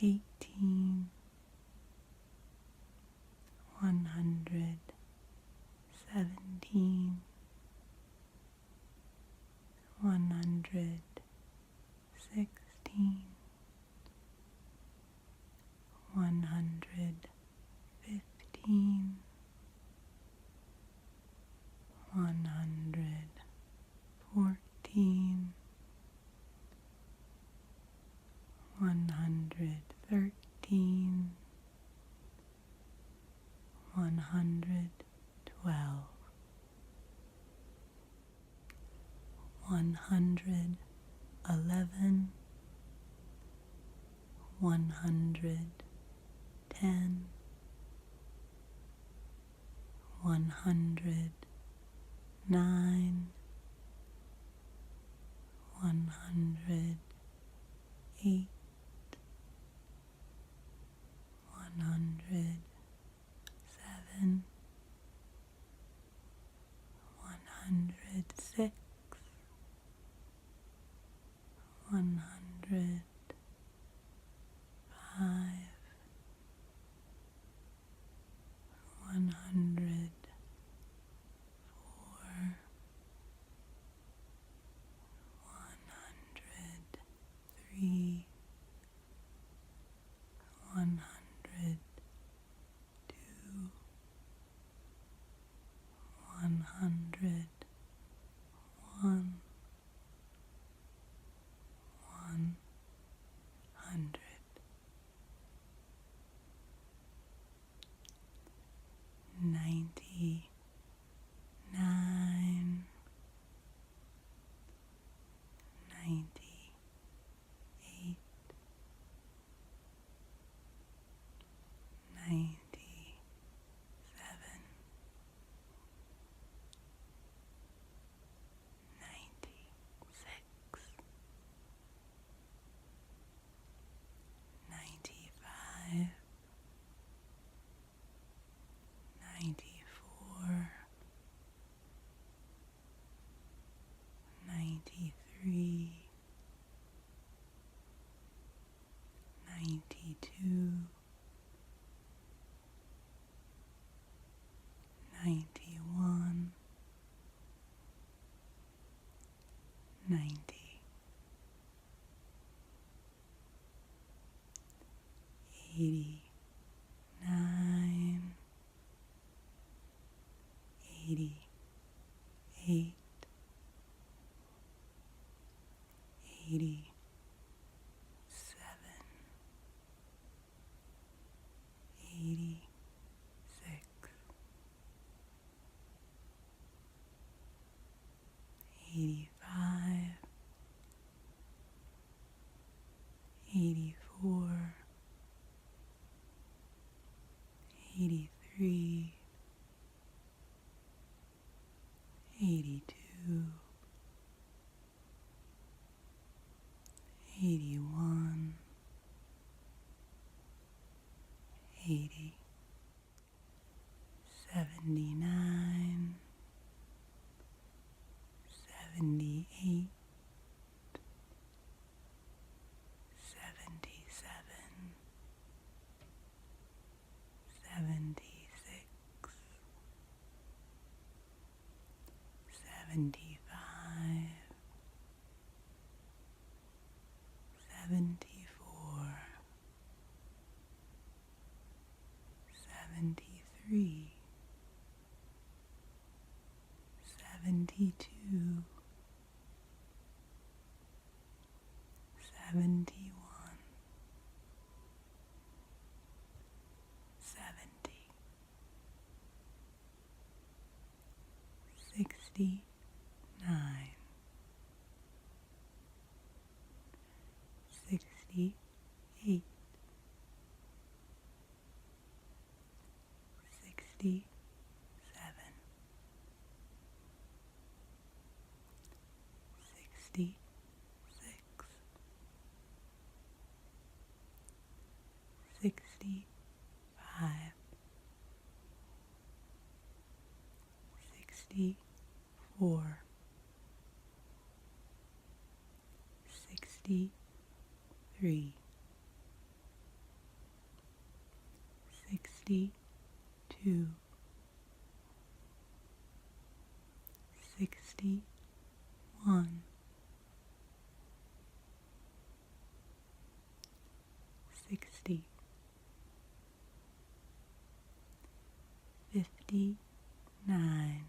117, 116, 115, 114, 113, 112, 111, 110, 109, 108, 107, 106, 105, 104, 103, 102, 101, 100, 99, 98, 97, 96, 95, 94, 93, 92, 91, 90, 89, 88, 87, 86, 85, 84, 83, 82, 81, 80, 79, 78, 77, 76, 75, 74, 73, 72, 71, 70, 69, 68, 67, 66, 65, 64, 63, 62, 61, 60, 59,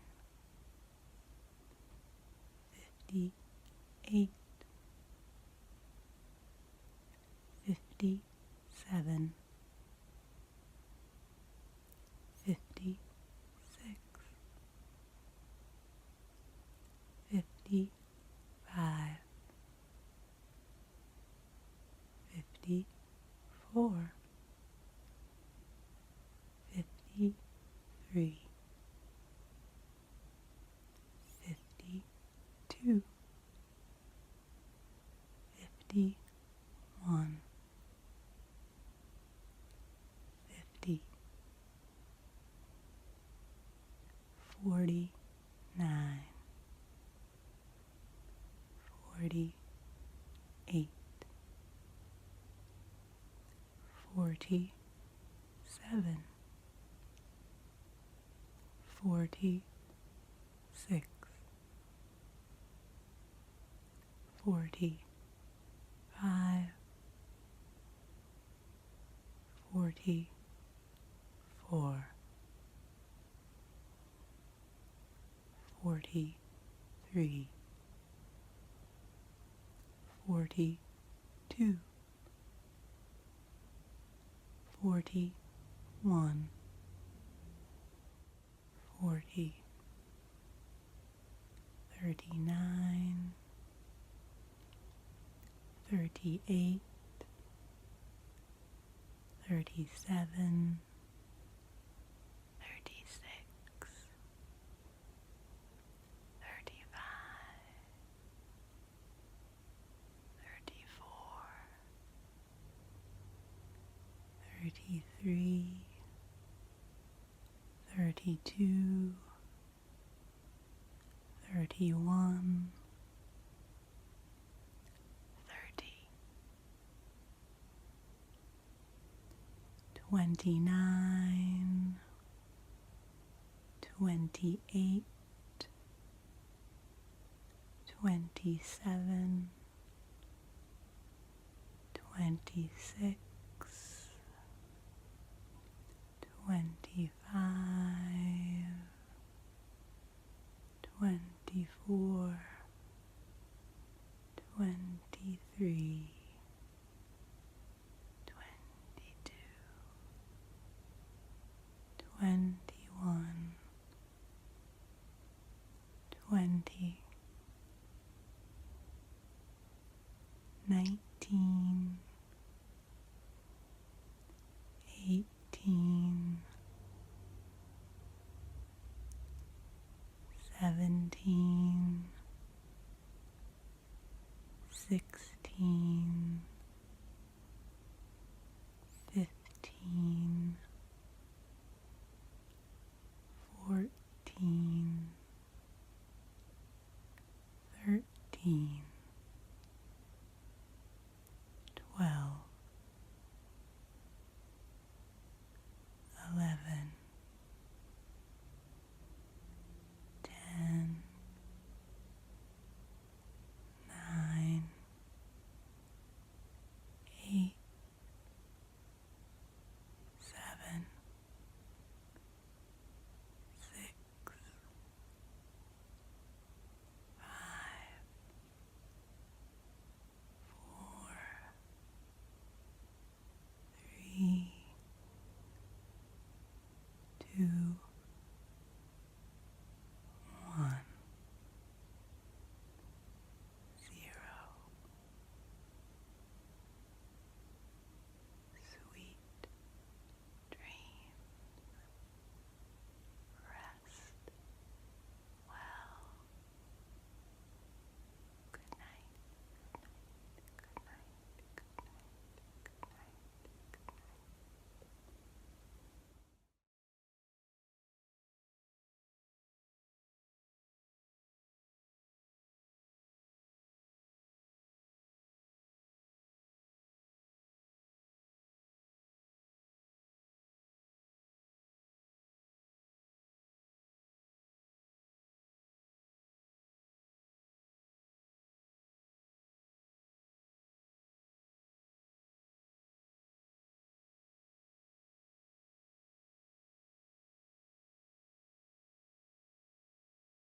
58, 57, 56, 55, 54, 53, 52, 49, 48, 47, 46, 45, 44, 43, 42, 41, 40, 39, 38, 37, 36, 35, 34, 33, 32, 31, 30, 29, 28, 27, 26,